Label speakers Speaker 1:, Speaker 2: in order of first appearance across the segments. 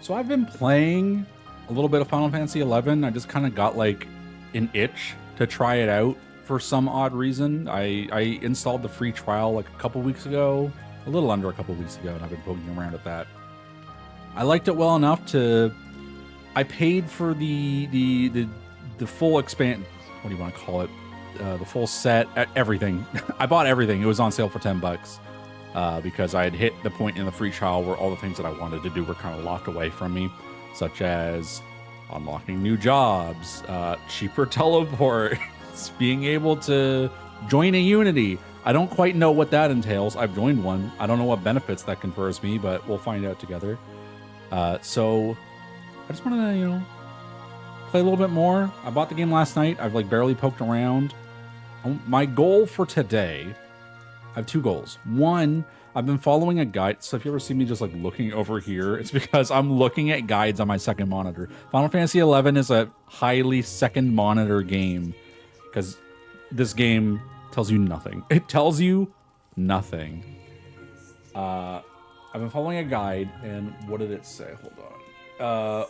Speaker 1: So I've been playing a little bit of Final Fantasy XI. I just kind of got like an itch to try it out for some odd reason. I installed the free trial like a couple weeks ago, a little under a couple weeks ago, and I've been poking around with that. I liked it well enough to. I paid for the full expand. What do you want to call it? The full set, everything. I bought everything. It was on sale for $10 because I had hit the point in the free trial where all the things that I wanted to do were kind of locked away from me, such as unlocking new jobs, cheaper teleports, being able to join a Unity. I don't quite know what that entails. I've joined one. I don't know what benefits that confers me, but we'll find out together. So I just want to, play a little bit more. I bought the game last night. I've like barely poked around. My goal for today, I have two goals. One, I've been following a guide. So if you ever see me just like looking over here, it's because I'm looking at guides on my second monitor. Final Fantasy XI is a highly second monitor game because this game tells you nothing. It tells you nothing. I've been following a guide, and what did it say? Hold on.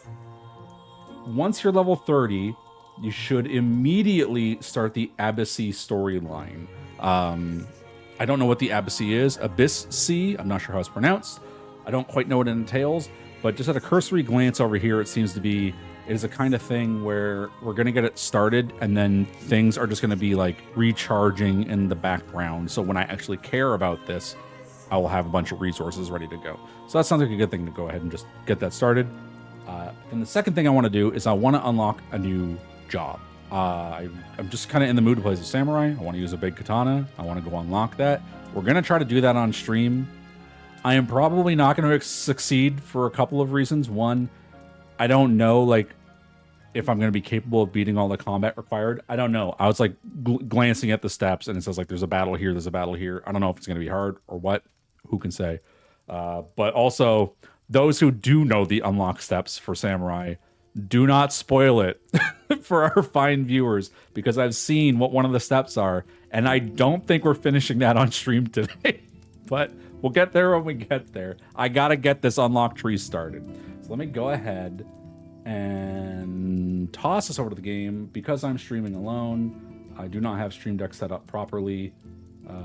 Speaker 1: Once you're level 30, you should immediately start the Abyssy storyline. I don't know what the Abyssy is. Abyss C. I'm not sure how it's pronounced. I don't quite know what it entails, but just at a cursory glance over here, it seems to be, it is a kind of thing where we're going to get it started and then things are just going to be like recharging in the background. So when I actually care about this, I will have a bunch of resources ready to go. So that sounds like a good thing to go ahead and just get that started. And the second thing I want to do is I want to unlock a new job. I'm just kind of in the mood to play as a samurai. I want to use a big katana. I want to go unlock that. We're going to try to do that on stream. I am probably not going to succeed for a couple of reasons. One, I don't know like if I'm going to be capable of beating all the combat required. I don't know. I was like glancing at the steps and it says like there's a battle here, there's a battle here. I don't know if it's going to be hard or what. Who can say? But also, those who do know the unlock steps for Samurai, do not spoil it for our fine viewers, because I've seen what one of the steps are, and I don't think we're finishing that on stream today. But we'll get there when we get there. I gotta get this unlock tree started. So let me go ahead and toss this over to the game. Because I'm streaming alone, I do not have Stream Deck set up properly.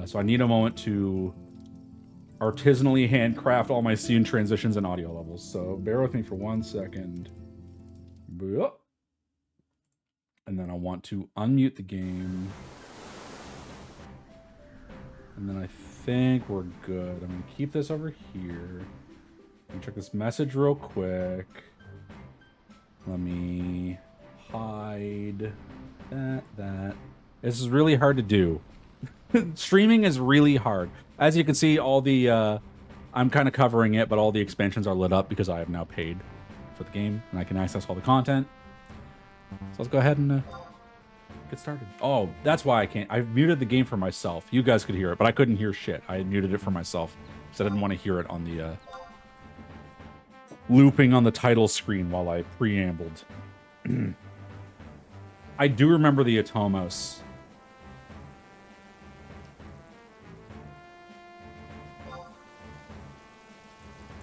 Speaker 1: So I need a moment to artisanally handcraft all my scene transitions and audio levels. So bear with me for 1 second. And then I want to unmute the game. And then I think we're good. I'm going to keep this over here. Let me check this message real quick. Let me hide that. This is really hard to do. Streaming is really hard. As you can see, all the I'm kind of covering it, but all the expansions are lit up because I have now paid for the game and I can access all the content. So let's go ahead and get started. Oh, that's why I can't. I've muted the game for myself. You guys could hear it, but I couldn't hear shit. I muted it for myself because I didn't want to hear it on the looping on the title screen while I preambled. I do remember the Atomos.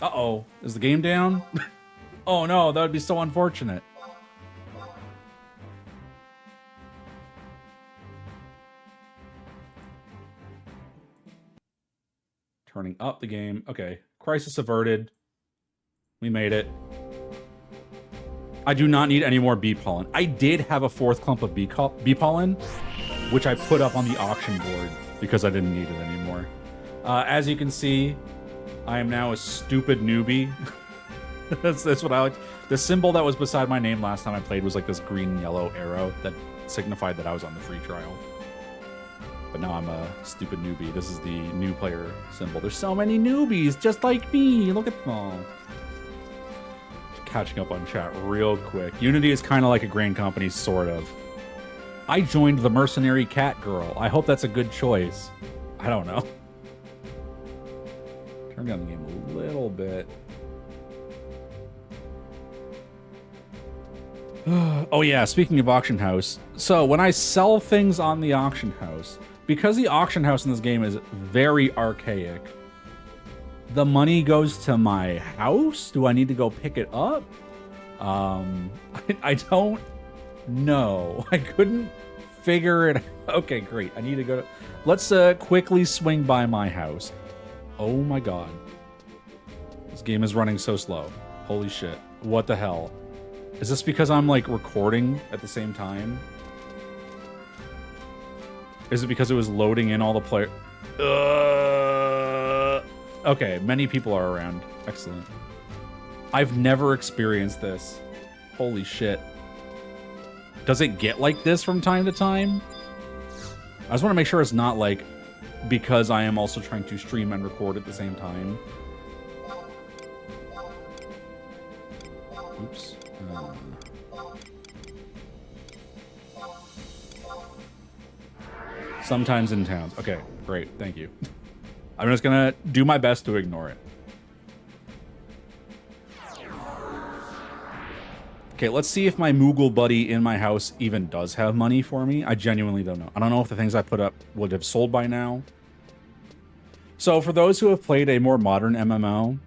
Speaker 1: Uh-oh. Is the game down? Oh no, that would be so unfortunate. Turning up the game. Okay. Crisis averted. We made it. I do not need any more bee pollen. I did have a fourth clump of bee pollen, which I put up on the auction board because I didn't need it anymore. As you can see, I am now a stupid newbie. that's what I like. The symbol that was beside my name last time I played was like this green and yellow arrow that signified that I was on the free trial. But now I'm a stupid newbie. This is the new player symbol. There's so many newbies just like me. Look at them all. Just catching up on chat real quick. Unity is kind of like a grain company, sort of. I joined the mercenary cat girl. I hope that's a good choice. I don't know. Turn down the game a little bit. Oh yeah, speaking of auction house. So when I sell things on the auction house, because the auction house in this game is very archaic, The money goes to my house? Do I need to go pick it up? I don't know. I couldn't figure it. Okay, great. I need to go to... Let's quickly swing by my house. Oh my god. This game is running so slow. Holy shit. What the hell? Is this because I'm like recording at the same time? Is it because it was loading in all the player? Okay, many people are around. Excellent. I've never experienced this. Holy shit. Does it get like this from time to time? I just want to make sure it's not like because I am also trying to stream and record at the same time. Oops. Sometimes in towns. Okay, great. Thank you. I'm just gonna do my best to ignore it. Okay, let's see if my Moogle buddy in my house even does have money for me. I genuinely don't know. I don't know if the things I put up would have sold by now. So for those who have played a more modern MMO,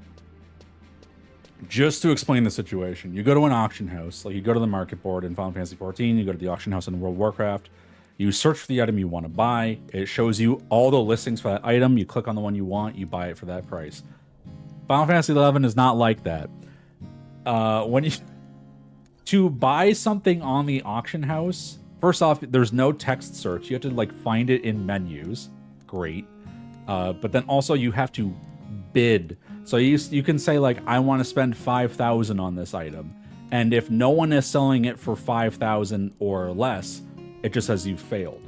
Speaker 1: just to explain the situation, you go to an auction house, like you go to the market board in Final Fantasy XIV, you go to the auction house in World of Warcraft, you search for the item you want to buy, it shows you all the listings for that item, you click on the one you want, you buy it for that price. Final Fantasy XI is not like that. To buy something on the auction house, first off, there's no text search. You have to like find it in menus. Great. But then also you have to bid. So you can say like, I want to spend 5,000 on this item. And if no one is selling it for 5,000 or less, it just says you failed.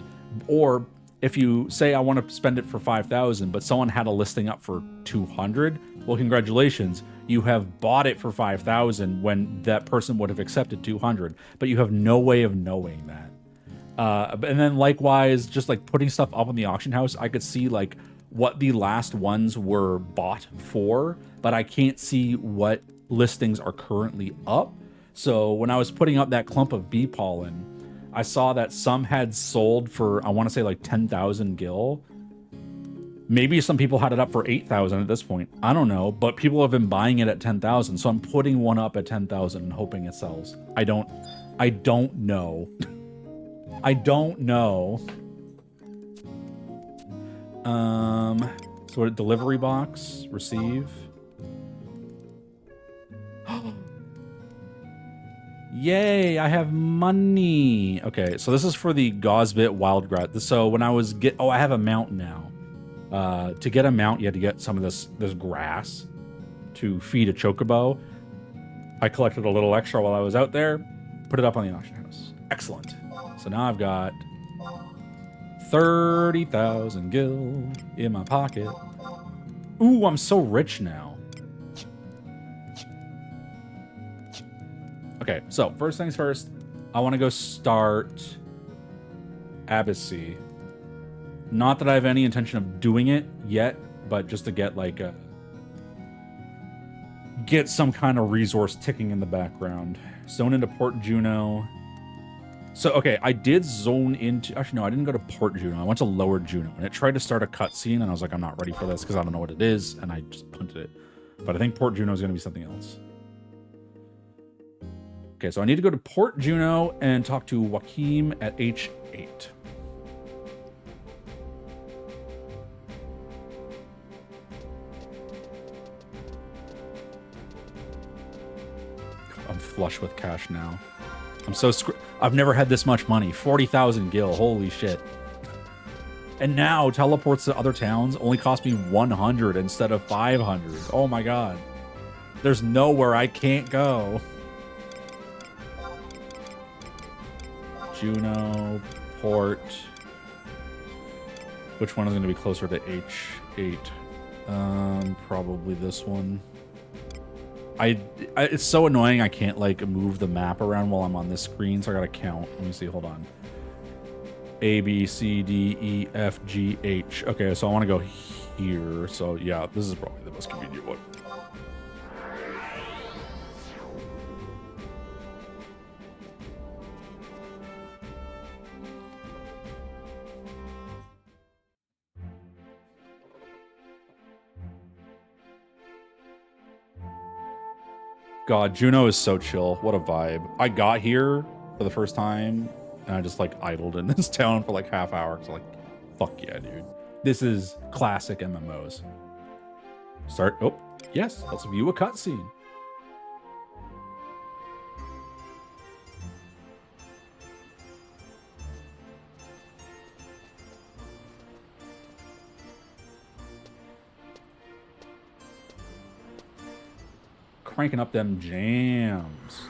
Speaker 1: Or if you say I want to spend it for 5,000, but someone had a listing up for 200, well, congratulations. You have bought it for 5,000 when that person would have accepted 200, but you have no way of knowing that. And then likewise, just like putting stuff up on the auction house, I could see like what the last ones were bought for, but I can't see what listings are currently up. So when I was putting up that clump of bee pollen, I saw that some had sold for, I want to say like 10,000 gil. Maybe some people had it up for 8,000 at this point. I don't know, but people have been buying it at 10,000. So I'm putting one up at 10,000 and hoping it sells. I don't know. I don't know. So what, delivery box, receive. Yay, I have money. Okay, so this is for the Gaussbit Wildgrat. So when I was I have a mount now. To get a mount, you had to get some of this grass to feed a chocobo. I collected a little extra while I was out there, put it up on the auction house. Excellent. So now I've got 30,000 gil in my pocket. Ooh, I'm so rich now. Okay, so first things first, I want to go start Abbacy. Not that I have any intention of doing it yet, but just to get like get some kind of resource ticking in the background. Zone into Port Juno. So, okay, I did zone into... Actually, no, I didn't go to Port Juno. I went to Lower Juno, and it tried to start a cutscene, and I was like, I'm not ready for this because I don't know what it is, and I just punted it. But I think Port Juno is going to be something else. Okay, so I need to go to Port Juno and talk to Joachim at H8. I'm flush with cash now. I'm so I've never had this much money. 40,000 gil. Holy shit. And now teleports to other towns only cost me 100 instead of 500. Oh my god. There's nowhere I can't go. Juno, Port. Which one is going to be closer to H8? Probably this one. It's so annoying I can't like move the map around while I'm on this screen, so I gotta count. Let me see, hold on. A, B, C, D, E, F, G, H. Okay, so I want to go here. So yeah, this is probably the most convenient one. God, Juno is so chill. What a vibe. I got here for the first time, and I just, like, idled in this town for, like, half hour. So, like, fuck yeah, dude. This is classic MMOs. Start. Oh, yes. Let's view a cutscene. Cranking up them jams.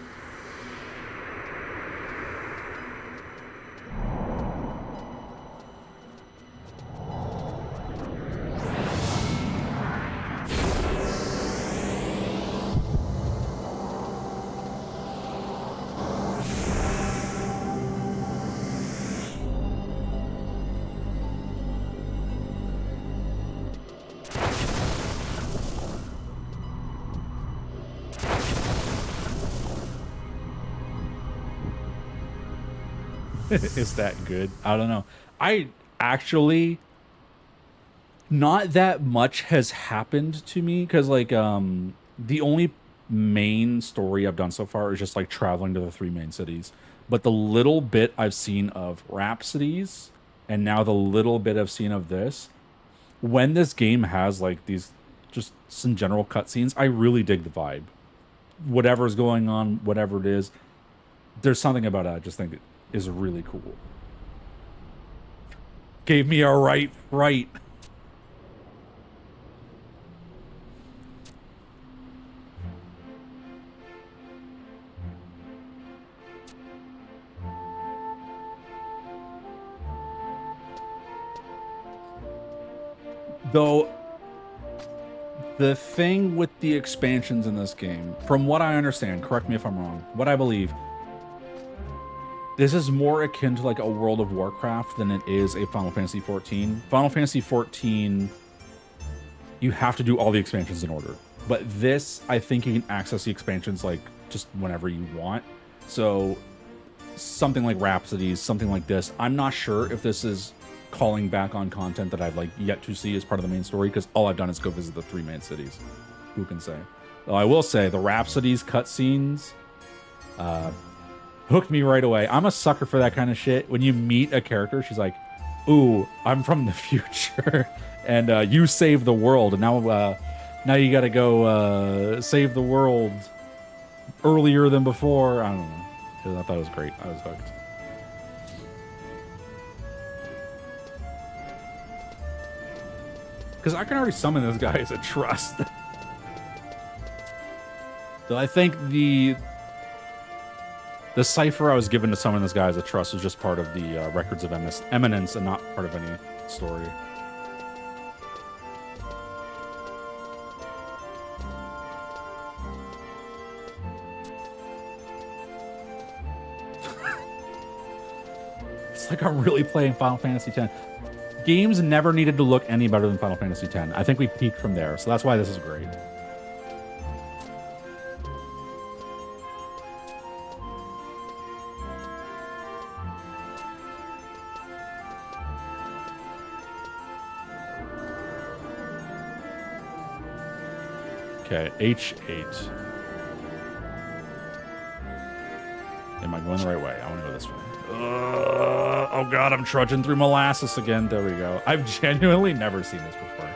Speaker 1: Is that good? I don't know. I actually, not that much has happened to me because, like, the only main story I've done so far is just, like, traveling to the 3 main cities. But the little bit I've seen of Rhapsodies, and now the little bit I've seen of this, when this game has, like, these just some general cutscenes, I really dig the vibe. Whatever's going on, whatever it is, there's something about it I just think is really cool. Gave me a right fright. Though, the thing with the expansions in this game, from what I understand, correct me if I'm wrong, what I believe, this is more akin to, like, a World of Warcraft than it is a Final Fantasy XIV. Final Fantasy XIV, you have to do all the expansions in order. But this, I think you can access the expansions, like, just whenever you want. So, something like Rhapsodies, something like this, I'm not sure if this is calling back on content that I've, like, yet to see as part of the main story, because all I've done is go visit the 3 main cities. Who can say? Though I will say, the Rhapsodies cutscenes, hooked me right away. I'm a sucker for that kind of shit. When you meet a character, she's like, ooh, I'm from the future, and you saved the world, and now you gotta go save the world earlier than before. I don't know. I thought it was great. I was hooked. Because I can already summon this guy as a trust. So I think the cipher I was given to summon this guy as a trust was just part of the Records of Eminence and not part of any story. It's like I'm really playing Final Fantasy X. Games never needed to look any better than Final Fantasy X. I think we peaked from there, so that's why this is great. Okay, H8. Am I going the right way? I want to go this way. Oh god, I'm trudging through molasses again. There we go. I've genuinely never seen this before.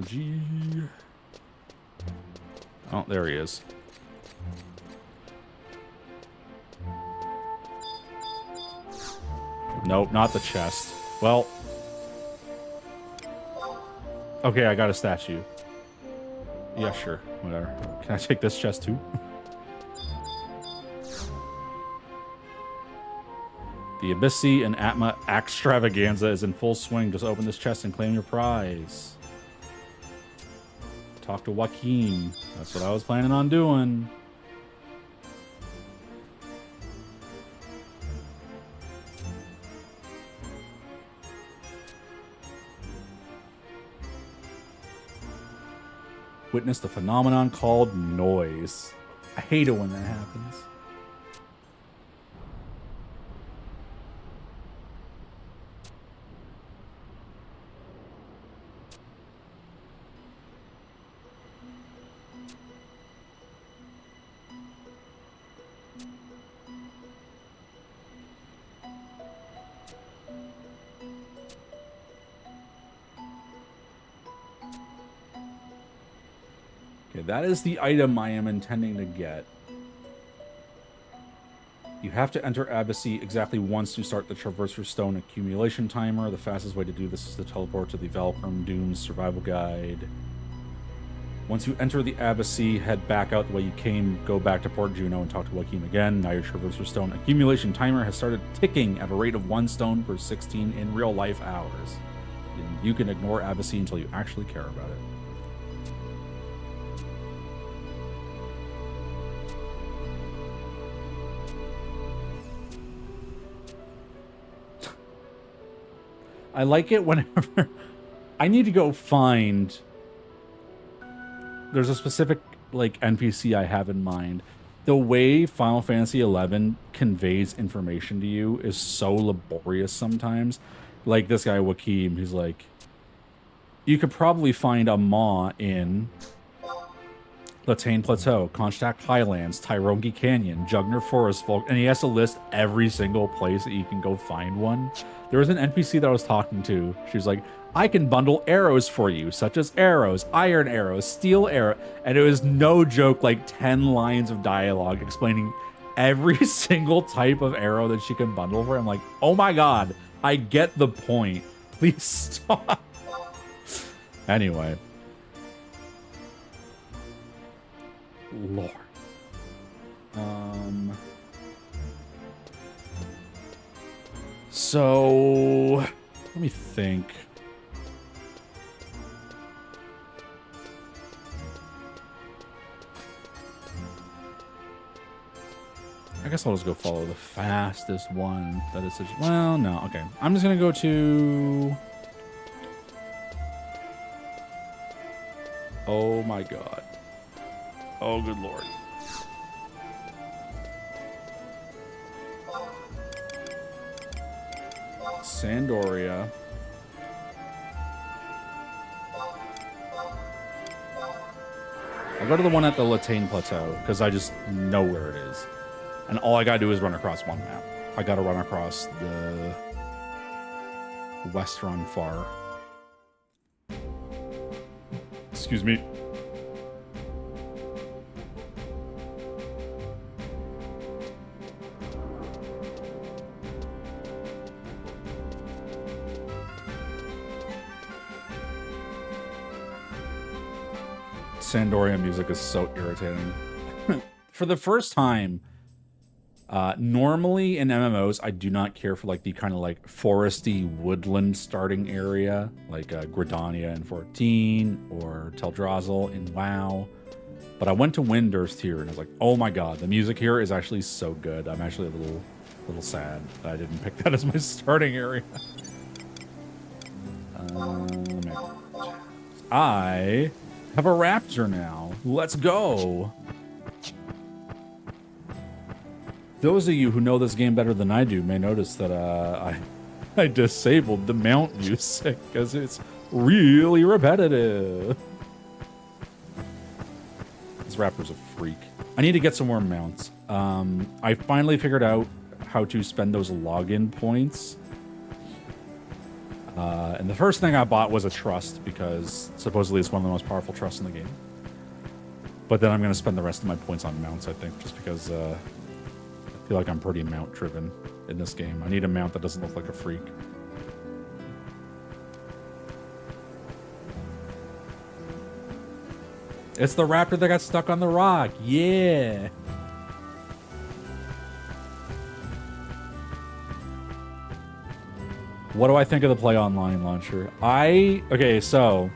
Speaker 1: G. Oh, there he is. Nope, not the chest. Well. Okay, I got a statue. Yeah, sure. Whatever. Can I take this chest too? The Abyssi and Atma extravaganza is in full swing. Just open this chest and claim your prize. Talk to Joaquin. That's what I was planning on doing. Witness the phenomenon called noise. I hate it when that happens. Okay, that is the item I am intending to get. You have to enter Abyssy exactly once to start the Traverser Stone accumulation timer. The fastest way to do this is to teleport to the Valkyrie Dunes survival guide. Once you enter the Abyssy, head back out the way you came, go back to Port Juno and talk to Joachim again. Now your Traverser Stone accumulation timer has started ticking at a rate of 1 stone per 16 in real life hours. And you can ignore Abyssy until you actually care about it. I like it whenever I need to go find. There's a specific like NPC I have in mind. The way Final Fantasy XI conveys information to you is so laborious sometimes. Like this guy Joachim, he's like, you could probably find a maw in Latane Plateau, Konchak Highlands, Tyrongi Canyon, Jugner Forest Folk, and he has to list every single place that you can go find one. There was an NPC that I was talking to. She was like, I can bundle arrows for you, such as arrows, iron arrows, steel arrow. And it was no joke, like 10 lines of dialogue explaining every single type of arrow that she can bundle for. I'm like, oh my God, I get the point. Please stop. Anyway. Lord. So let me think. I guess I'll just go follow the fastest one. That is such, well, no, okay. I'm just gonna go to. Oh my God. Oh, good Lord. Sandoria. I'll go to the one at the Latane Plateau, because I just know where it is. And all I gotta do is run across one map. I gotta run across the Westron Far. Excuse me. Sandoria music is so irritating. For the first time, normally in MMOs, I do not care for like the kind of like foresty woodland starting area, like Gridania in 14 or Teldrassil in WoW. But I went to Windurst here and I was like, oh my God, the music here is actually so good. I'm actually a little sad that I didn't pick that as my starting area. I have a raptor now. Let's go. Those of you who know this game better than I do may notice that I disabled the mount music because it's really repetitive. This raptor's a freak. I need to get some more mounts. I finally figured out how to spend those login points. And the first thing I bought was a trust because supposedly it's one of the most powerful trusts in the game. But then I'm going to spend the rest of my points on mounts, I think, just because I feel like I'm pretty mount driven in this game. I need a mount that doesn't look like a freak. It's the raptor that got stuck on the rock. Yeah. What do I think of the Play Online launcher? Okay, so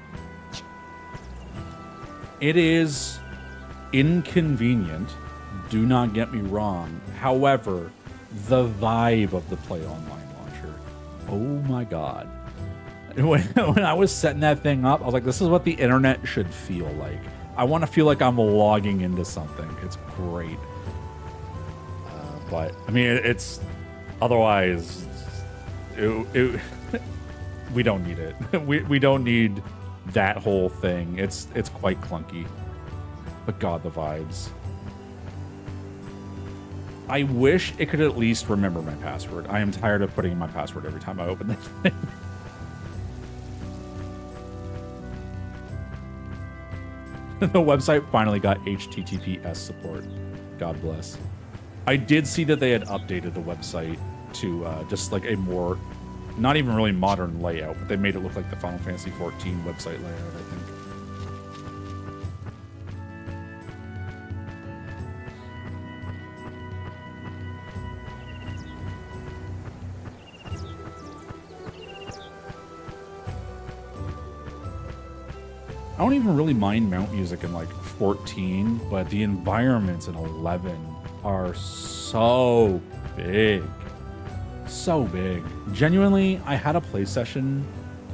Speaker 1: it is inconvenient. Do not get me wrong. However, the vibe of the Play Online launcher, oh my God. When I was setting that thing up, I was like, this is what the internet should feel like. I want to feel like I'm logging into something. It's great. But, I mean, it's otherwise... we don't need it. We don't need that whole thing. It's quite clunky. But God, the vibes. I wish it could at least remember my password. I am tired of putting in my password every time I open this thing. The website finally got HTTPS support. God bless. I did see that they had updated the website to just like a more, not even really modern layout, but they made it look like the Final Fantasy XIV website layout, I think. I don't even really mind mount music in like 14, but the environments in 11 are so big. So big. Genuinely, I had a play session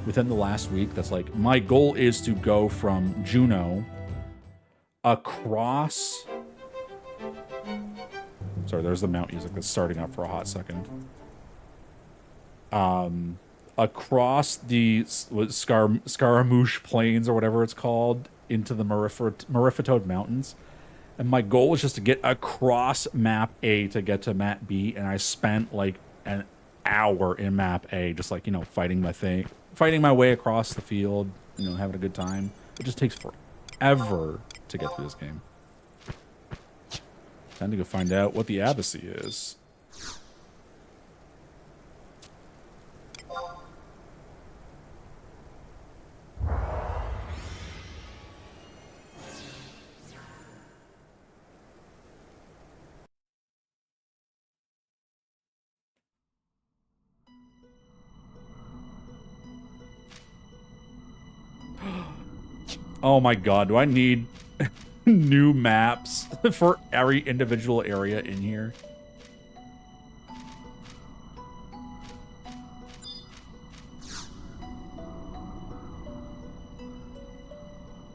Speaker 1: within the last week that's like, my goal is to go from Juneau across... Sorry, there's the mount music that's starting up for a hot second. Across the Scaramouche Plains or whatever it's called into the Marifatoad Mountains. And my goal was just to get across map A to get to map B, and I spent like an hour in map A just like, you know, fighting my way across the field, you know, having a good time. It just takes forever to get through this game. Time to go find out what the Abyssy is. Oh my god, do I need new maps for every individual area in here?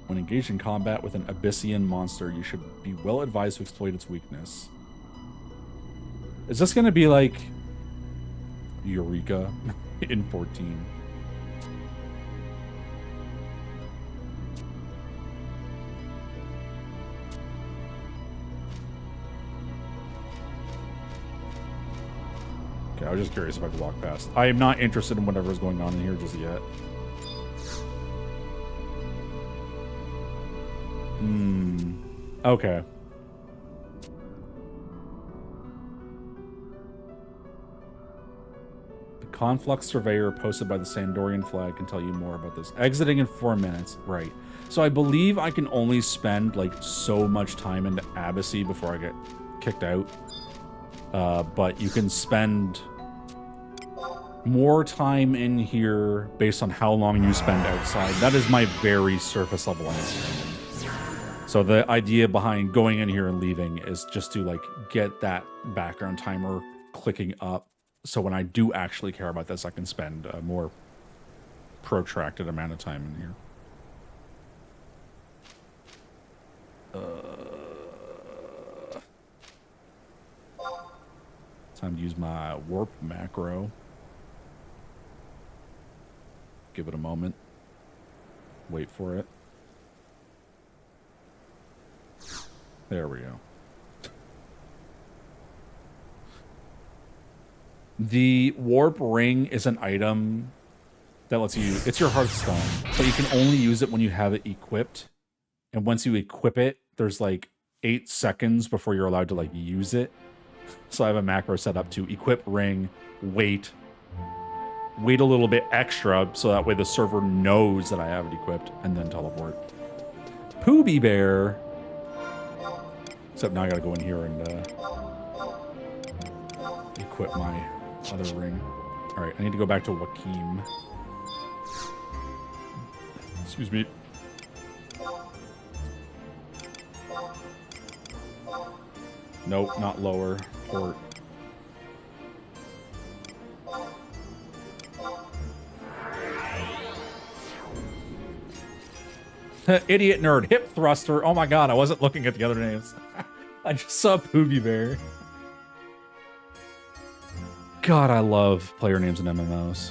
Speaker 1: When engaged in combat with an Abyssian monster, you should be well advised to exploit its weakness. Is this gonna be like Eureka in 14? Okay, I was just curious if I could walk past. I am not interested in whatever is going on in here just yet. Okay. The Conflux Surveyor posted by the Sandorian flag can tell you more about this. Exiting in 4 minutes. Right. So I believe I can only spend like so much time into Abyssy before I get kicked out. But you can spend more time in here based on how long you spend outside. That is my very surface level understanding. So the idea behind going in here and leaving is just to like get that background timer clicking up. So when I do actually care about this, I can spend a more protracted amount of time in here. Time to use my warp macro. Give it a moment. Wait for it. There we go. The warp ring is an item that lets you... It's your Hearthstone, but you can only use it when you have it equipped. And once you equip it, there's like 8 seconds before you're allowed to like use it. So I have a macro set up to equip ring, wait a little bit extra so that way the server knows that I have it equipped, and then teleport. Pooby Bear. Except now I gotta go in here and equip my other ring. All right, I need to go back to Joaquin. Excuse me. Nope, not lower. Port. Idiot nerd. Hip thruster. Oh my god, I wasn't looking at the other names. I just saw Poogie Bear. God, I love player names in MMOs.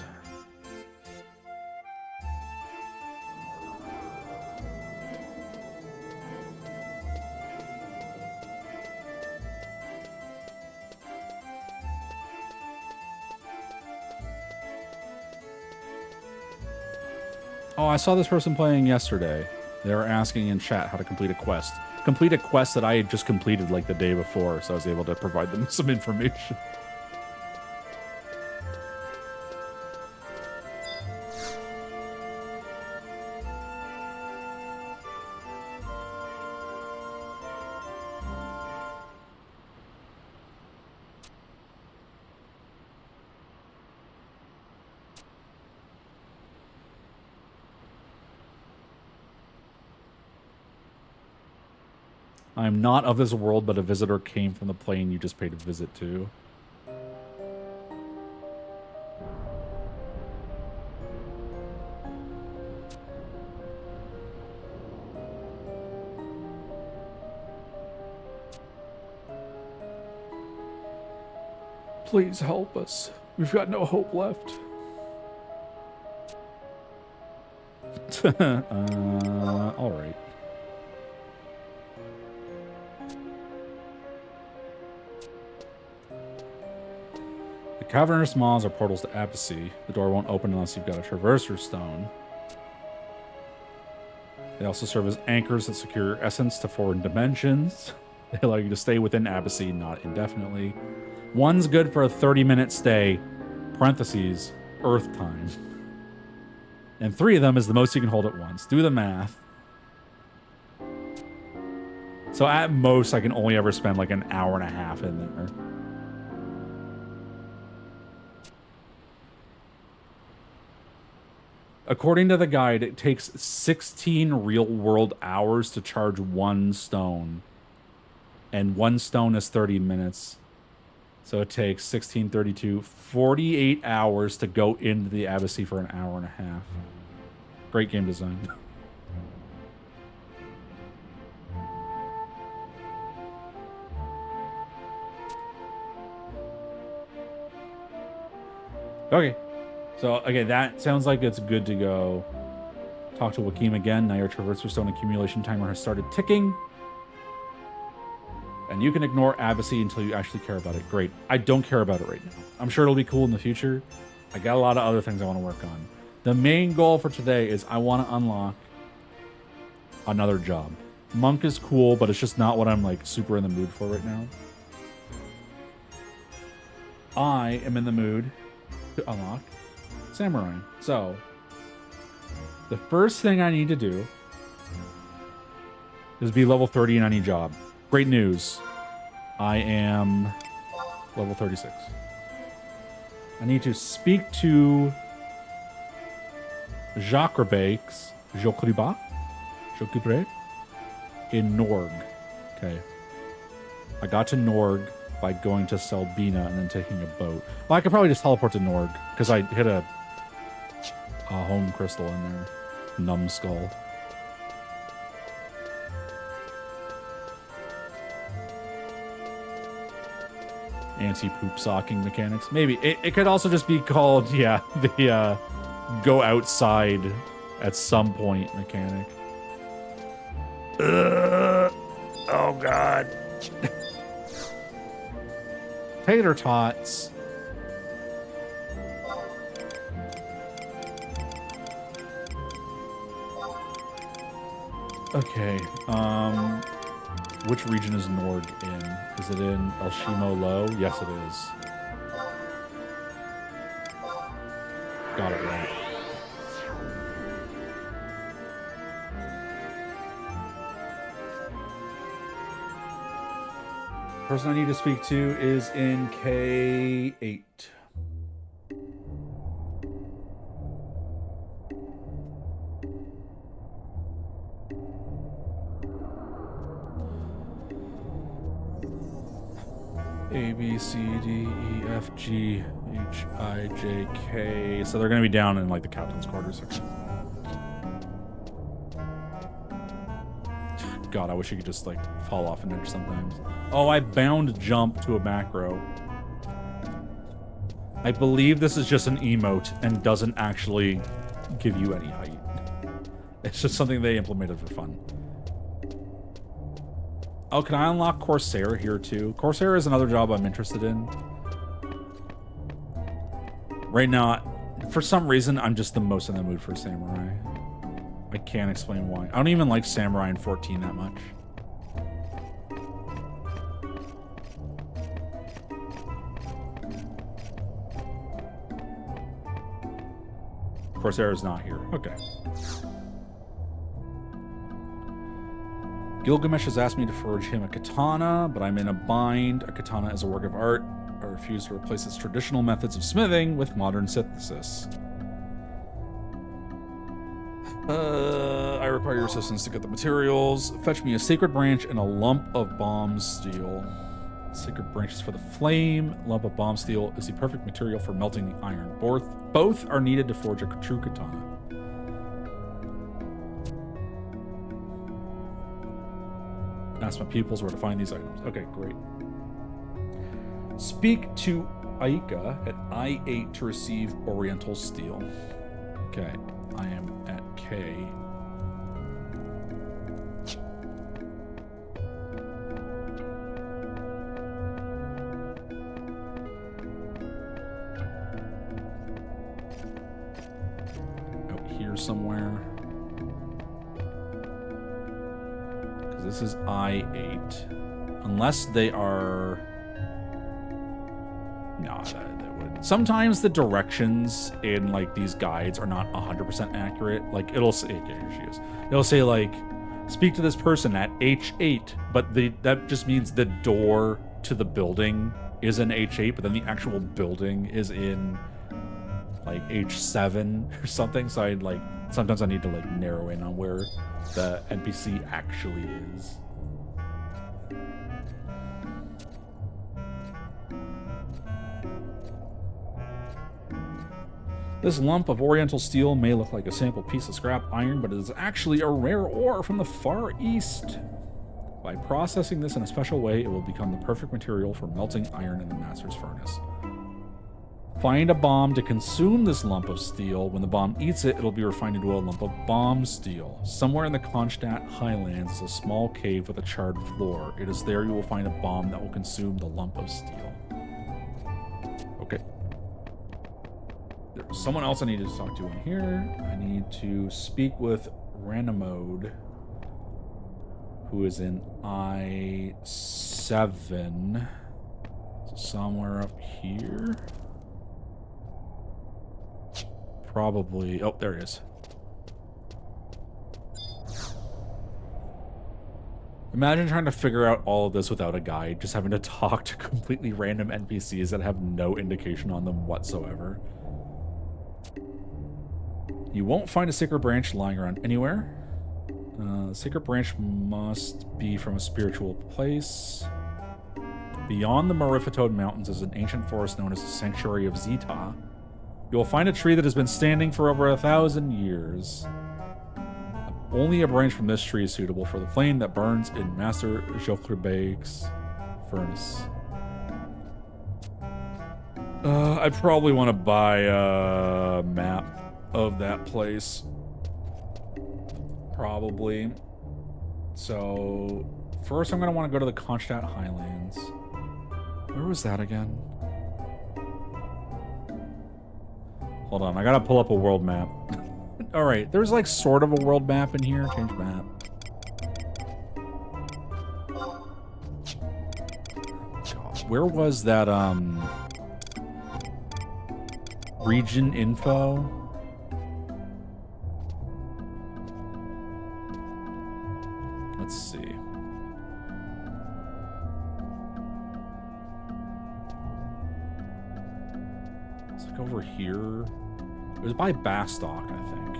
Speaker 1: Oh, I saw this person playing yesterday. They're asking in chat how to complete a quest. Complete a quest that I had just completed like the day before, so I was able to provide them some information. I'm not of this world, but a visitor came from the plane you just paid a visit to. Please help us. We've got no hope left. All right. The cavernous maws are portals to Abyssy. The door won't open unless you've got a traverser stone. They also serve as anchors that secure your essence to foreign dimensions. They allow you to stay within Abyssy, not indefinitely. One's good for a 30-minute stay, parentheses, Earth time. And 3 of them is the most you can hold at once. Do the math. So at most, I can only ever spend like an hour and a half in there. According to the guide, it takes 16 real-world hours to charge 1 stone. And 1 stone is 30 minutes. So it takes 16, 32, 48 hours to go into the Abyssy for an hour and a half. Great game design. Okay. So, okay, that sounds like it's good to go. Talk to Wakim again. Now your Traverser Stone accumulation timer has started ticking. And you can ignore Abyssy until you actually care about it. Great. I don't care about it right now. I'm sure it'll be cool in the future. I got a lot of other things I want to work on. The main goal for today is I want to unlock another job. Monk is cool, but it's just not what I'm like super in the mood for right now. I am in the mood to unlock Samurai. So, the first thing I need to do is be level 30 in any job. Great news. I am level 36. I need to speak to Jacques in Norg. Okay. I got to Norg by going to Selbina and then taking a boat. Well, I could probably just teleport to Norg because I hit a home crystal in there. Numbskull. Anti-poop socking mechanics. Maybe. It could also just be called, yeah, the go outside at some point mechanic. Oh, God. Tater tots. Okay. Which region is Norg in? Is it in El Shimo Low? Yes, it is. Got it right. Person I need to speak to is in K8. A, B, C, D, E, F, G, H, I, J, K. So they're going to be down in like the captain's quarters section. God, I wish you could just like fall off an edge sometimes. Oh, I bound jump to a macro. I believe this is just an emote and doesn't actually give you any height. It's just something they implemented for fun. Oh, can I unlock Corsair here too? Corsair is another job I'm interested in. Right now, for some reason, I'm just the most in the mood for Samurai. I can't explain why. I don't even like Samurai in 14 that much. Corsair is not here. Okay. Gilgamesh has asked me to forge him a katana, but I'm in a bind. A katana is a work of art. I refuse to replace its traditional methods of smithing with modern synthesis. I require your assistance to get the materials. Fetch me a sacred branch and a lump of bomb steel. Sacred branches for the flame. Lump of bomb steel is the perfect material for melting the iron. Both are needed to forge a true katana. Ask my pupils where to find these items. Okay, great. Speak to Aika at I8 to receive Oriental Steel. Okay, I am at K. Out here somewhere. Because this is I8. Unless they are... No, that would. Sometimes the directions in like these guides are not 100% accurate. Like it'll say, okay, here she is. It'll say like, speak to this person at H8, but that just means the door to the building is in H8, but then the actual building is in like H7 or something. So sometimes I need to like narrow in on where the NPC actually is. This lump of Oriental steel may look like a sample piece of scrap iron, but it is actually a rare ore from the Far East. By processing this in a special way, it will become the perfect material for melting iron in the Master's Furnace. Find a bomb to consume this lump of steel. When the bomb eats it, it'll be refined into a lump of bomb steel. Somewhere in the Kronstadt Highlands is a small cave with a charred floor. It is there you will find a bomb that will consume the lump of steel. Okay. There's someone else I need to talk to in here. I need to speak with Ranamode, who is in I7. Somewhere up here. Probably. Oh, there it is. Imagine trying to figure out all of this without a guide, just having to talk to completely random NPCs that have no indication on them whatsoever. You won't find a sacred branch lying around anywhere. The sacred branch must be from a spiritual place. Beyond the Marifatoad Mountains is an ancient forest known as the Sanctuary of Zeta. You will find a tree that has been standing for over 1,000 years. Only a branch from this tree is suitable for the flame that burns in Master Jochrebeg's furnace. I probably want to buy a map of that place. Probably. So, first I'm going to want to go to the Kronstadt Highlands. Where was that again? Hold on, I gotta pull up a world map. Alright, there's like sort of a world map in here. Change map. God, where was that, region info? Let's see. It's like over here. It was by Bastock, I think.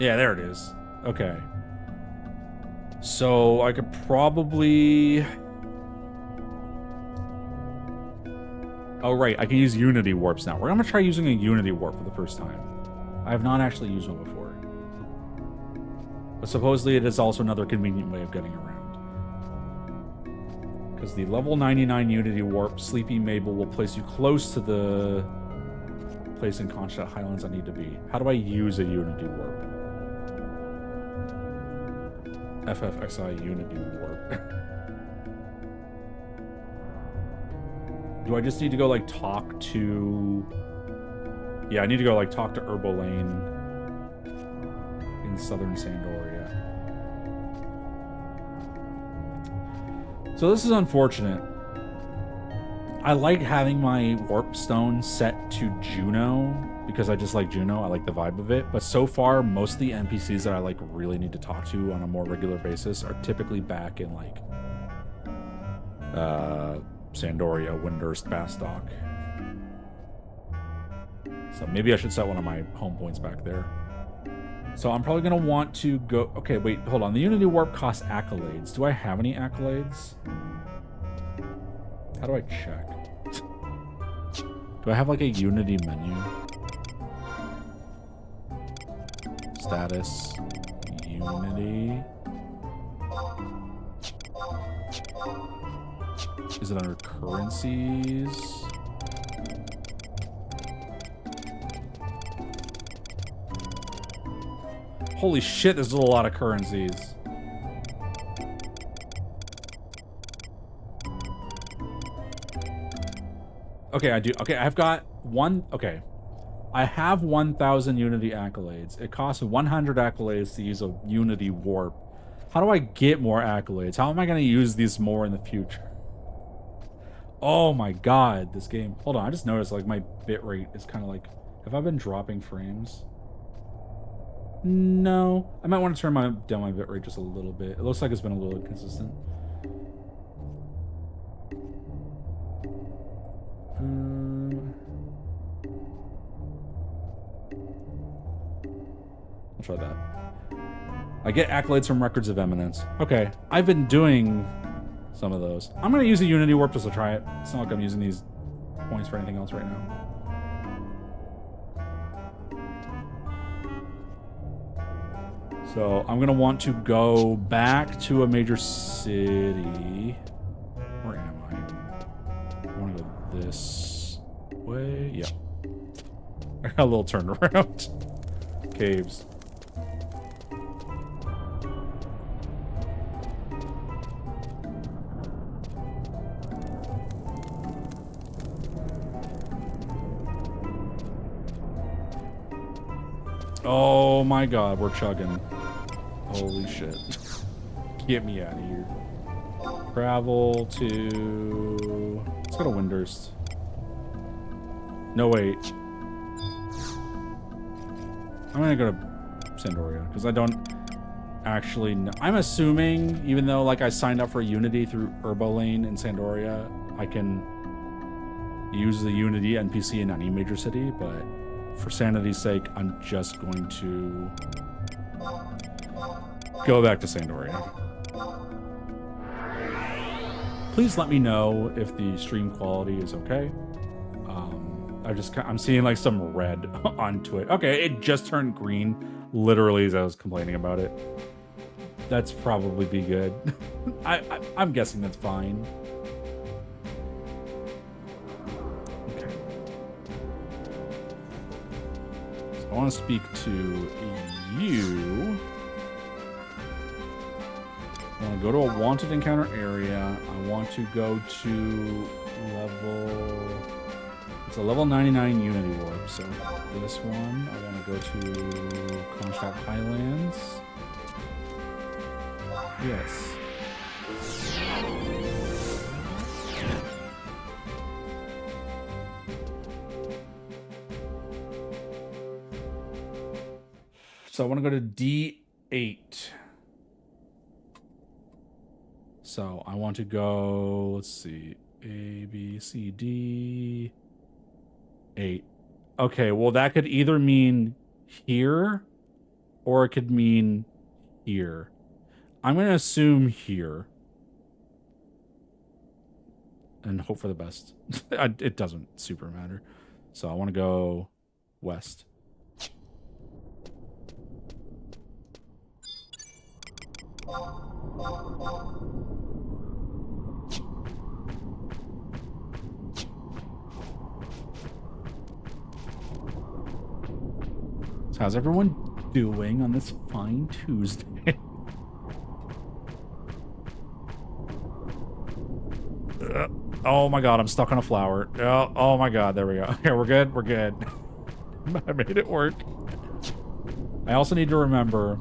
Speaker 1: Yeah, there it is. Okay. So I could probably... Oh, right. I can use Unity warps now. We're going to try using a Unity warp for the first time. I have not actually used one before. But supposedly it is also another convenient way of getting around. Because the level 99 Unity warp, Sleepy Mabel, will place you close to the place in Kronstadt Highlands I need to be. How do I use a Unity warp? FFXI Unity warp. Do I just need to go, like, talk to Yeah, I need to go like talk to Herbalane in southern Sandoria. So this is unfortunate. I like having my warp stone set to Juno because I just like Juno. I like the vibe of it. But so far, most of the NPCs that I like really need to talk to on a more regular basis are typically back in like Sandoria, Windurst, Bastock. So maybe I should set one of my home points back there. So I'm probably going to want to go... Okay, wait, hold on. The Unity Warp costs accolades. Do I have any accolades? How do I check? Do I have like a Unity menu? Status. Unity. Is it under currencies? Holy shit, there's a lot of currencies. Okay, I do. Okay, I've got one. Okay. I have 1,000 Unity accolades. It costs 100 accolades to use a Unity warp. How do I get more accolades? How am I going to use these more in the future? Oh my god, this game. Hold on, I just noticed like my bitrate is kind of like... Have I been dropping frames? No. I might want to turn down my bitrate just a little bit. It looks like it's been a little inconsistent. I'll try that. I get accolades from Records of Eminence. Okay, I've been doing some of those. I'm going to use a Unity Warp just to try it. It's not like I'm using these points for anything else right now. So I'm going to want to go back to a major city. Where am I? I want to go this way. Yeah. I got a little turnaround. Caves. Oh my god, we're chugging. Holy shit. Get me out of here. Travel to... Let's go to Windurst. No, wait. I'm gonna go to Sandoria, because I don't actually know. I'm assuming, even though like I signed up for Unity through Herbalane in Sandoria, I can use the Unity NPC in any major city, but for sanity's sake, I'm just going to go back to Sandoria. Please let me know if the stream quality is okay. I'm seeing like some red on Twitch. Okay, it just turned green literally as I was complaining about it. That's probably be good. I'm guessing that's fine. Okay. So I want to speak to you. I want to go to a wanted encounter area. I want to go to level... It's a level 99 Unity Warp, so this one. I want to go to Kronstadt Highlands. Yes. So I want to go to D8. So I want to go, let's see, A, B, C, D, 8. Okay, well that could either mean here or it could mean here. I'm going to assume here and hope for the best. It doesn't super matter. So I want to go west. So how's everyone doing on this fine Tuesday? Oh my god, I'm stuck on a flower. Oh my god, there we go. Okay, we're good. We're good. I made it work. I also need to remember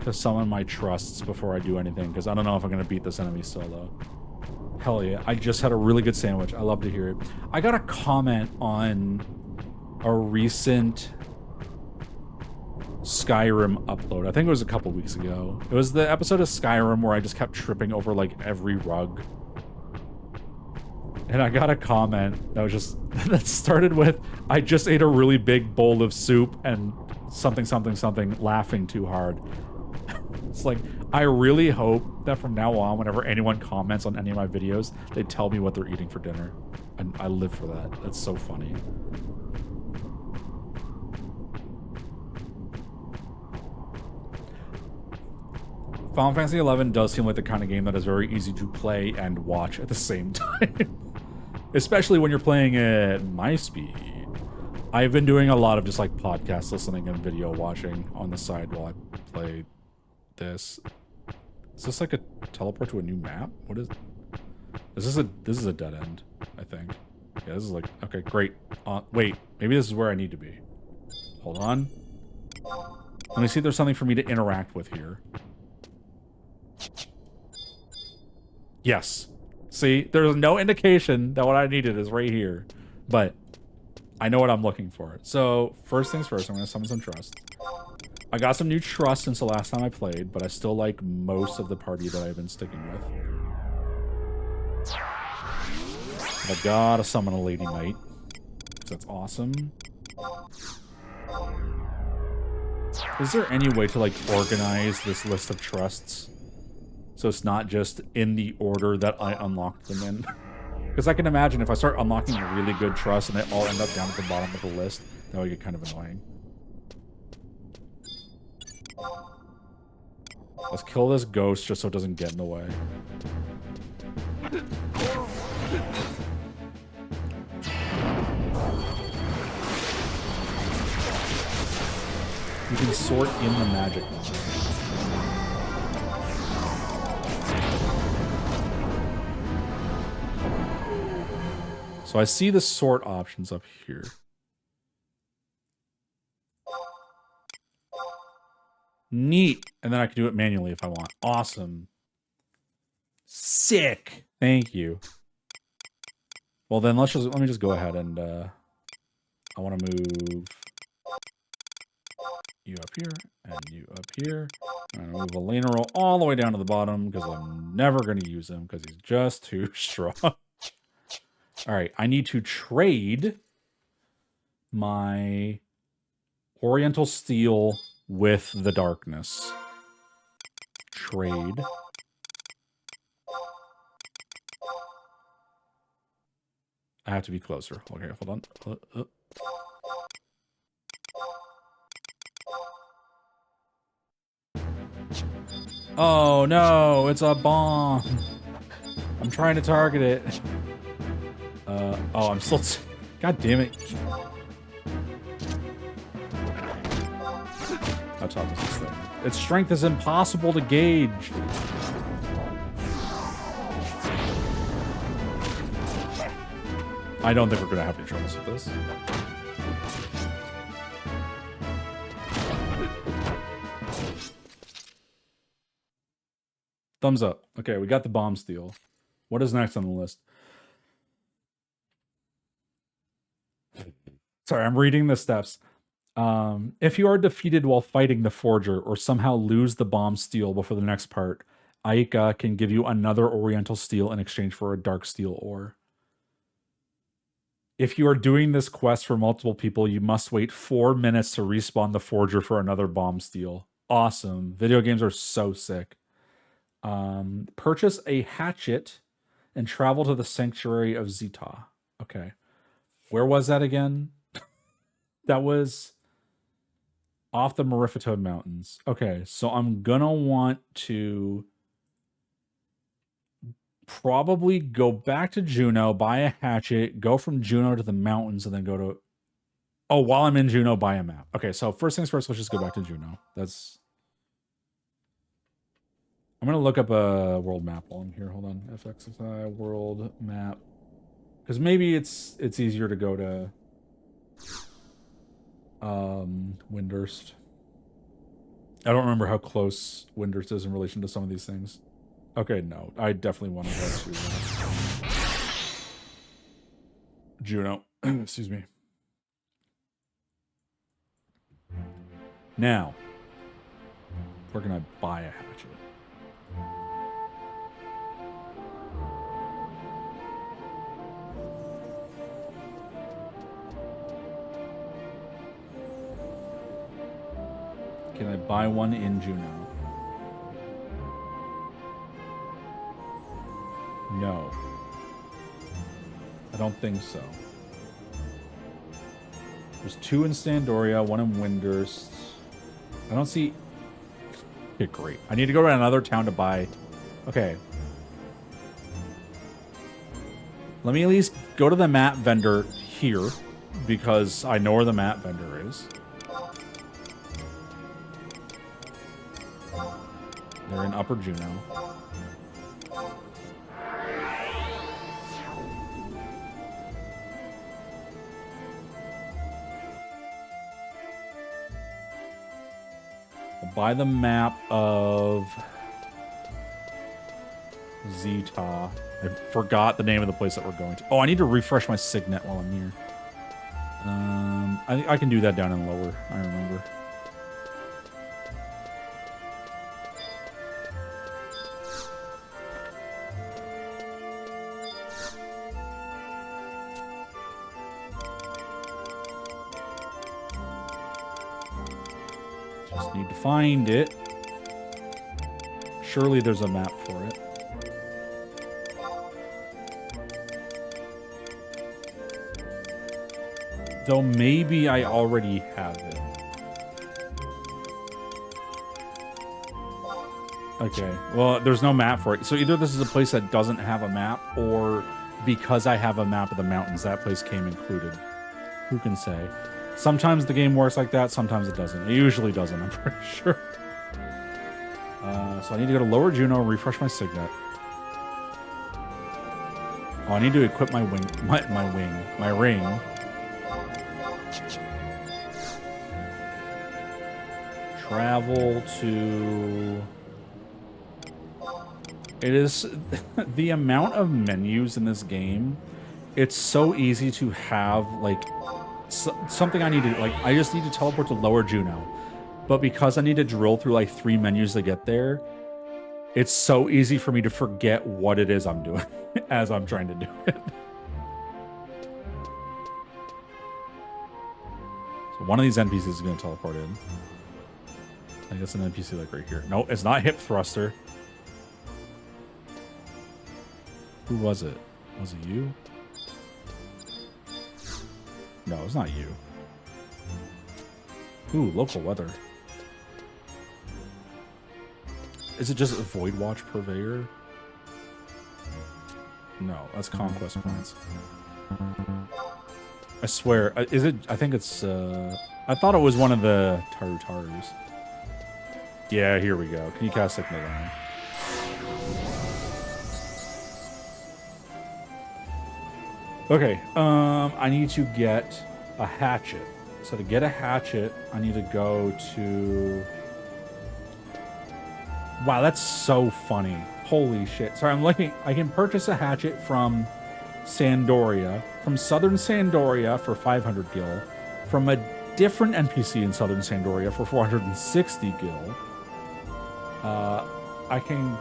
Speaker 1: to summon my trusts before I do anything, because I don't know if I'm going to beat this enemy solo. Hell yeah. I just had a really good sandwich. I love to hear it. I got a comment on a recent Skyrim upload. I think it was a couple weeks ago. It was the episode of Skyrim where I just kept tripping over like every rug. And I got a comment that was just, that started with, I just ate a really big bowl of soup and something, something, something, laughing too hard. It's like, I really hope that from now on, whenever anyone comments on any of my videos, they tell me what they're eating for dinner. And I live for that. That's so funny. Final Fantasy XI does seem like the kind of game that is very easy to play and watch at the same time. Especially when you're playing at my speed. I've been doing a lot of just like podcast listening and video watching on the side while I play this. Is this like a teleport to a new map? What is this? Is a dead end, I think. Yeah, this is like, okay, great. Wait, maybe this is where I need to be. Hold on. Let me see if there's something for me to interact with here. Yes. See, there's no indication that what I needed is right here, but I know what I'm looking for. So first things first, I'm going to summon some trust. I got some new trust since the last time I played, but I still like most of the party that I've been sticking with. I gotta summon a Lady Knight, because that's awesome. Is there any way to like organize this list of trusts so it's not just in the order that I unlocked them in? Because I can imagine if I start unlocking a really good trust and they all end up down at the bottom of the list, that would get kind of annoying. Let's kill this ghost just so it doesn't get in the way. You can sort in the magic. So I see the sort options up here. Neat. And then I can do it manually if I want. Awesome. Sick. Thank you. Well then let me just go ahead and I want to move you up here and you up here. I'm gonna move Elena roll all the way down to the bottom because I'm never gonna use him because he's just too strong. Alright, I need to trade my Oriental Steel with the Darkness. Trade. I have to be closer. Okay, hold on. Oh no, it's a bomb. I'm trying to target it. Oh, I'm still... God damn it. How tough is this thing? Its strength is impossible to gauge. I don't think we're gonna have any troubles with this. Thumbs up. Okay, we got the bomb steal. What is next on the list? Sorry, I'm reading the steps. If you are defeated while fighting the Forger or somehow lose the bomb steel before the next part, Aika can give you another Oriental Steel in exchange for a Dark Steel ore. If you are doing this quest for multiple people, you must wait 4 minutes to respawn the Forger for another bomb steel. Awesome. Video games are so sick. Purchase a hatchet and travel to the Sanctuary of Zita. Okay. Where was that again? That was off the Marifatoad Mountains. Okay, so I'm gonna want to probably go back to Juneau, buy a hatchet, go from Juneau to the mountains, and then go to... Oh, while I'm in Juneau, buy a map. Okay, so first things first, let's just go back to Juneau. That's... I'm gonna look up a world map while I'm here. Hold on. FFXI world map. Because maybe it's easier to go to Windurst. I don't remember how close Windurst is in relation to some of these things. Okay, no. I definitely want to go to Juno. Excuse me. Now, we're going to buy a hatchet. Can I buy one in Juno? No. I don't think so. There's 2 in Standoria, 1 in Windurst. I don't see... Okay, great. I need to go to another town to buy... Okay. Let me at least go to the map vendor here, because I know where the map vendor is. They're in Upper Juno. I'll buy the map of Zeta. I forgot the name of the place that we're going to. Oh, I need to refresh my signet while I'm here. I can do that down in lower. I remember. Just need to find it. Surely there's a map for it. Though maybe I already have it. Okay, well, there's no map for it. So either this is a place that doesn't have a map, or because I have a map of the mountains, that place came included. Who can say? Sometimes the game works like that, sometimes it doesn't. It usually doesn't, I'm pretty sure. So I need to go to Lower Juno and refresh my signet. Oh, I need to equip my wing, my ring. Travel to... It is... the amount of menus in this game, it's so easy to have, like, something I need to... Like, I just need to teleport to Lower Juno. But because I need to drill through, like, 3 menus to get there, it's so easy for me to forget what it is I'm doing as I'm trying to do it. So one of these NPCs is going to teleport in. I guess an NPC like right here. No, it's not Hip Thruster. Who was it? Was it you? No, it's not you. Ooh, local weather. Is it just a Void Watch Purveyor? No, that's Conquest Points. I swear. Is it? I think it's... I thought it was one of the Tarutarus. Yeah, here we go. Can you cast Signal Line? Okay, I need to get a hatchet. So to get a hatchet, I need to go to... Wow, that's so funny. Holy shit. Sorry, I'm looking... I can purchase a hatchet from Sandoria, from Southern Sandoria for 500 gil, from a different NPC in Southern Sandoria for 460 gil. I can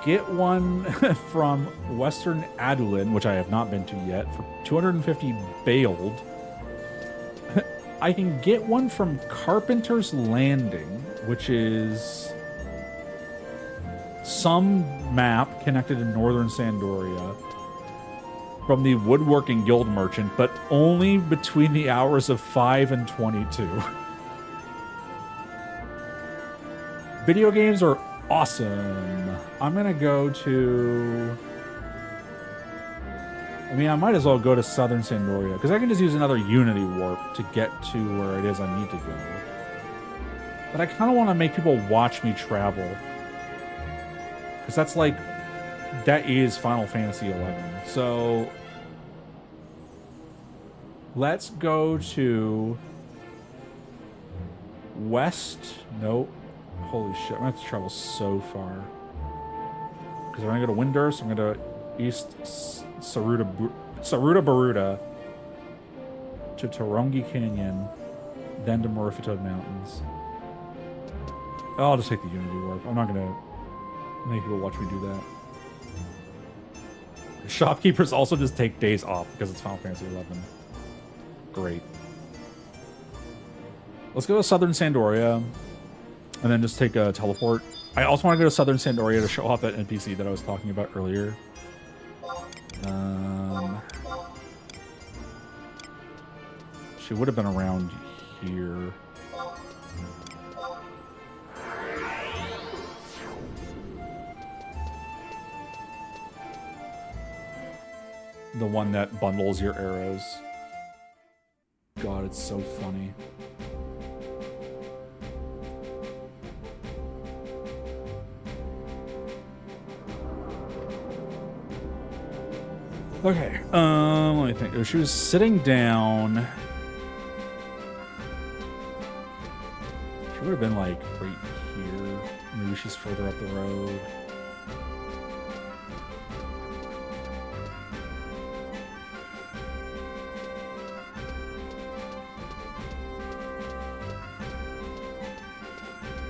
Speaker 1: get one from Western Adulin, which I have not been to yet, for 250 bailed. I can get one from Carpenter's Landing, which is some map connected to Northern Sandoria, from the Woodworking Guild Merchant, but only between the hours of 5 and 22. Video games are awesome. I'm gonna go to... I mean, I might as well go to Southern Sandoria, because I can just use another Unity Warp to get to where it is I need to go. But I kind of want to make people watch me travel. Because that's like... That is Final Fantasy XI. So... Let's go to west. Nope. Holy shit, I'm gonna have to travel so far. Because I'm gonna go to Windurst, I'm gonna east Saruta Baruta to Tarongi Canyon, then to Murifito Mountains. I'll just take the Unity Warp. I'm not gonna make people watch me do that. Shopkeepers also just take days off because it's Final Fantasy XI. Great. Let's go to Southern Sandoria and then just take a teleport. I also want to go to Southern Sandoria to show off that NPC that I was talking about earlier. She would have been around here. The one that bundles your arrows. God, it's so funny. Okay, let me think. She was sitting down. She would have been like right here. Maybe she's further up the road.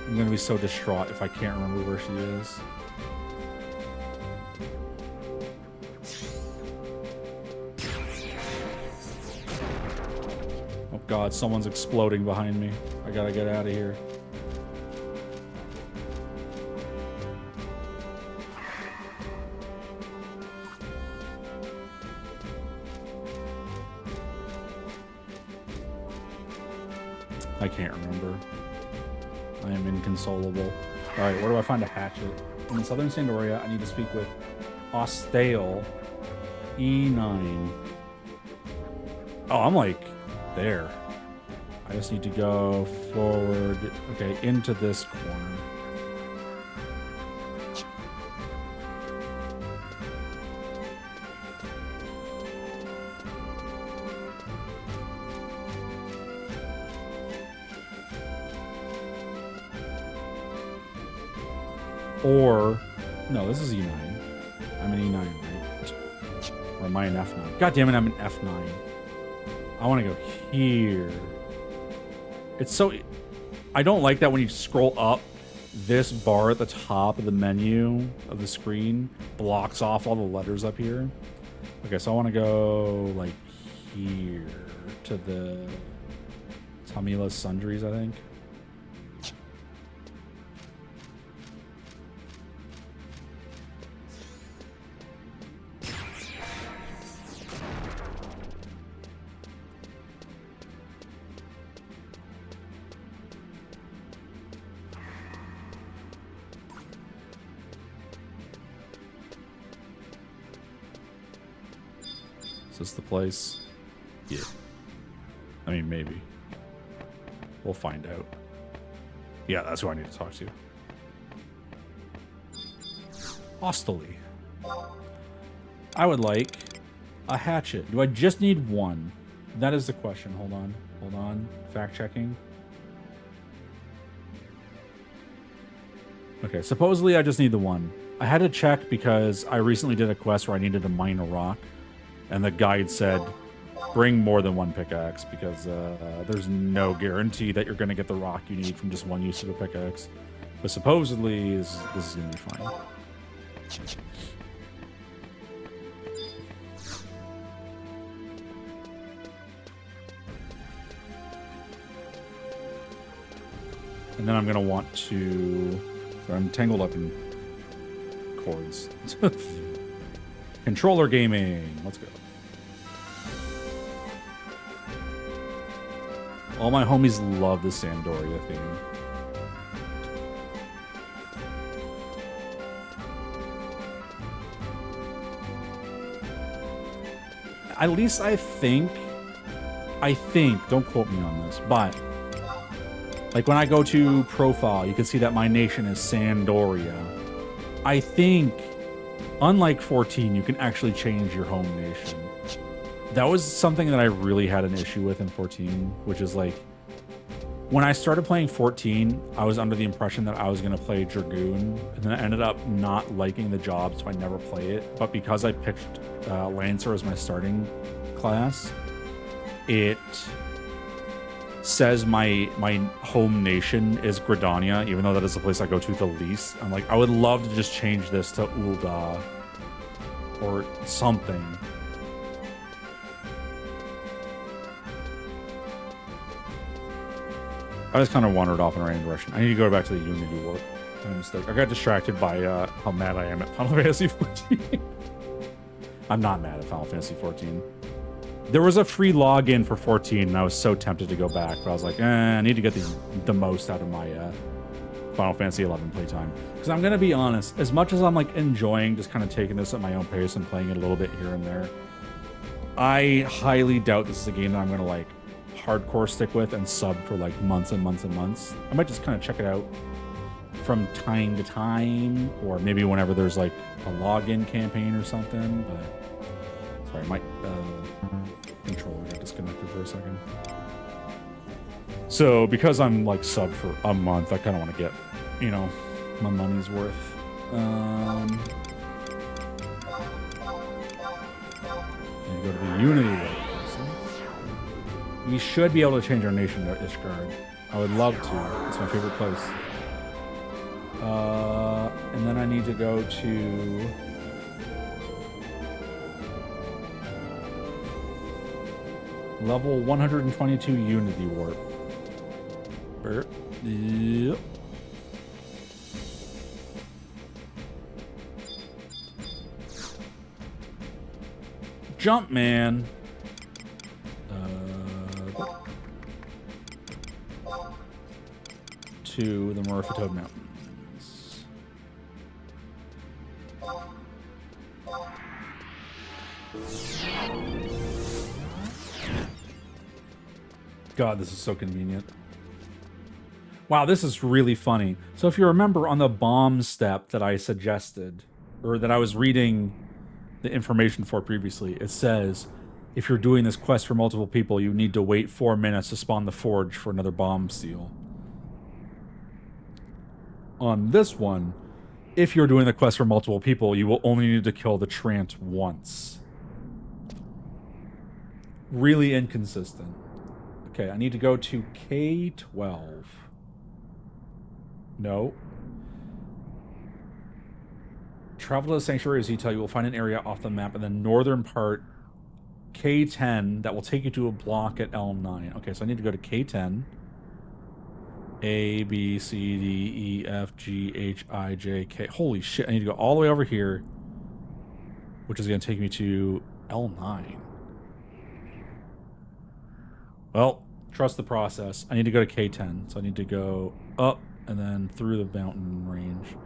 Speaker 1: I'm gonna be so distraught if I can't remember where she is. Oh God, someone's exploding behind me. I gotta get out of here. I can't remember. I am inconsolable. Alright, where do I find a hatchet? In Southern Sandoria, I need to speak with Ostale E9. Oh, I'm like there. I just need to go forward, okay, into this corner. Or, no, this is E9. I'm an E9, right? Or am I an F9? God damn it, I'm an F9. I want to go here. It's so... I don't like that when you scroll up, this bar at the top of the menu of the screen blocks off all the letters up here. Okay, so I want to go, like, here to the Tamila Sundries, I think. Is this the place? Yeah. I mean, maybe. We'll find out. Yeah, that's who I need to talk to. Hostily. I would like a hatchet. Do I just need one? That is the question. Hold on. Hold on. Fact checking. Okay, supposedly I just need the one. I had to check because I recently did a quest where I needed to mine a rock. And the guide said, bring more than one pickaxe because there's no guarantee that you're going to get the rock you need from just one use of a pickaxe. But supposedly, this is going to be fine. And then I'm going to want to... I'm tangled up in cords. Controller gaming. Let's go. All my homies love the Sandoria theme. At least I think, don't quote me on this, but like when I go to profile, you can see that my nation is Sandoria. I think, unlike 14, you can actually change your home nation. That was something that I really had an issue with in 14, which is like, When I started playing 14, I was under the impression that I was going to play Dragoon, and then I ended up not liking the job, so I never play it. But because I picked Lancer as my starting class, it says my home nation is Gridania, even though that is the place I go to the least. I'm like, I would love to just change this to Ul'dah or something. I just kind of wandered off in a random direction. I need to go back to the Unity Warp. My mistake. I got distracted by how mad I am at Final Fantasy 14. I'm not mad at Final Fantasy 14. There was a free login for 14, and I was so tempted to go back, but I was like, I need to get the most out of my Final Fantasy 11 playtime. Because I'm going to be honest, as much as I'm like enjoying just kind of taking this at my own pace and playing it a little bit here and there, I highly doubt this is a game that I'm going to like hardcore stick with and sub for like months and months and months. I might just kind of check it out from time to time, or maybe whenever there's like a login campaign or something. But sorry, my controller got disconnected for a second. So because I'm like sub for a month, I kind of want to get, you know, my money's worth. And go to the Unity World. We should be able to change our nation to Ishgard. I would love to. It's my favorite place. And then I need to go to... level 122 Unity Warp. Yep. Jump, man. To the Murphytoad Mountains. God, this is so convenient. Wow, this is really funny. So if you remember on the bomb step that I suggested, or that I was reading the information for previously, it says, if you're doing this quest for multiple people, you need to wait 4 minutes to spawn the forge for another bomb seal. On this one, if you're doing the quest for multiple people, you will only need to kill the Trant once. Really inconsistent. Okay, I need to go to K12. No. Travel to the Sanctuary of Zeta. You will find an area off the map in the northern part, K10, that will take you to a block at L9. Okay, so I need to go to K10. A, B, C, D, E, F, G, H, I, J, K. Holy shit, I need to go all the way over here, which is going to take me to L9. Well, trust the process. I need to go to K10, so I need to go up and then through the mountain range.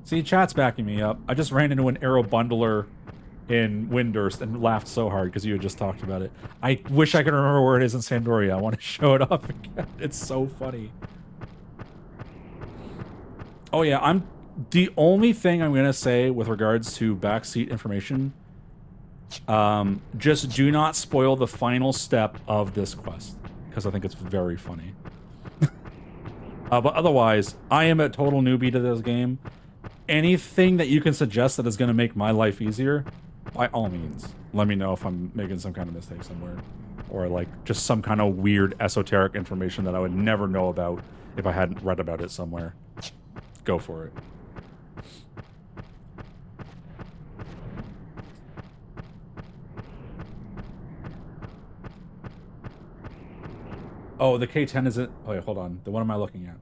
Speaker 1: See, chat's backing me up. I just ran into an arrow bundler in Windurst and laughed so hard because you had just talked about it. I wish I could remember where it is in Sandoria. I want to show it up again. It's so funny. Oh yeah, the only thing I'm gonna say with regards to backseat information, just do not spoil the final step of this quest, because I think it's very funny. But otherwise, I am a total newbie to this game. Anything that you can suggest that is going to make my life easier, by all means, let me know if I'm making some kind of mistake somewhere. Or like just some kind of weird esoteric information that I would never know about if I hadn't read about it somewhere. Go for it. Oh, the K10 isn't... Oh, wait, hold on. The one am I looking at?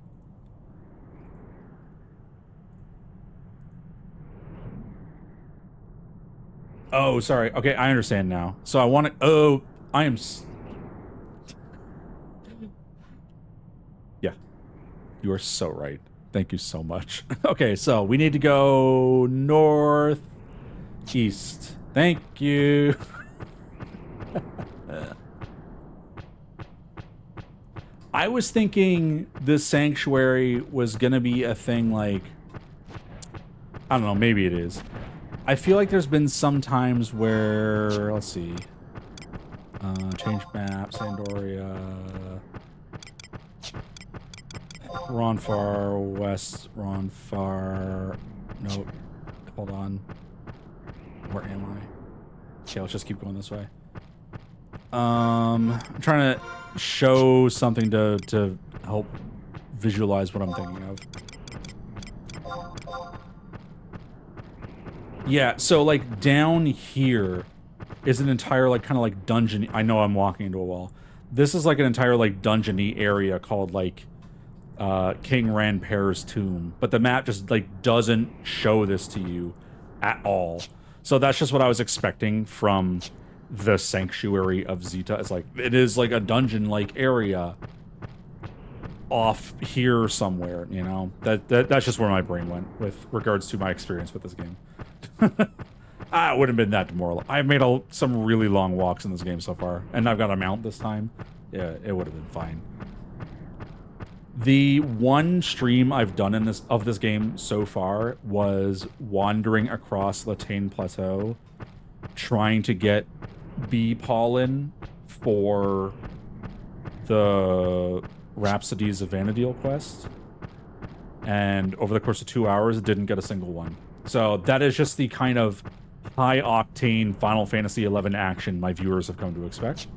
Speaker 1: Oh, sorry. Okay, I understand now. So I want to... Oh, I am... Yeah. You are so right. Thank you so much. Okay, so we need to go north... east. Thank you. I was thinking this sanctuary was gonna be a thing like, I don't know, maybe it is. I feel like there's been some times where, let's see, change map, Sandoria, Ronfar, West Ronfar, nope, hold on, where am I? Okay, let's just keep going this way. I'm trying to show something to help visualize what I'm thinking of. Yeah, so like down here is an entire like kind of like dungeon. I know I'm walking into a wall. This is like an entire like dungeon-y area called like King Ranper's tomb, but the map just like doesn't show this to you at all. So that's just what I was expecting from the Sanctuary of Zeta. It's like it is like a dungeon-like area off here somewhere, you know. That's just where my brain went with regards to my experience with this game. It wouldn't have been that demoralizing. I've made some really long walks in this game so far, and I've got a mount this time. Yeah, it would have been fine. The one stream I've done in this game so far was wandering across Latane Plateau, trying to get bee pollen for the Rhapsodies of Vanadil quest. And over the course of 2 hours, didn't get a single one. So that is just the kind of high-octane Final Fantasy XI action my viewers have come to expect.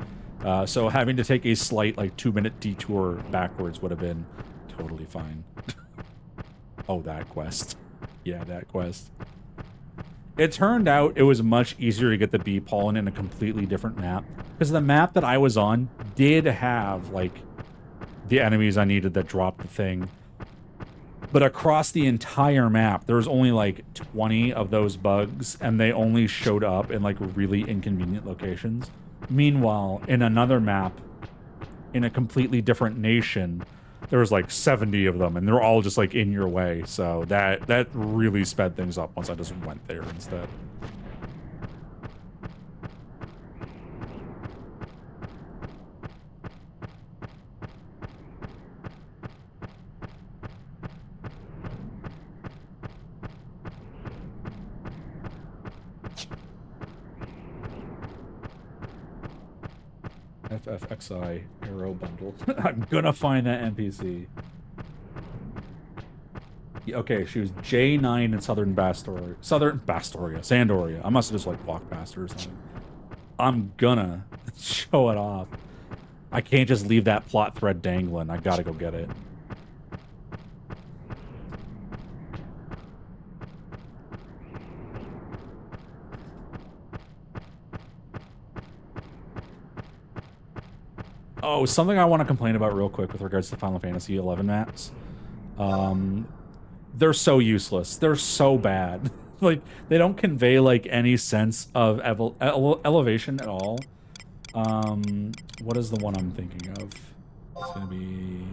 Speaker 1: So having to take a slight, like, 2-minute detour backwards would have been totally fine. Oh, that quest. Yeah, that quest. It turned out it was much easier to get the bee pollen in a completely different map. Because the map that I was on did have, like, the enemies I needed that dropped the thing. But across the entire map, there was only like 20 of those bugs, and they only showed up in like really inconvenient locations. Meanwhile, in another map, in a completely different nation, there was like 70 of them, and they're all just like in your way. So that really sped things up once I just went there instead. FFXI arrow bundle. I'm gonna find that NPC. Okay, she was J9 in Sandoria. I must have just like walked past her or something. I'm gonna show it off. I can't just leave that plot thread dangling. I gotta go get it. Oh, something I want to complain about real quick with regards to Final Fantasy XI maps. They're so useless. They're so bad. Like, they don't convey, like, any sense of elevation at all. What is the one I'm thinking of? It's gonna be...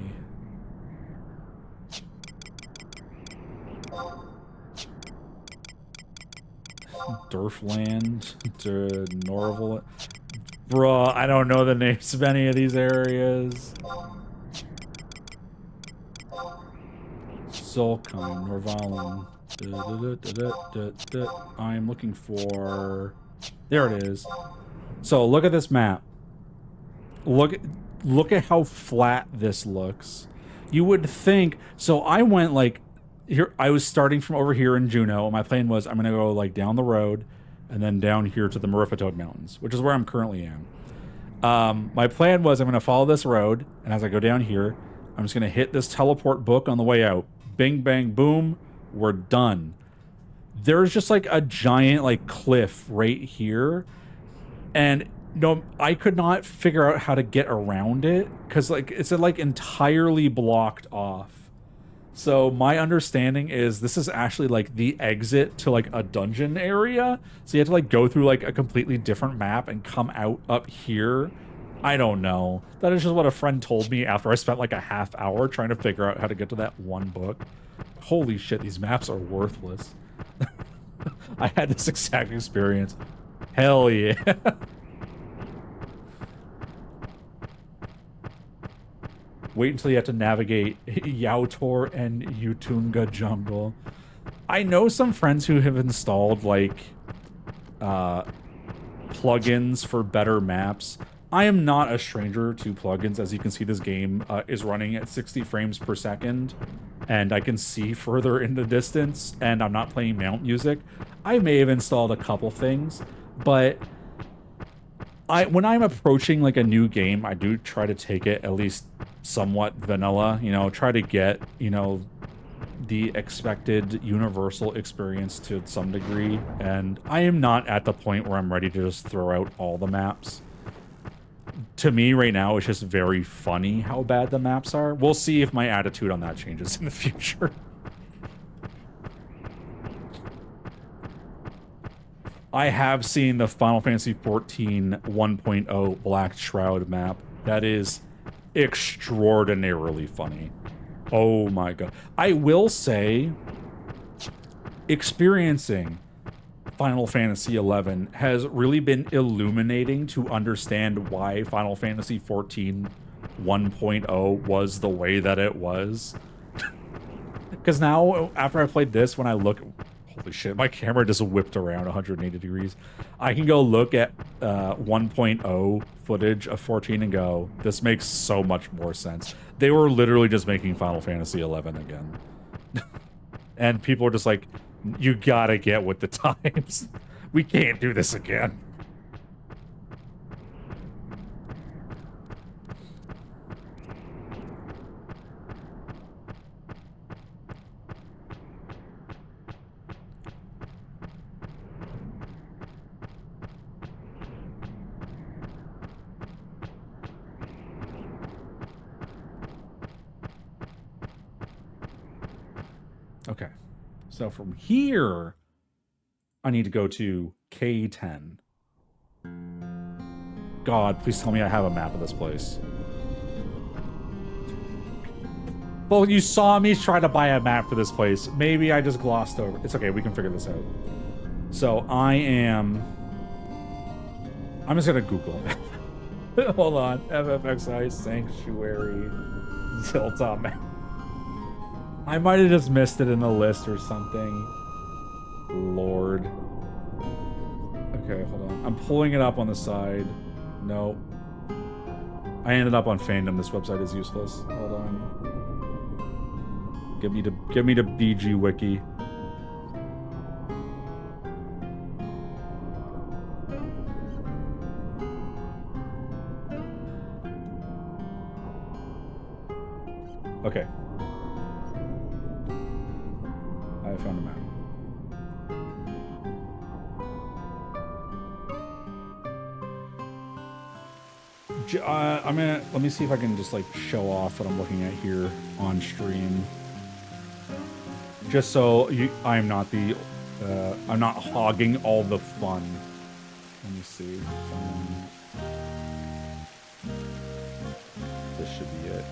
Speaker 1: Durfland to Norval. Bruh, I don't know the names of any of these areas. Zolkheim, Norvalen. I'm looking for... There it is. So look at this map. Look at how flat this looks. You would think... So I went like... Here, I was starting from over here in Juneau. My plan was I'm going to go like down the road and then down here to the Marifatoad Mountains, which is where I'm currently am. My plan was I'm going to follow this road, and as I go down here, I'm just going to hit this teleport book on the way out. Bing, bang, boom, we're done. There's just like a giant like cliff right here, and no, I could not figure out how to get around it because like it's like entirely blocked off. So my understanding is this is actually like the exit to like a dungeon area. So you have to like go through like a completely different map and come out up here. I don't know. That is just what a friend told me after I spent like a half hour trying to figure out how to get to that one book. Holy shit, these maps are worthless. I had this exact experience. Hell yeah. Wait until you have to navigate Yautor and Utunga jungle. I know some friends who have installed like plugins for better maps. I am not a stranger to plugins. As you can see, this game is running at 60 frames per second, and I can see further in the distance, and I'm not playing mount music. I may have installed a couple things, but when I'm approaching like a new game, I do try to take it at least somewhat vanilla, you know, try to get, you know, the expected universal experience to some degree, and I am not at the point where I'm ready to just throw out all the maps. To me right now, it's just very funny how bad the maps are. We'll see if my attitude on that changes in the future. I have seen the Final Fantasy XIV 1.0 Black Shroud map. That is extraordinarily funny. Oh my god. I will say, experiencing Final Fantasy XI has really been illuminating to understand why Final Fantasy XIV 1.0 was the way that it was. Because now, after I played this, when I look... Holy shit, my camera just whipped around 180 degrees. I can go look at 1.0 footage of 14 and go, this makes so much more sense. They were literally just making Final Fantasy XI again. And people are just like, you gotta get with the times. We can't do this again. Okay, so from here, I need to go to K10. God, please tell me I have a map of this place. Well, you saw me try to buy a map for this place. Maybe I just glossed over. It's okay, we can figure this out. So I'm just gonna Google. Hold on, FFXI Sanctuary Zilta map. I might have just missed it in the list or something. Lord. Okay, hold on. I'm pulling it up on the side. No. I ended up on Fandom. This website is useless. Hold on. Give me the BG Wiki. Okay. I found a map. Let me see if I can just like show off what I'm looking at here on stream. Just so I'm not hogging all the fun. Let me see. This should be it.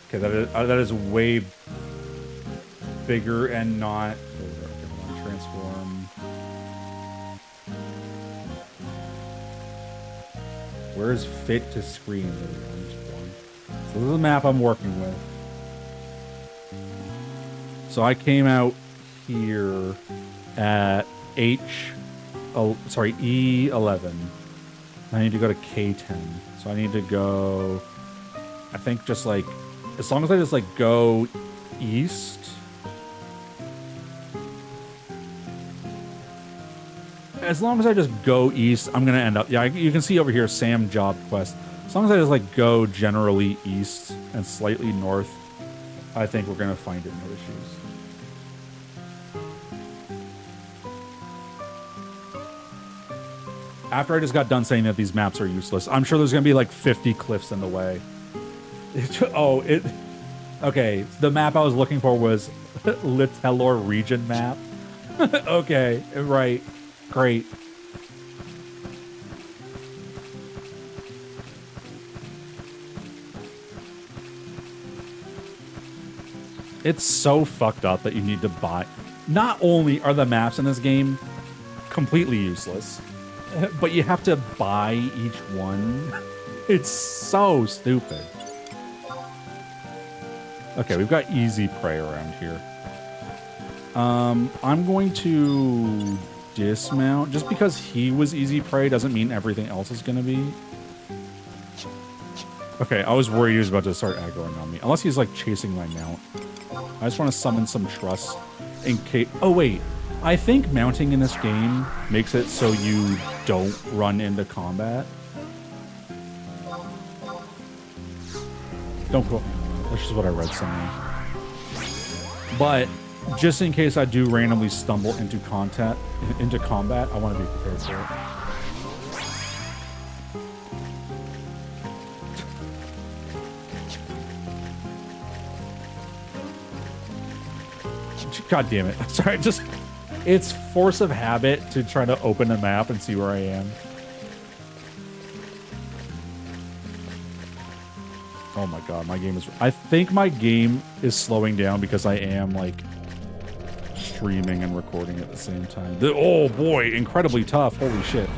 Speaker 1: Okay, that is way bigger and not. Hold on, transform. Where's fit to screen? So this is the map I'm working with. So I came out here at E11. I need to go to K10. So I need to go, I think just like, as long as I just like go east. As long as I just go east, I'm going to end up, yeah, you can see over here, Sam Job Quest. As long as I just like go generally east and slightly north, I think we're going to find it, no issues. After I just got done saying that these maps are useless, I'm sure there's going to be like 50 cliffs in the way. Okay, the map I was looking for was Litellor region map. Okay, right. Great. It's so fucked up that you need to buy. Not only are the maps in this game completely useless, but you have to buy each one. It's so stupid. Okay, we've got easy prey around here. I'm going to dismount. Just because he was easy prey doesn't mean everything else is going to be. Okay, I was worried he was about to start aggroing on me. Unless he's, like, chasing my mount. I just want to summon some trust in case... Oh, wait. I think mounting in this game makes it so you don't run into combat. Don't go... That's just what I read somewhere. But just in case I do randomly stumble into combat, I want to be prepared for it. God damn it. Sorry, just... It's force of habit to try to open a map and see where I am. Oh my god, my game is... I think my game is slowing down because I am, like, streaming and recording at the same time. Oh boy, incredibly tough. Holy shit.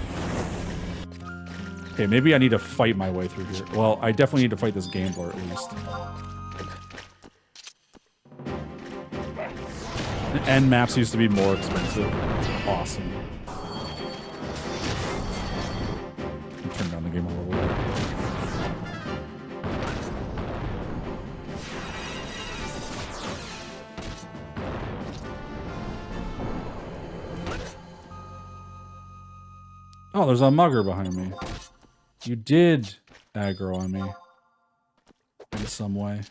Speaker 1: Okay, maybe I need to fight my way through here. Well, I definitely need to fight this gambler at least. And maps used to be more expensive. Awesome. Turn down the game a little bit. Oh, there's a mugger behind me. You did aggro on me. In some way.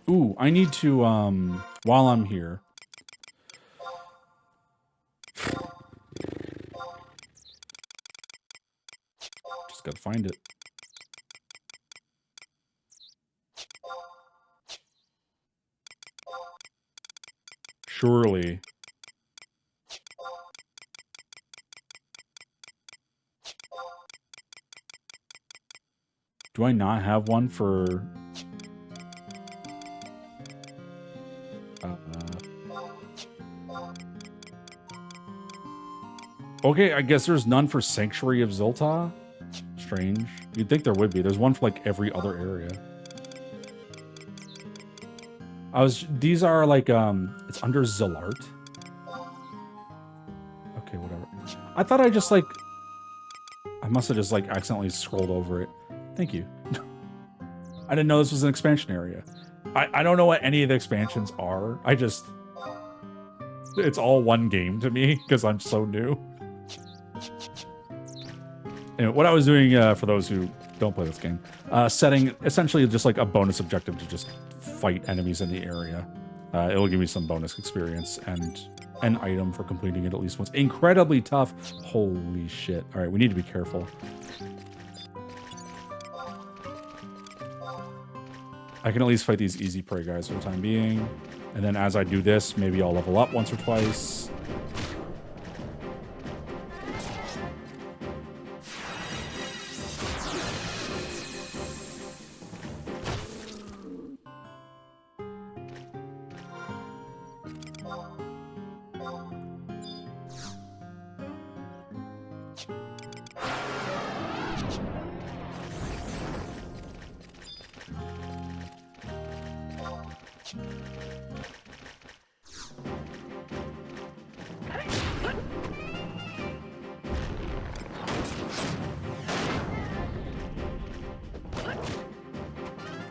Speaker 1: Ooh, I need to, while I'm here. Just gotta find it. Surely. Do I not have one for... Okay, I guess there's none for Sanctuary of Zilta. Strange. You'd think there would be. There's one for like every other area. These are like, it's under Zilart. Okay, whatever. I thought I just like, I must have just like accidentally scrolled over it. Thank you. I didn't know this was an expansion area. I don't know what any of the expansions are. It's all one game to me because I'm so new. Anyway, what I was doing, for those who don't play this game, setting essentially just like a bonus objective to just fight enemies in the area. It'll give me some bonus experience and an item for completing it at least once. Incredibly tough. Holy shit. All right, we need to be careful. I can at least fight these easy prey guys for the time being. And then as I do this, maybe I'll level up once or twice.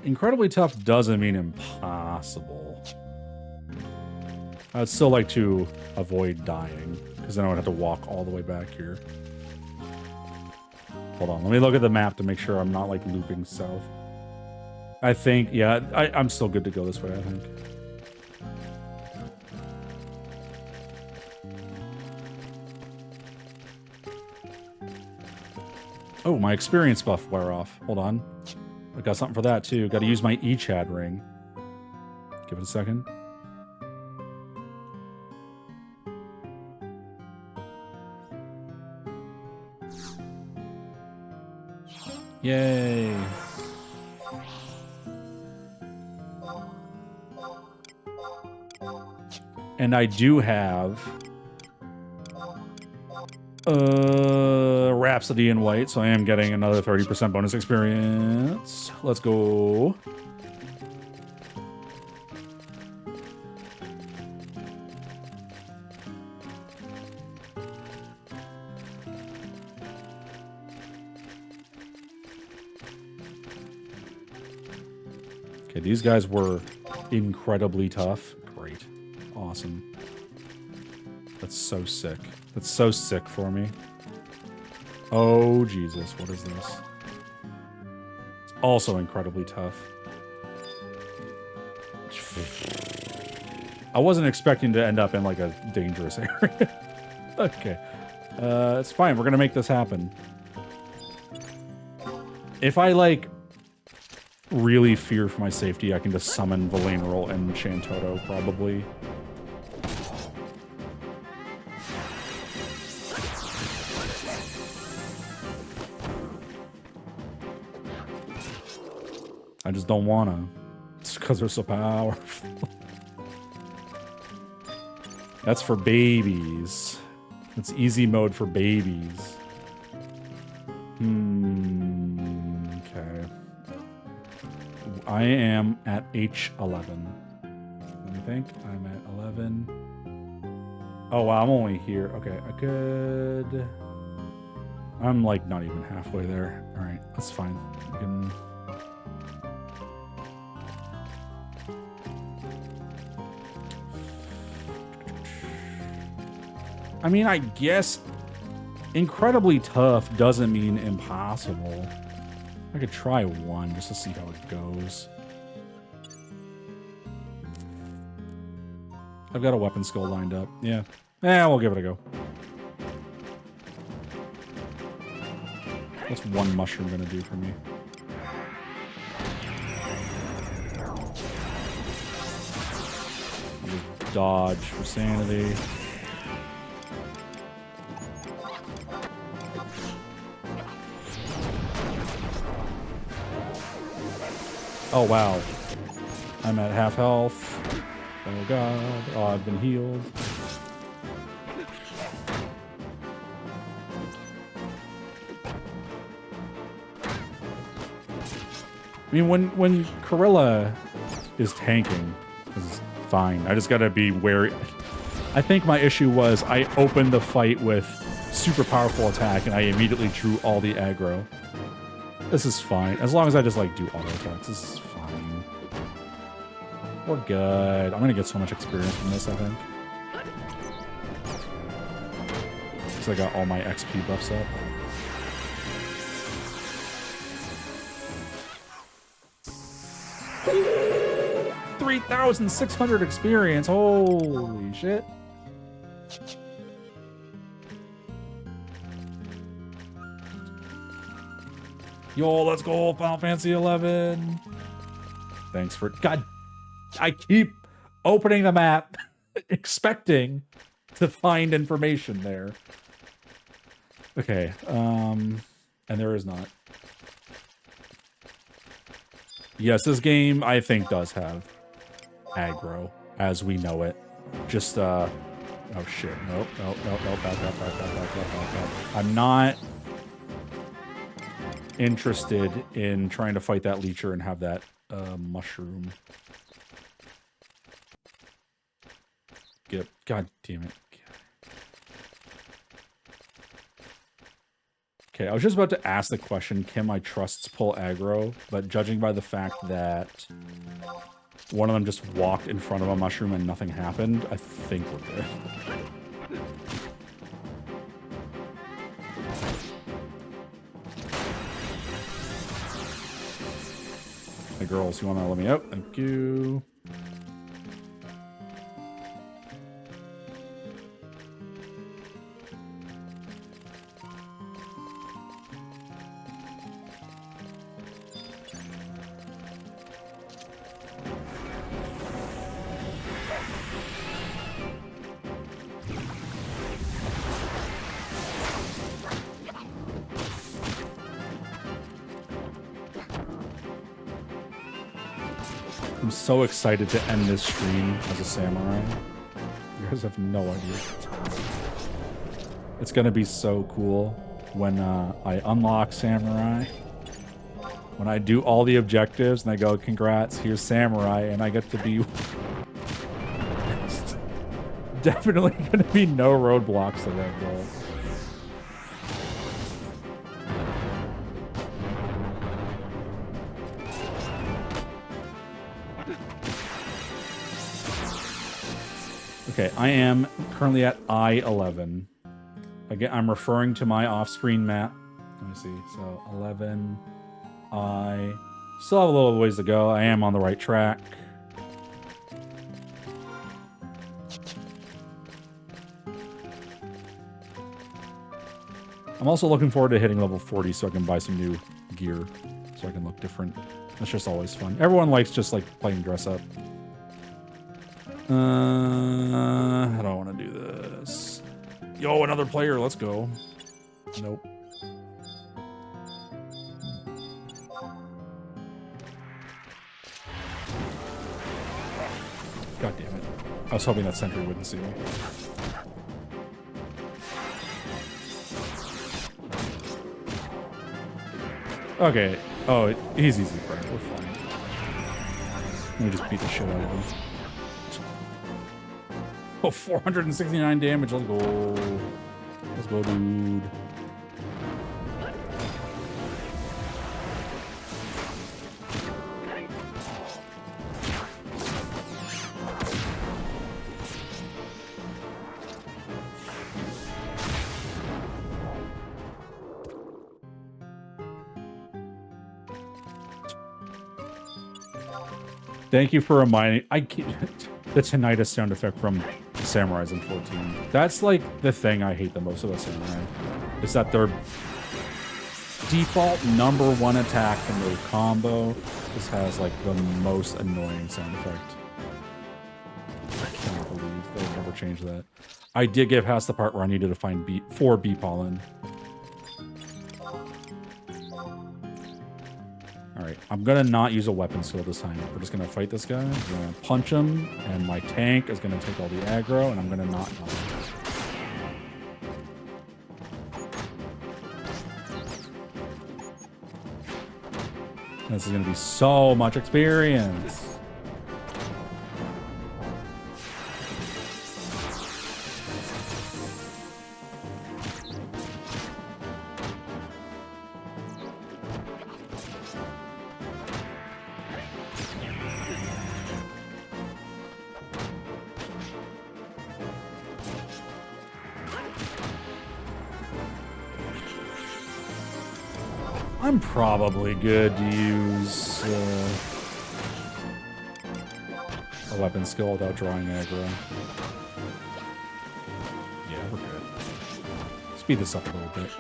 Speaker 1: Incredibly tough doesn't mean impossible. I'd still like to avoid dying, because then I would have to walk all the way back here. Hold on, let me look at the map to make sure I'm not, like, looping south. I think, yeah, I'm still good to go this way, I think. Oh, my experience buff wear off. Hold on. I got something for that, too. Got to use my E-Chad ring. Give it a second. Yay. And I do have Rhapsody in white, so I am getting another 30% bonus experience. Let's go. Okay, these guys were incredibly tough. Great. Awesome. That's so sick. That's so sick for me. Oh, Jesus. What is this? It's also incredibly tough. I wasn't expecting to end up in, like, a dangerous area. Okay. It's fine. We're going to make this happen. If I, like, really fear for my safety, I can just summon Velanerol and Shantoto, probably. I just don't wanna. It's because they're so powerful. That's for babies. It's easy mode for babies. Okay. I am at H11. Let me think. I'm at 11. Oh, wow, I'm only here. Okay, I could... I'm, like, not even halfway there. All right, that's fine. We can... I mean, I guess incredibly tough doesn't mean impossible. I could try one just to see how it goes. I've got a weapon skill lined up. Yeah. We'll give it a go. What's one mushroom gonna do for me? I'll just dodge for sanity. Oh, wow. I'm at half health. Oh, God. Oh, I've been healed. I mean, when Corilla is tanking, it's fine. I just gotta be wary. I think my issue was I opened the fight with super powerful attack and I immediately drew all the aggro. This is fine. As long as I just, like, do auto attacks, this is fine. We're good. I'm gonna get so much experience from this, I think. Because I got all my XP buffs up. $3,600 experience. Holy shit. Yo, let's go, Final Fantasy 11. Thanks for... God, I keep opening the map, expecting to find information there. Okay, and there is not. Yes, this game, I think, does have aggro, as we know it. Just, oh shit, nope, back up. I'm not interested in trying to fight that leecher and have that mushroom. Get up. God damn it. Okay, I was just about to ask the question, can my trusts pull aggro? But judging by the fact that one of them just walked in front of a mushroom and nothing happened, I think we're good. Hey girls, you wanna let me out? Thank you. I'm so excited to end this stream as a samurai. You guys have no idea. It's gonna be so cool when I unlock samurai. When I do all the objectives and I go, congrats, here's samurai, and I get to be... Definitely gonna be no roadblocks to that goal. Okay, I am currently at I-11. Again, I'm referring to my off-screen map. Let me see. So 11, I still have a little ways to go. I am on the right track. I'm also looking forward to hitting level 40 so I can buy some new gear so I can look different. That's just always fun. Everyone likes just like playing dress up. I don't want to do this. Yo, another player. Let's go. Nope. God damn it. I was hoping that sentry wouldn't see me. Okay. Oh, he's easy, bro. We're fine. Let me just beat the shit out of him. Oh, 469 damage. Let's go. Let's go, dude. Thank you for reminding. I can't. The tinnitus sound effect from Samurais in 14. That's like the thing I hate the most about Samurai. Is that their default #1 attack from their combo just has like the most annoying sound effect. I cannot believe they never changed that. I did get past the part where I needed to find 4 bee pollen. Alright, I'm gonna not use a weapon skill this time. We're just gonna fight this guy. I'm gonna punch him, and my tank is gonna take all the aggro, and I'm gonna not help him. This is gonna be so much experience. I'm probably good to use a weapon skill without drawing aggro. Yeah, we're good. Speed this up a little bit.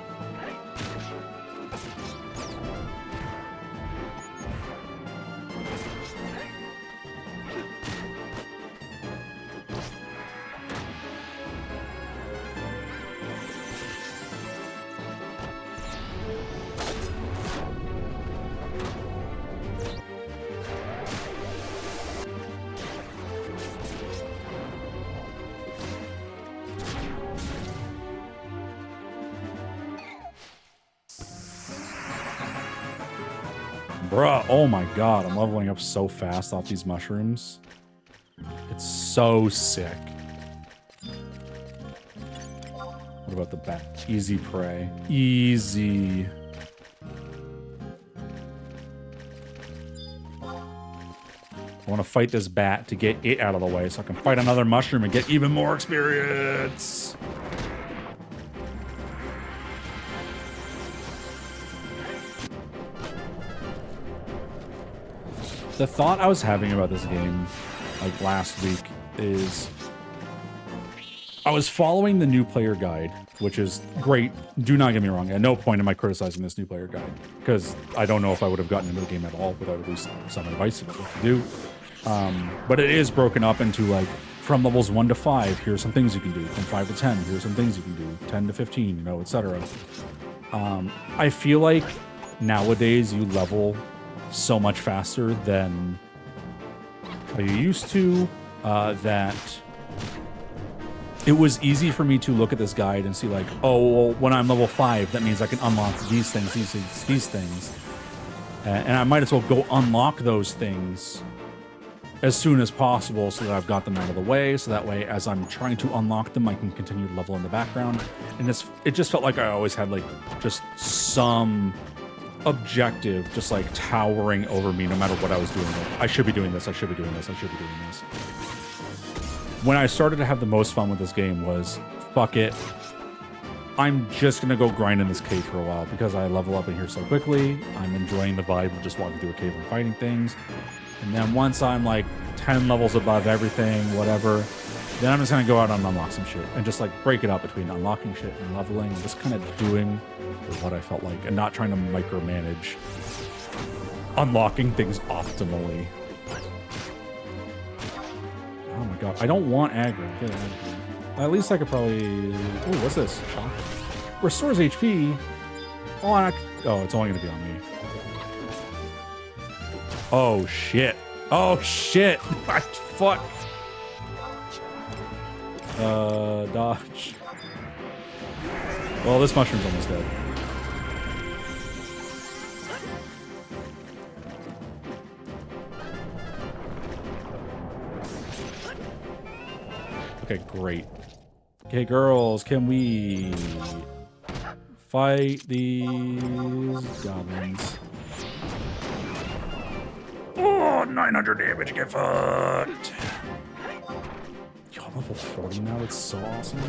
Speaker 1: Bruh, oh my god, I'm leveling up so fast off these mushrooms. It's so sick. What about the bat? Easy prey. Easy. I want to fight this bat to get it out of the way so I can fight another mushroom and get even more experience. The thought I was having about this game, like last week, is I was following the new player guide, which is great. Do not get me wrong. At no point am I criticizing this new player guide, because I don't know if I would have gotten into the game at all without at least some advice about what to do. But it is broken up into like, from levels 1 to 5, here's some things you can do. From 5 to 10, here's some things you can do. 10 to 15, you know, etc. I feel like nowadays you level so much faster than how you used to, that it was easy for me to look at this guide and see like, oh, well, when I'm level 5, that means I can unlock these things, these things. And I might as well go unlock those things as soon as possible so that I've got them out of the way. So that way, as I'm trying to unlock them, I can continue to level in the background. And it just felt like I always had like just some objective just like towering over me no matter what I was doing. Like, I should be doing this, I should be doing this, I should be doing this. When I started to have the most fun with this game was, fuck it, I'm just gonna go grind in this cave for a while because I level up in here so quickly. I'm enjoying the vibe of just walking through a cave and fighting things. And then once I'm like 10 levels above everything, whatever, then I'm just gonna go out and unlock some shit and just like break it up between unlocking shit and leveling and just kind of doing what I felt like and not trying to micromanage unlocking things optimally. Oh my god, I don't want aggro. Get out of here. At least I could probably... Ooh, what's this? Shock? Restores HP? Oh, it's only gonna be on me. Oh shit. Oh shit! Fuck! Dodge. Well, this mushroom's almost dead. Okay, great. Okay, girls, can we fight these goblins? Oh, 900 damage, get fucked. Yo, I'm level 40 now, it's so awesome.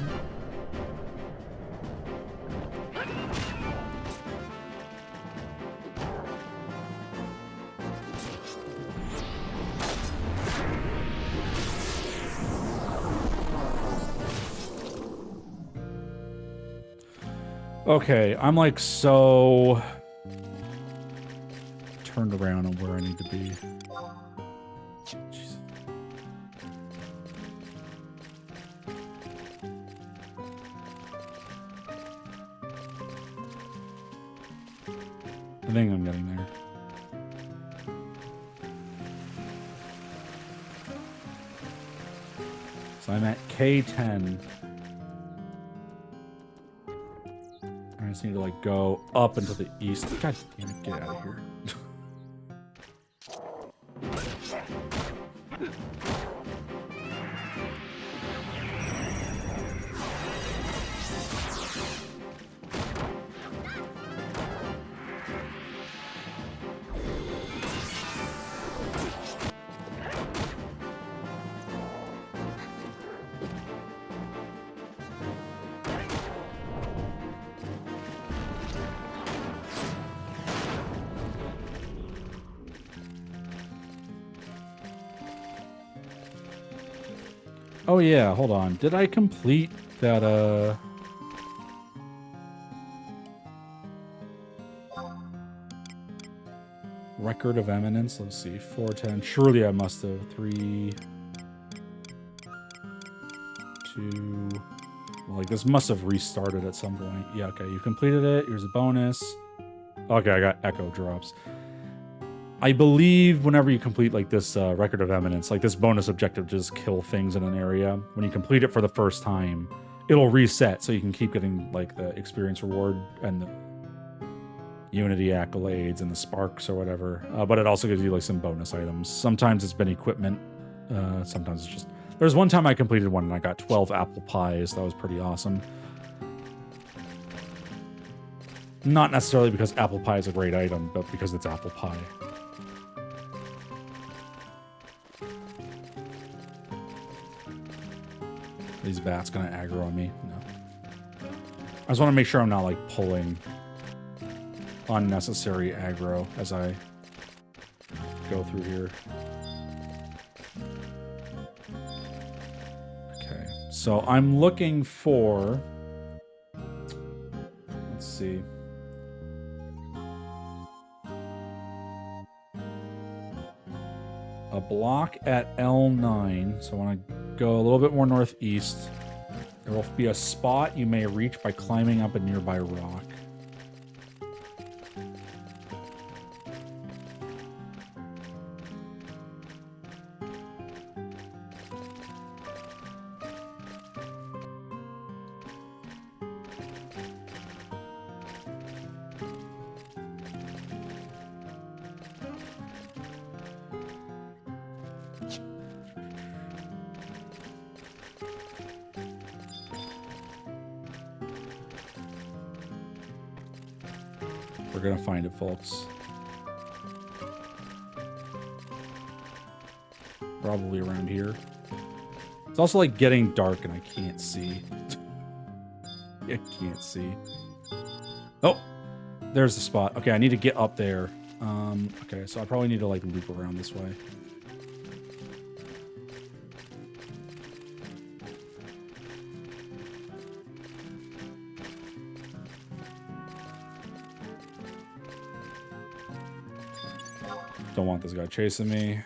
Speaker 1: Okay, I'm like so turned around on where I need to be. Jeez. I think I'm getting there. So I'm at K10. I just need to like go up into the east. God damn it, get out of here. Oh yeah, hold on. Did I complete that, Record of Eminence? Let's see, 410. Surely I must have. 3, 2... Well, like, this must have restarted at some point. Yeah, okay, you completed it. Here's a bonus. Okay, I got echo drops. I believe whenever you complete like this Record of Eminence, like this bonus objective, just kill things in an area. When you complete it for the first time, it'll reset so you can keep getting like the experience reward and the Unity accolades and the sparks or whatever. But it also gives you like some bonus items. Sometimes it's been equipment. Sometimes it's just... There's one time I completed one and I got 12 apple pies. That was pretty awesome. Not necessarily because apple pie is a great item, but because it's apple pie. These bats gonna aggro on me? No. I just want to make sure I'm not like pulling unnecessary aggro as I go through here. Okay, so I'm looking for... Let's see. A block at L9, so when I go a little bit more northeast, there will be a spot you may reach by climbing up a nearby rock. We're gonna find it, folks. Probably around here. It's also like getting dark and I can't see. I can't see. Oh, there's the spot. Okay, I need to get up there. Okay, so I probably need to like loop around this way. Don't want this guy chasing me.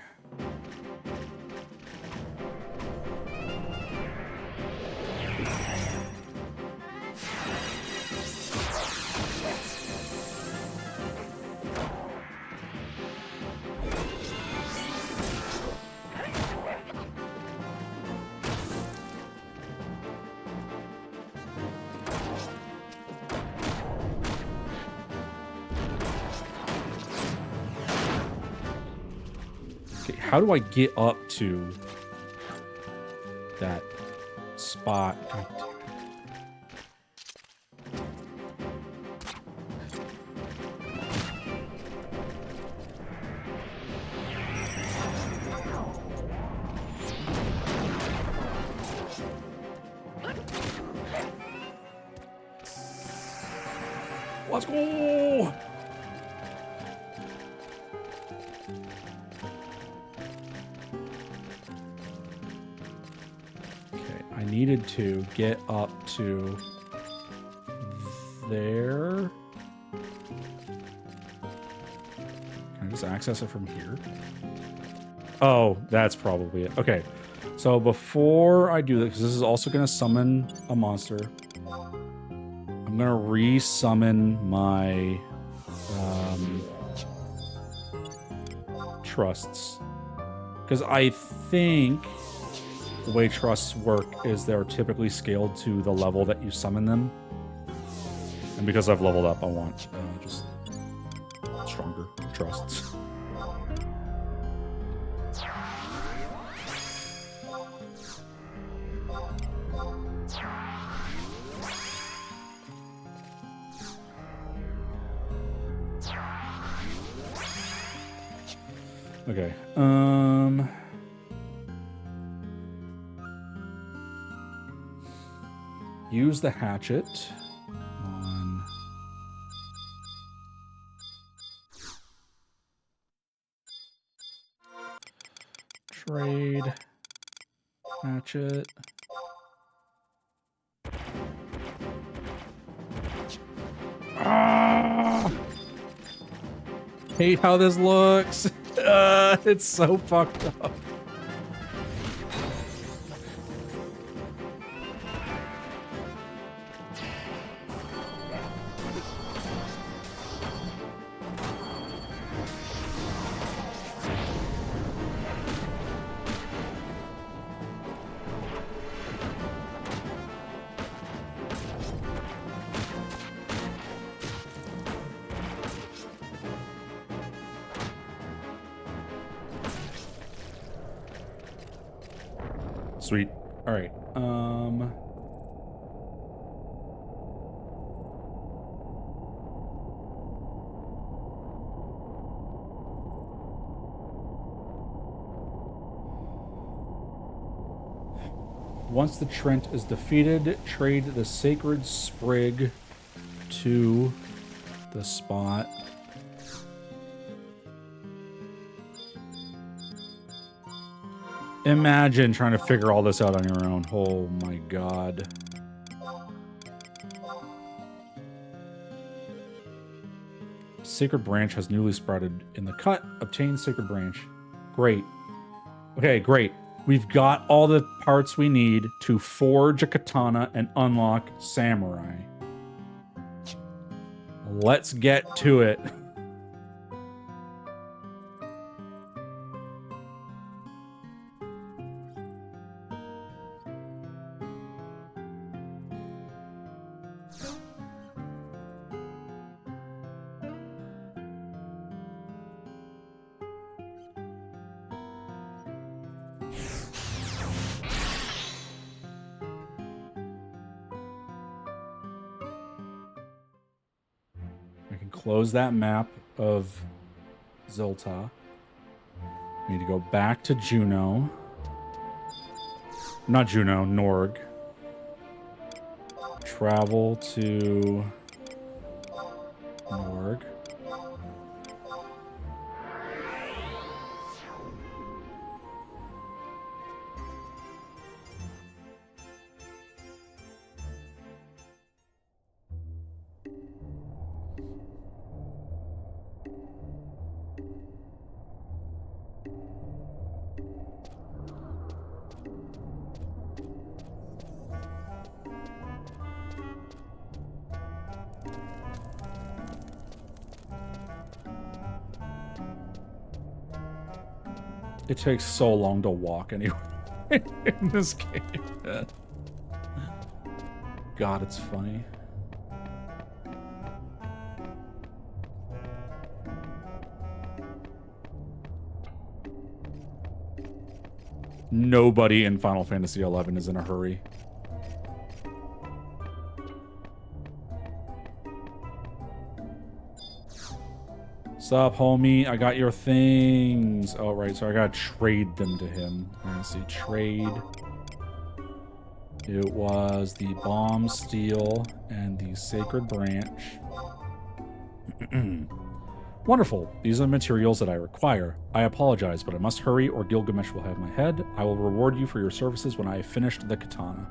Speaker 1: How do I get up to that spot? God damn it. Let's go! Needed to get up to there. Can I just access it from here? Oh, that's probably it. Okay, so before I do this, because this is also going to summon a monster, I'm going to re-summon my trusts. Because I think the way trusts work is they're typically scaled to the level that you summon them. And because I've leveled up, I want just stronger trusts. Okay, use the hatchet on trade hatchet. Ah! Hate how this looks. It's so fucked up. Sweet. All right. Once the Trent is defeated, trade the Sacred Sprig to the spot. Imagine trying to figure all this out on your own. Oh my god. Sacred Branch has newly sprouted in the cut. Obtain Sacred Branch. Great. Okay, great. We've got all the parts we need to forge a katana and unlock Samurai. Let's get to it. close that map of Zilta. We need to go back to Juno. Not Juno, Norg. Travel to Norg. It takes so long to walk anyway in this game. God, it's funny. Nobody in Final Fantasy XI is in a hurry. Sup, homie? I got your things. Oh, right. So I gotta trade them to him. Let's see. Trade. It was the bomb steel and the sacred branch. Wonderful. These are the materials that I require. I apologize, but I must hurry or Gilgamesh will have my head. I will reward you for your services when I have finished the katana.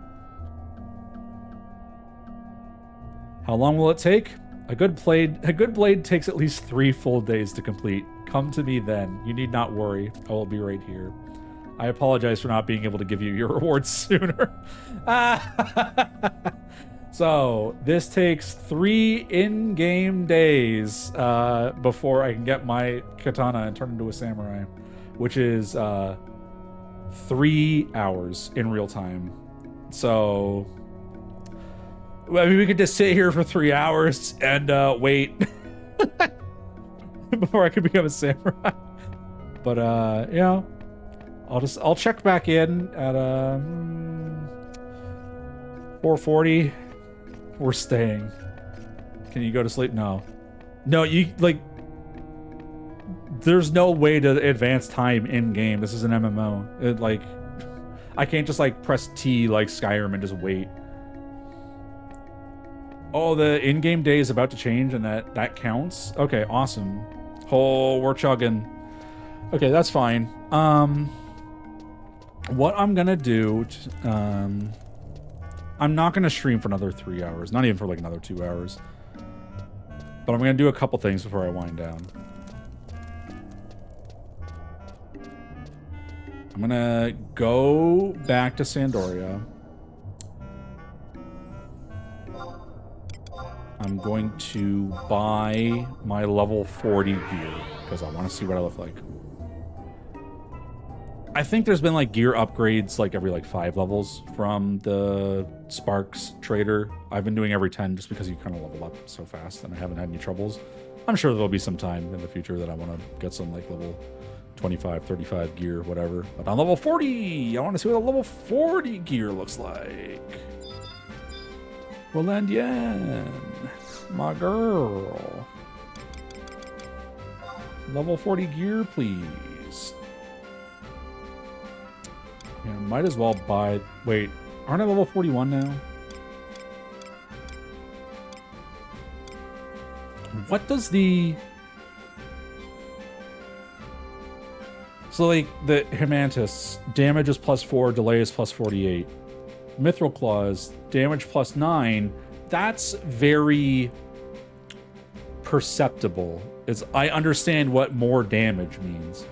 Speaker 1: How long will it take? A good blade takes at least 3 full days to complete. Come to me then. You need not worry. I will be right here. I apologize for not being able to give you your rewards sooner. So, this takes 3 in-game days before I can get my katana and turn into a samurai, which is 3 hours in real time. So, I mean, we could just sit here for 3 hours and wait before I could become a samurai. But you know, I'll check back in at 4:40. We're staying. Can you go to sleep? No, you like. There's no way to advance time in game. This is an MMO. Like, I can't just like press T like Skyrim and just wait. Oh, the in-game day is about to change and that counts? Okay, awesome. Oh, we're chugging. Okay, that's fine. What I'm gonna do, I'm not gonna stream for another 3 hours, not even for like another 2 hours. But I'm gonna do a couple things before I wind down. I'm gonna go back to Sandoria. I'm going to buy my level 40 gear because I want to see what I look like. I think there's been like gear upgrades like every like 5 levels from the Sparks trader. I've been doing every 10 just because you kind of level up so fast and I haven't had any troubles. I'm sure there'll be some time in the future that I want to get some like level 25, 35 gear, whatever. But on level 40, I want to see what the level 40 gear looks like. Rolandian, my girl. Level 40 gear, please. Yeah, might as well buy... Wait, aren't I level 41 now? What does the... So, like, the Himantis, damage is +4, delay is +48. Mithril Claws, damage +9. That's very perceptible. I understand what more damage means.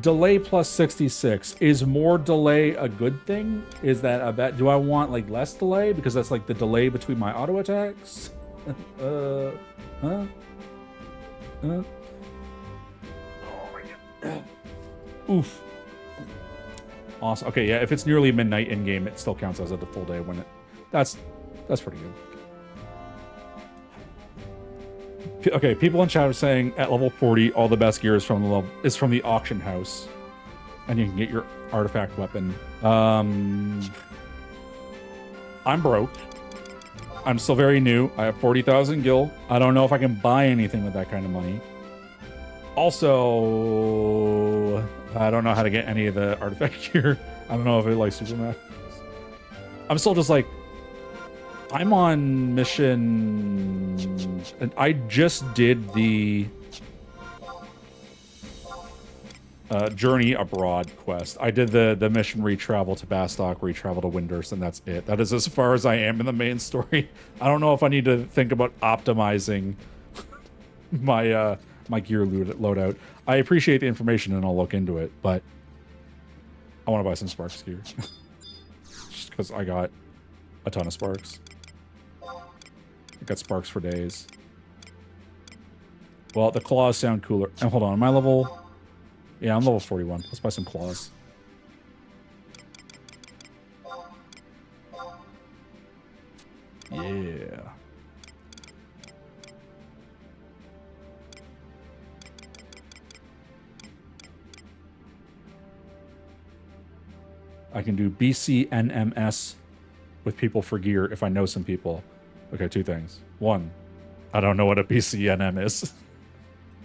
Speaker 1: Delay +66. Is more delay a good thing? Is that a bad... Do I want, like, less delay? Because that's, like, the delay between my auto attacks? Huh? Oof. Awesome. Okay, yeah, if it's nearly midnight in game, it still counts as a full day when it... That's pretty good. Okay, people in chat are saying at level 40, all the best gear is from the auction house, and you can get your artifact weapon. I'm broke. I'm still very new. I have 40,000 gil. I don't know if I can buy anything with that kind of money. Also, I don't know how to get any of the artifact gear. I don't know if it like super matters. I'm still just like, I'm on mission, and I just did the Journey Abroad quest. I did the mission retravel to Bastok, retravel to Windurst, and that's it. That is as far as I am in the main story. I don't know if I need to think about optimizing my my gear loadout. I appreciate the information and I'll look into it, but I want to buy some Sparks gear. Just because I got a ton of Sparks. I got Sparks for days. Well, the claws sound cooler. And hold on, am I level... Yeah, I'm level 41. Let's buy some claws. Yeah. I can do BCNMS with people for gear if I know some people. Okay, two things. One, I don't know what a BCNM is.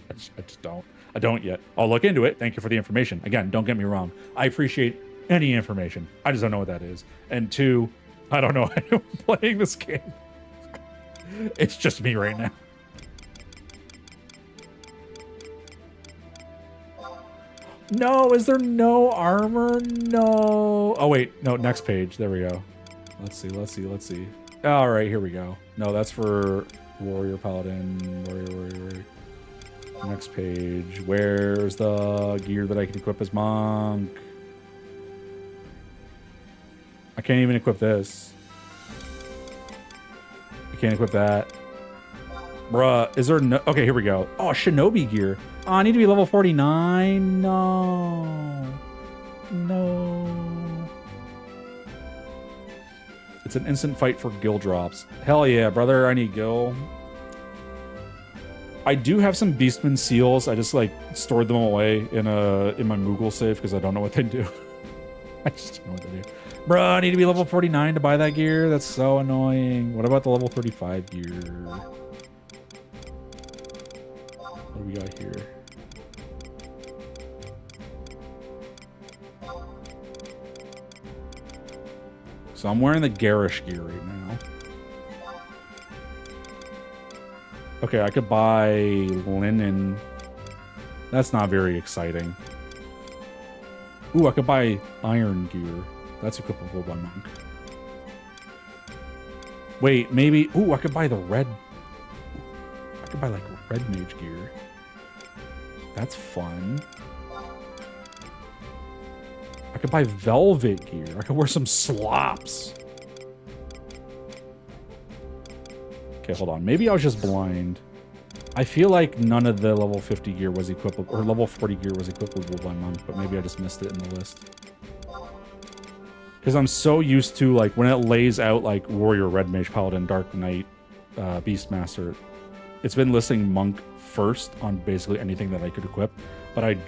Speaker 1: I just don't. I don't yet. I'll look into it. Thank you for the information. Again, don't get me wrong. I appreciate any information. I just don't know what that is. And two, I don't know anyone playing this game. It's just me right now. No, is there no armor? No. Oh, wait. No, next page. There we go. Let's see. All right, here we go. No, that's for warrior, paladin, warrior. Next page. Where's the gear that I can equip as monk? I can't even equip this. I can't equip that. Bruh, is there no... Okay, here we go. Oh, shinobi gear. Oh, I need to be level 49? No. No. It's an instant fight for gil drops. Hell yeah, brother. I need gil. I do have some Beastman seals. I just like stored them away in my Moogle save because I don't know what they do. I just don't know what they do. Bro, I need to be level 49 to buy that gear. That's so annoying. What about the level 35 gear? What do we got here? So I'm wearing the garish gear right now. Okay, I could buy linen. That's not very exciting. Ooh, I could buy iron gear. That's equipable by monk. Wait, maybe... Ooh, I could buy the red... I could buy, like, red mage gear. That's fun. I could buy velvet gear. I could wear some slops. Okay, hold on. Maybe I was just blind. I feel like none of the level 50 gear was equipable, or level 40 gear was equipable by monk, but maybe I just missed it in the list. Because I'm so used to, like, when it lays out, like, warrior, red mage, paladin, dark knight, beastmaster, it's been listing monk first on basically anything that I could equip. But I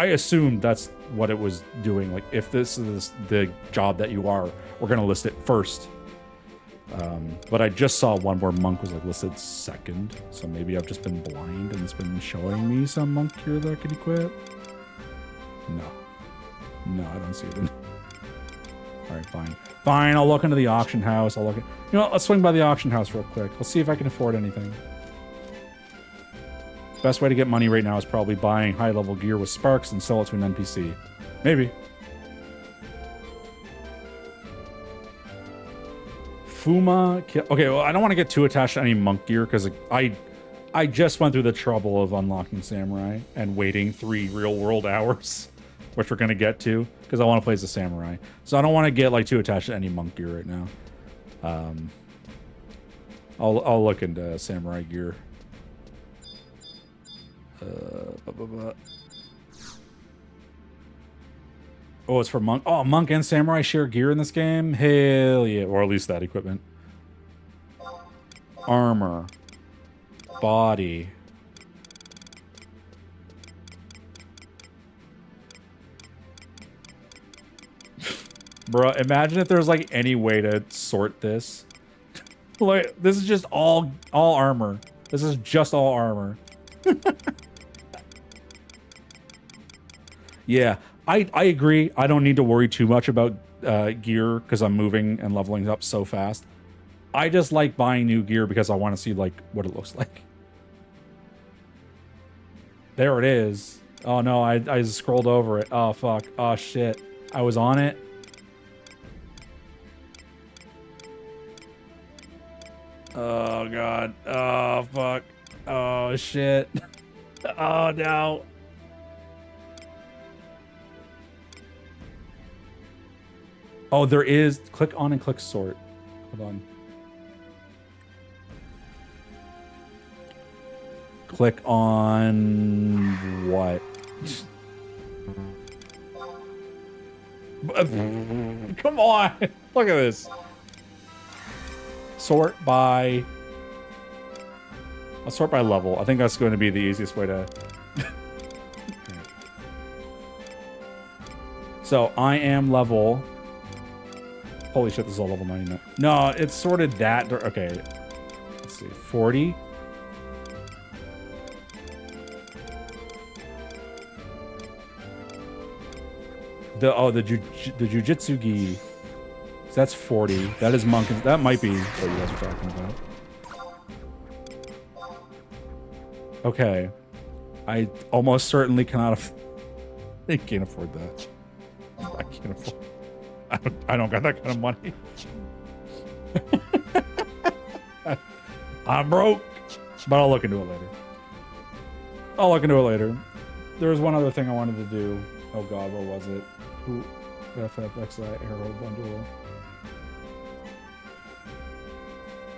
Speaker 1: assumed that's what it was doing. Like, if this is the job that you are, we're going to list it first. But I just saw one where monk was like listed second, so maybe I've just been blind and it's been showing me some monk gear that I could equip. No, I don't see it. All right, fine. I'll look into the auction house. You know what? Let's swing by the auction house real quick. Let's see if I can afford anything. Best way to get money right now is probably buying high level gear with sparks and sell it to an NPC. Maybe. Fuma. Okay, well, I don't want to get too attached to any monk gear because I just went through the trouble of unlocking Samurai and waiting 3 real world hours, which we're going to get to because I want to play as a Samurai. So I don't want to get like too attached to any monk gear right now. I'll look into Samurai gear. Oh, it's for monk. Oh, monk and samurai share gear in this game? Hell yeah. Or at least that equipment. Armor. Body. Bruh, imagine if there's like any way to sort this. Like, this is just all armor. This is just all armor. Yeah, I agree. I don't need to worry too much about gear because I'm moving and leveling up so fast. I just like buying new gear because I want to see like what it looks like. There it is. Oh no, I scrolled over it. Oh fuck. Oh shit. I was on it. Oh god. Oh fuck. Oh shit. Oh no. Oh, there is. Click on and click sort. Hold on. Click on what? Come on. Look at this. Sort by... I'll sort by level. I think that's going to be the easiest way to... So, I am level... Holy shit, this is all level 90 now. No, it's sorted that... Okay. Let's see. 40? The Jujitsu Gi. So that's 40. That is monk. That might be what you guys are talking about. Okay. I almost certainly cannot I can't afford that. I can't afford... I don't got that kind of money. I'm broke. But I'll look into it later. I'll look into it later. There was one other thing I wanted to do. Oh god, what was it? FFXI arrow bundle.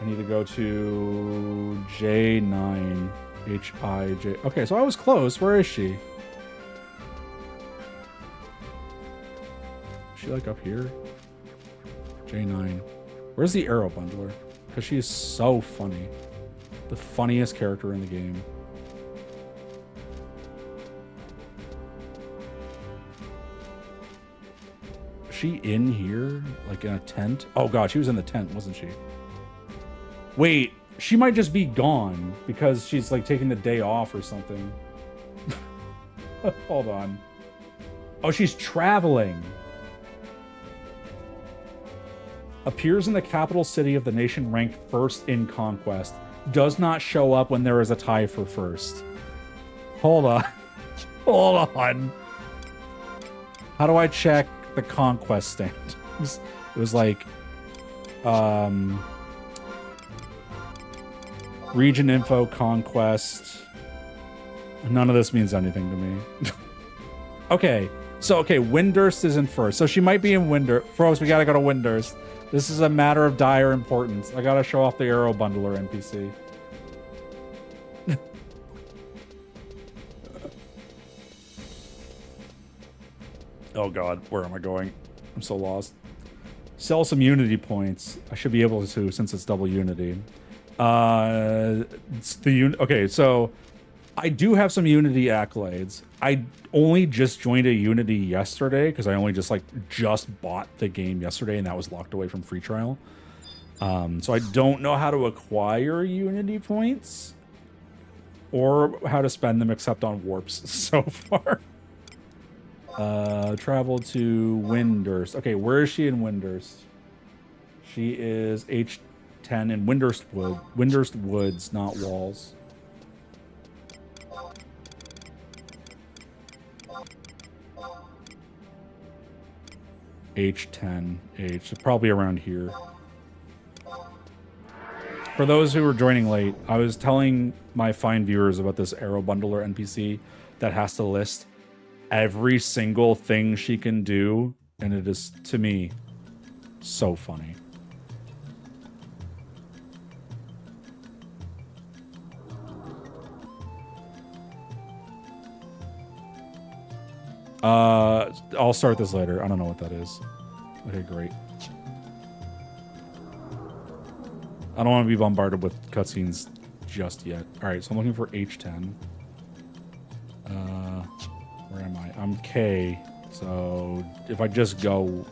Speaker 1: I need to go to J9. H-I-J. Okay, so I was close. Where is she? Is she like up here? J9. Where's the arrow bundler? Because she is so funny. The funniest character in the game. Is she in here? Like in a tent? Oh god, she was in the tent, wasn't she? Wait, she might just be gone because she's like taking the day off or something. Hold on. Oh, she's traveling. Appears in the capital city of the nation ranked first in conquest. Does not show up when there is a tie for first. Hold on. Hold on. How do I check the conquest stand? It was like... region info, conquest. None of this means anything to me. Okay. So, okay, Windurst is in first. So she might be in Windurst. Folks, we gotta go to Windurst. This is a matter of dire importance. I gotta show off the arrow bundler NPC. Oh god, where am I going? I'm so lost. Sell some unity points. I should be able to since it's double unity. It's the okay, so I do have some Unity accolades. I only just joined a Unity yesterday because I only just bought the game yesterday and that was locked away from free trial. So I don't know how to acquire Unity points or how to spend them except on warps so far. Travel to Windurst. Okay, where is she in Windurst? She is H10 in Windurst Wood. Windurst Woods, not walls. H10, H, probably around here. For those who were joining late, I was telling my fine viewers about this arrow bundler NPC that has to list every single thing she can do, and it is, to me, so funny. I'll start this later. I don't know what that is. Okay, great. I don't want to be bombarded with cutscenes just yet. All right, so I'm looking for H10. Where am I? I'm K. So if I just go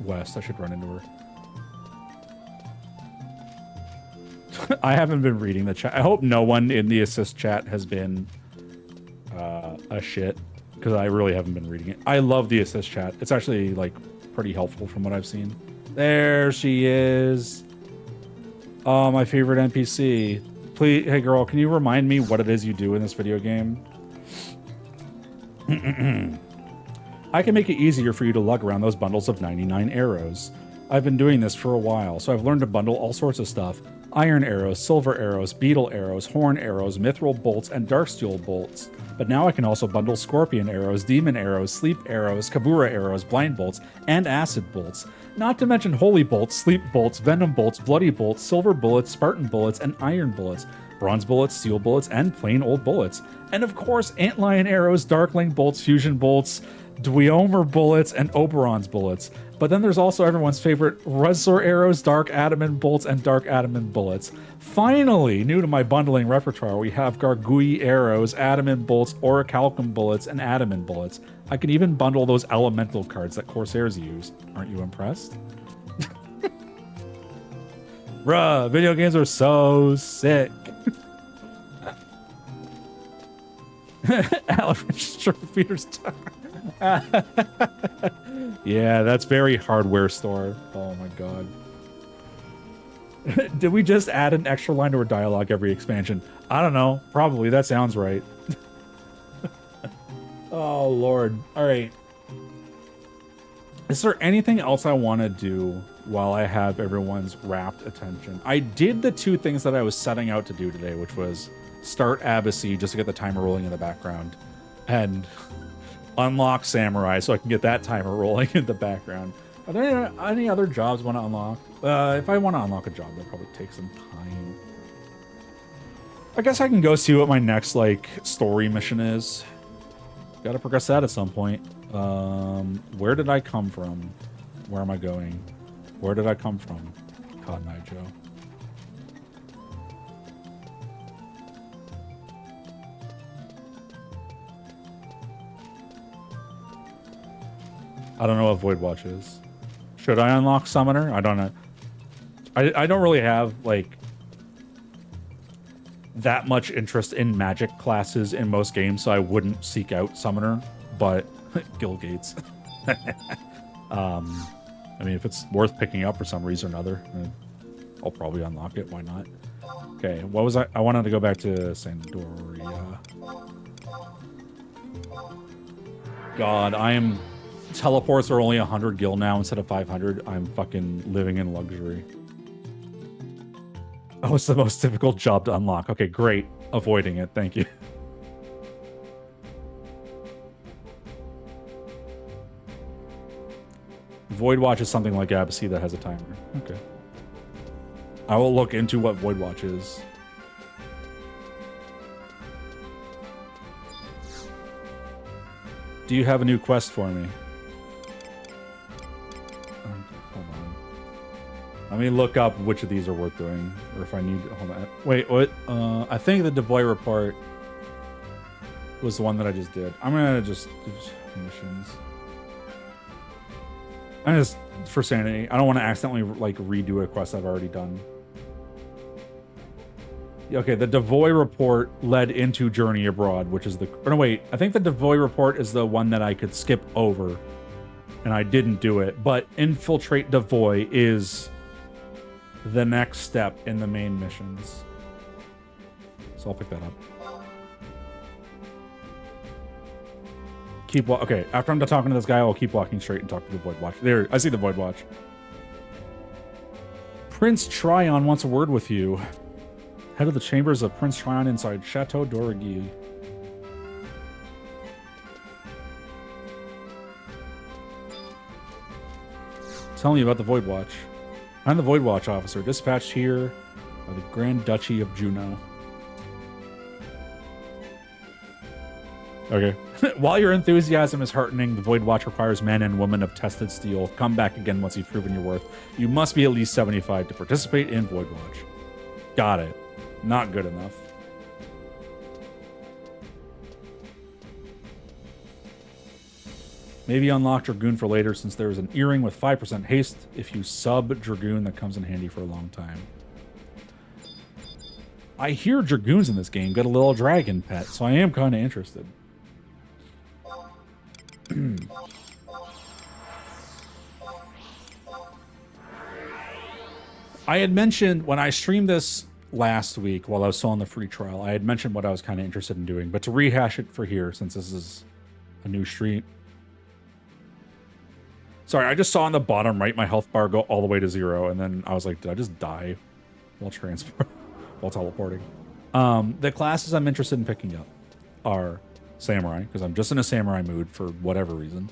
Speaker 1: west, I should run into her. I haven't been reading the chat. I hope no one in the assist chat has been a shit, because I really haven't been reading it. I love the assist chat. It's actually like pretty helpful from what I've seen. There she is. Oh, my favorite NPC. Please, hey girl, can you remind me what it is you do in this video game? I can make it easier for you to lug around those bundles of 99 arrows. I've been doing this for a while, so I've learned to bundle all sorts of stuff. Iron arrows, silver arrows, beetle arrows, horn arrows, mithril bolts, and darksteel bolts. But now I can also bundle scorpion arrows, demon arrows, sleep arrows, kabura arrows, blind bolts, and acid bolts. Not to mention holy bolts, sleep bolts, venom bolts, bloody bolts, silver bullets, Spartan bullets, and iron bullets, bronze bullets, steel bullets, and plain old bullets. And of course, antlion arrows, darkling bolts, fusion bolts, Dweomer bullets, and Oberon's bullets. But then there's also everyone's favorite Rezzor arrows, dark adamant bolts, and dark adamant bullets. Finally, new to my bundling repertoire, we have Gargouille arrows, adamant bolts, orichalcum bullets, and adamant bullets. I can even bundle those elemental cards that Corsairs use. Aren't you impressed? Bruh, video games are so sick. Elephant Peter's yeah, that's very hardware store. Oh my god. Did we just add an extra line to our dialogue every expansion? I don't know. Probably. That sounds right. Oh lord. All right. Is there anything else I want to do while I have everyone's rapt attention? I did the two things that I was setting out to do today, which was start Abyssy just to get the timer rolling in the background, and unlock Samurai so I can get that timer rolling in the background. Are there any other jobs I want to unlock? If I want to unlock a job, that'll probably take some time. I guess I can go see what my next, like, story mission is. Gotta progress that at some point. Where did I come from? Where am I going? Where did I come from? Cotton Eye Joe. I don't know what Void Watch is. Should I unlock Summoner? I don't know. I don't really have, like, that much interest in magic classes in most games, so I wouldn't seek out Summoner, but Gilgates. I mean, if it's worth picking up for some reason or another, I'll probably unlock it. Why not? Okay, what was I wanted to go back to Sandoria. God, I am... Teleports are only 100 gil now instead of 500. I'm fucking living in luxury. Oh, it's the most difficult job to unlock. Okay, great. Avoiding it. Thank you. Void Watch is something like Abyssy that has a timer. Okay. I will look into what Void Watch is. Do you have a new quest for me? Hold on. Let me look up which of these are worth doing, or if I need. Hold on. Wait, what? I think the Devoy report was the one that I just did. I'm gonna just do missions. I'm just for sanity. I don't want to accidentally like redo a quest I've already done. Okay, the Devoy report led into Journey Abroad, which is the... Or no, wait. I think the Devoy report is the one that I could skip over, and I didn't do it. But Infiltrate Devoy is the next step in the main missions. So I'll pick that up. Keep okay, after I'm done talking to this guy, I'll keep walking straight and talk to the Void Watch. There, I see the Void Watch. Prince Tryon wants a word with you. Head of the chambers of Prince Tryon inside Chateau d'Orgy. Tell me about the Void Watch. I'm the Void Watch officer, dispatched here by the Grand Duchy of Juno. Okay. While your enthusiasm is heartening, the Void Watch requires men and women of tested steel. Come back again once you've proven your worth. You must be at least 75 to participate in Void Watch. Got it. Not good enough. Maybe unlock Dragoon for later, since there is an earring with 5% haste if you sub Dragoon that comes in handy for a long time. I hear Dragoons in this game get a little dragon pet, so I am kind of interested. I had mentioned when I streamed this last week while I was still on the free trial, I had mentioned what I was kind of interested in doing, but to rehash it for here, since this is a new stream. Sorry, I just saw on the bottom right my health bar go all the way to 0, and then I was like, did I just die while while teleporting? The classes I'm interested in picking up are Samurai, because I'm just in a Samurai mood for whatever reason.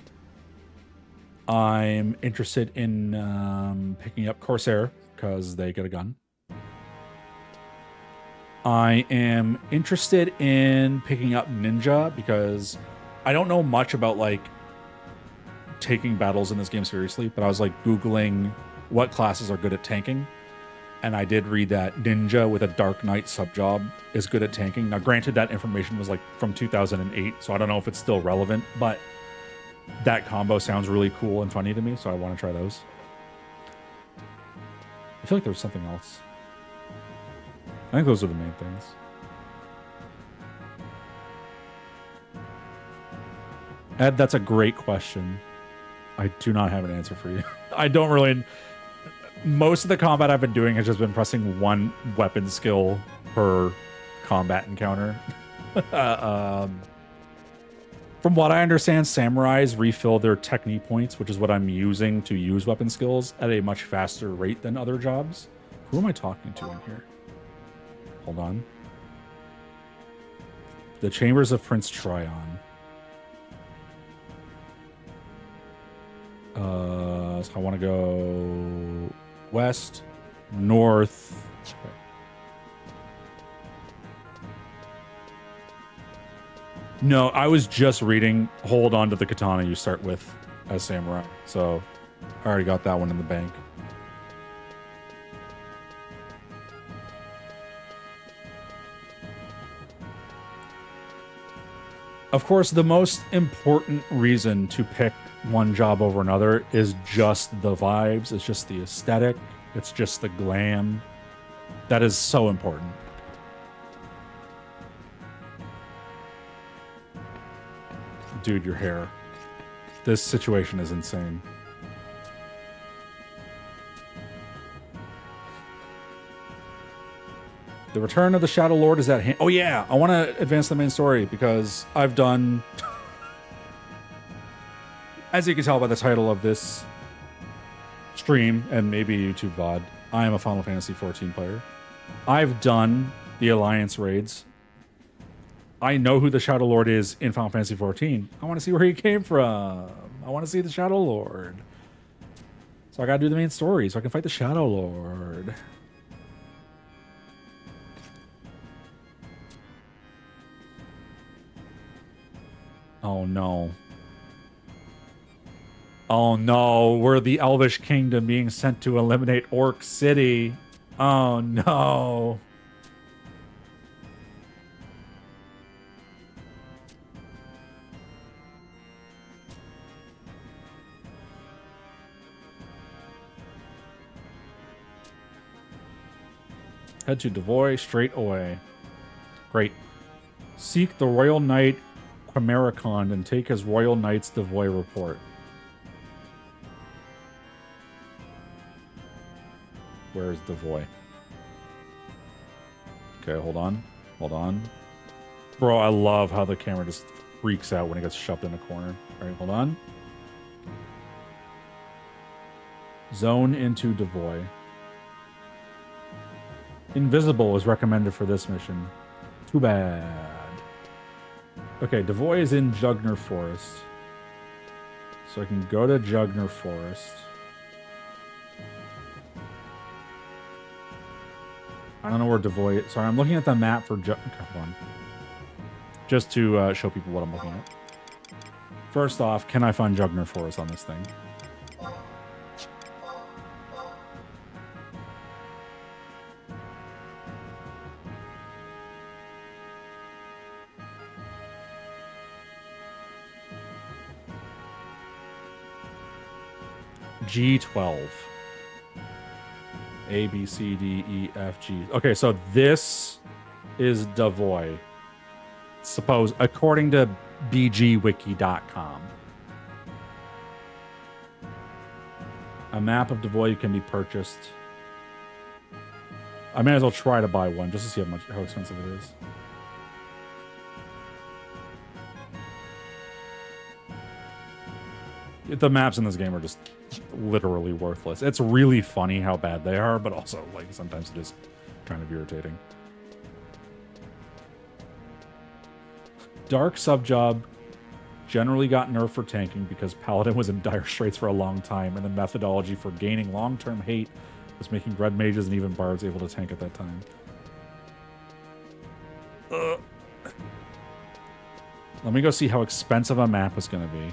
Speaker 1: I'm interested in picking up Corsair, because they get a gun. I am interested in picking up Ninja, because I don't know much about, like, taking battles in this game seriously, but I was, like, Googling what classes are good at tanking, and I did read that Ninja with a Dark Knight subjob is good at tanking. Now, granted, that information was, like, from 2008, so I don't know if it's still relevant, but that combo sounds really cool and funny to me, so I want to try those. I feel like there was something else. I think those are the main things. Ed, that's a great question. I do not have an answer for you. I don't really... Most of the combat I've been doing has just been pressing one weapon skill per combat encounter. From what I understand, samurais refill their technique points, which is what I'm using to use weapon skills, at a much faster rate than other jobs. Who am I talking to in here? Hold on. The Chambers of Prince Tryon. So I want to go west, north. Okay. No, I was just reading hold on to the katana you start with as samurai. So I already got that one in the bank. Of course, the most important reason to pick one job over another is just the vibes. It's just the aesthetic. It's just the glam. That is so important. Dude, your hair. This situation is insane. The Return of the Shadow Lord is at hand. Oh yeah, I want to advance the main story because I've done, as you can tell by the title of this stream and maybe YouTube VOD, I am a Final Fantasy XIV player. I've done the Alliance raids. I know who the Shadow Lord is in Final Fantasy XIV. I want to see where he came from. I want to see the Shadow Lord. So I gotta do the main story so I can fight the Shadow Lord. Oh no. Oh no, we're the Elvish Kingdom being sent to eliminate Orc City. Oh no. Head to Devoy straight away. Great. Seek the Royal Knight Quimericon and take his Royal Knight's Devoy report. Where is Devoy? Okay, hold on. Hold on. Bro, I love how the camera just freaks out when it gets shoved in a corner. All right, hold on. Zone into Devoy. Invisible is recommended for this mission. Too bad. Okay, Devoy is in Jugner Forest. So I can go to Jugner Forest. I don't know where Devoy is. Sorry, I'm looking at the map for okay, hold on. Just to show people what I'm looking at. First off, can I find Jugner Forest on this thing? G12. A, B, C, D, E, F, G. Okay, so this is Devoy. Suppose, according to bgwiki.com. A map of Devoy can be purchased. I may as well try to buy one just to see how expensive it is. The maps in this game are just literally worthless. It's really funny how bad they are, but also, like, sometimes it is kind of irritating. Dark subjob generally got nerfed for tanking because Paladin was in dire straits for a long time, and the methodology for gaining long-term hate was making red mages and even bards able to tank at that time. Let me go see how expensive a map is going to be.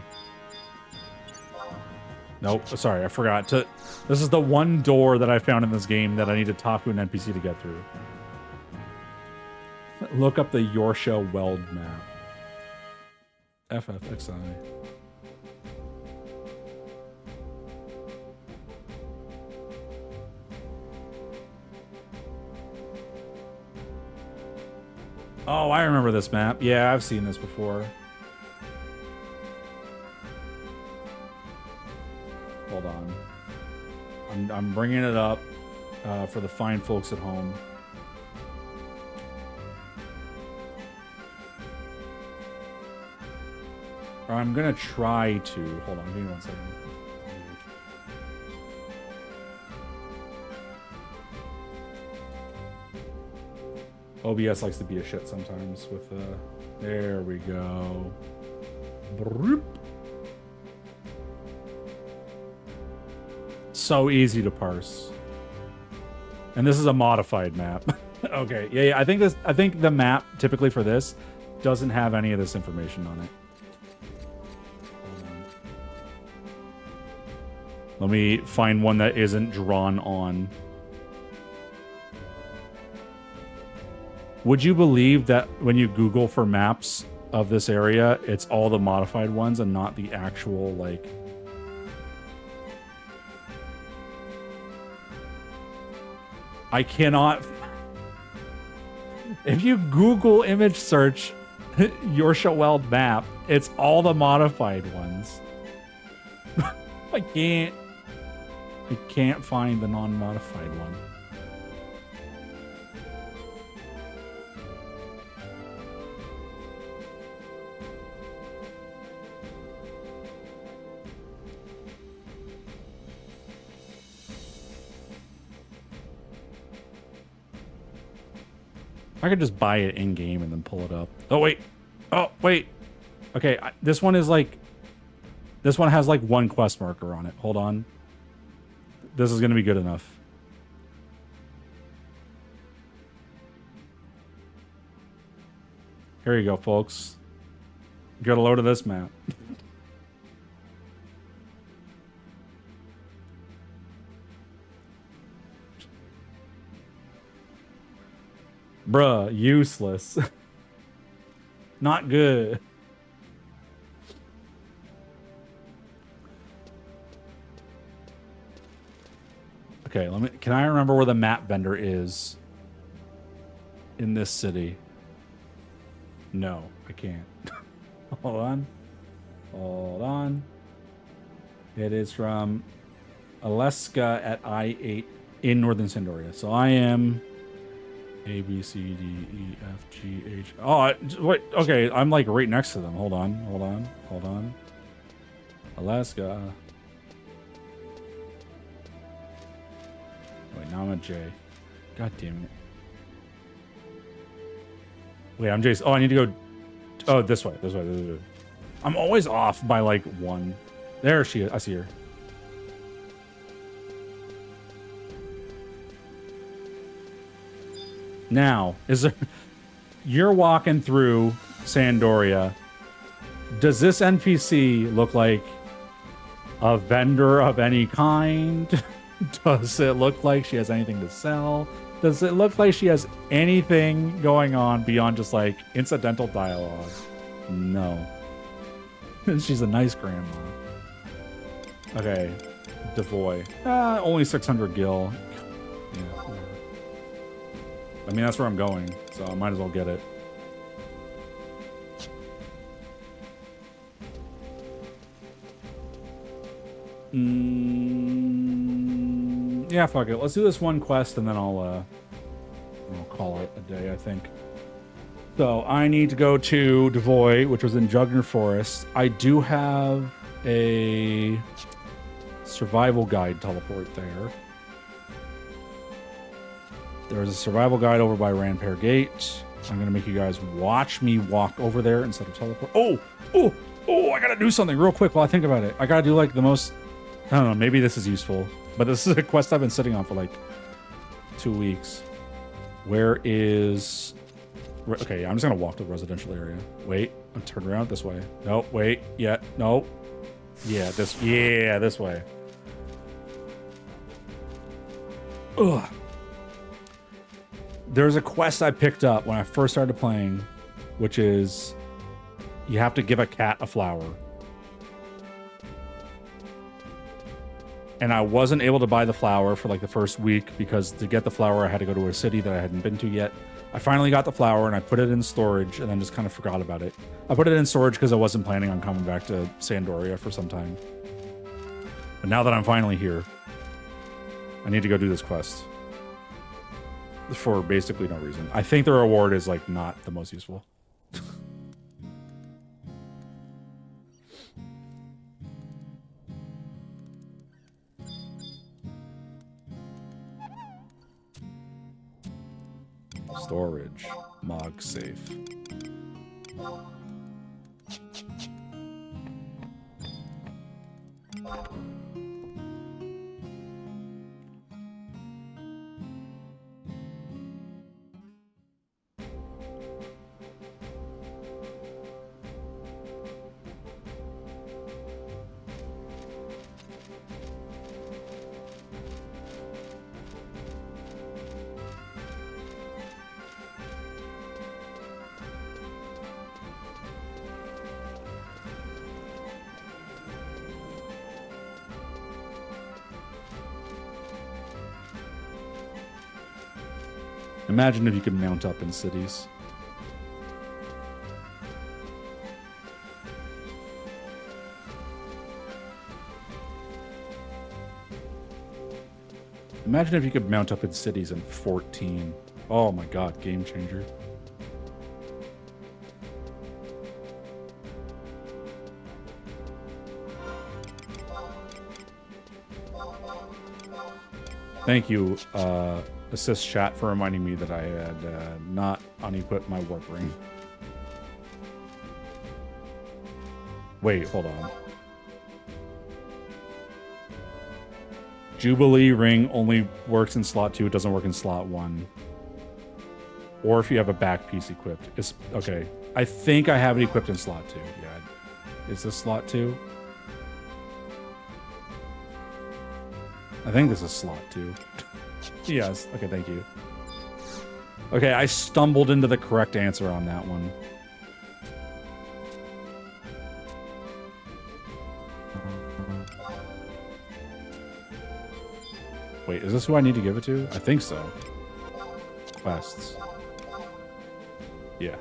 Speaker 1: Nope, sorry, I forgot to... This is the one door that I found in this game that I need to talk to an NPC to get through. Look up the Yorsha Weld map. FFXI. Oh, I remember this map. Yeah, I've seen this before. Hold on. I'm bringing it up for the fine folks at home. Or I'm gonna try to. Hold on, give me 1 second. OBS likes to be a shit sometimes with there we go. Broop. So easy to parse. And this is a modified map. Okay, yeah, I think the map typically for this doesn't have any of this information on it. Let me find one that isn't drawn on. Would you believe that when you Google for maps of this area, it's all the modified ones and not the actual, like... I cannot... If you Google image search Yorsha Weld map, it's all the modified ones. I can't find the non-modified one. I could just buy it in-game and then pull it up. Oh, wait. Oh, wait. Okay, this one is like... This one has like one quest marker on it. Hold on. This is going to be good enough. Here you go, folks. Get a load of this map. Bruh, useless. Not good. Okay, can I remember where the map vendor is in this city? No, I can't. Hold on. Hold on. It is from Alaska at I-8 in Northern Sandoria. So I am A, B, C, D, E, F, G, H. Oh, wait. Okay, I'm like right next to them. Hold on. Hold on. Hold on. Alaska. Wait, now I'm at J. God damn it. Wait, I'm J. Oh, I need to go... Oh, this way. This way. This way. I'm always off by, like, one. There she is. I see her. Now, is there... You're walking through Sandoria. Does this NPC look like a vendor of any kind? Does it look like she has anything to sell? Does it look like she has anything going on beyond just like incidental dialogue? No. She's a nice grandma. Okay. Devoy. Only 600 gil. Yeah. I mean, that's where I'm going, so I might as well get it. Yeah, fuck it. Let's do this one quest, and then I'll call it a day, I think. So I need to go to Devoy, which was in Jugner Forest. I do have a survival guide teleport there. There's a survival guide over by Ranpair Gate. I'm going to make you guys watch me walk over there instead of teleport. Oh, I got to do something real quick while I think about it. I got to do like the most, I don't know, maybe this is useful, but this is a quest I've been sitting on for like 2 weeks. Where is, okay, I'm just going to walk to the residential area. Wait, I'm turned around this way. No, wait, yeah, no. Yeah, this way. Ugh. There's a quest I picked up when I first started playing, which is you have to give a cat a flower. And I wasn't able to buy the flower for like the first week because to get the flower, I had to go to a city that I hadn't been to yet. I finally got the flower and I put it in storage and then just kind of forgot about it. I put it in storage because I wasn't planning on coming back to Sandoria for some time. But now that I'm finally here, I need to go do this quest. For basically no reason. I think the reward is like not the most useful. Storage. Mog safe. Imagine if you could mount up in cities. Imagine if you could mount up in cities in 14. Oh my god, game changer. Thank you, Assist Chat, for reminding me that I had not unequipped my warp ring. Wait, hold on. Jubilee ring only works in slot 2. It doesn't work in slot 1. Or if you have a back piece equipped. It's okay. I think I have it equipped in slot 2. Yeah. Is this slot 2? I think this is slot 2. Yes. Okay, thank you. Okay, I stumbled into the correct answer on that one. Wait, is this who I need to give it to? I think so. Quests. Yeah.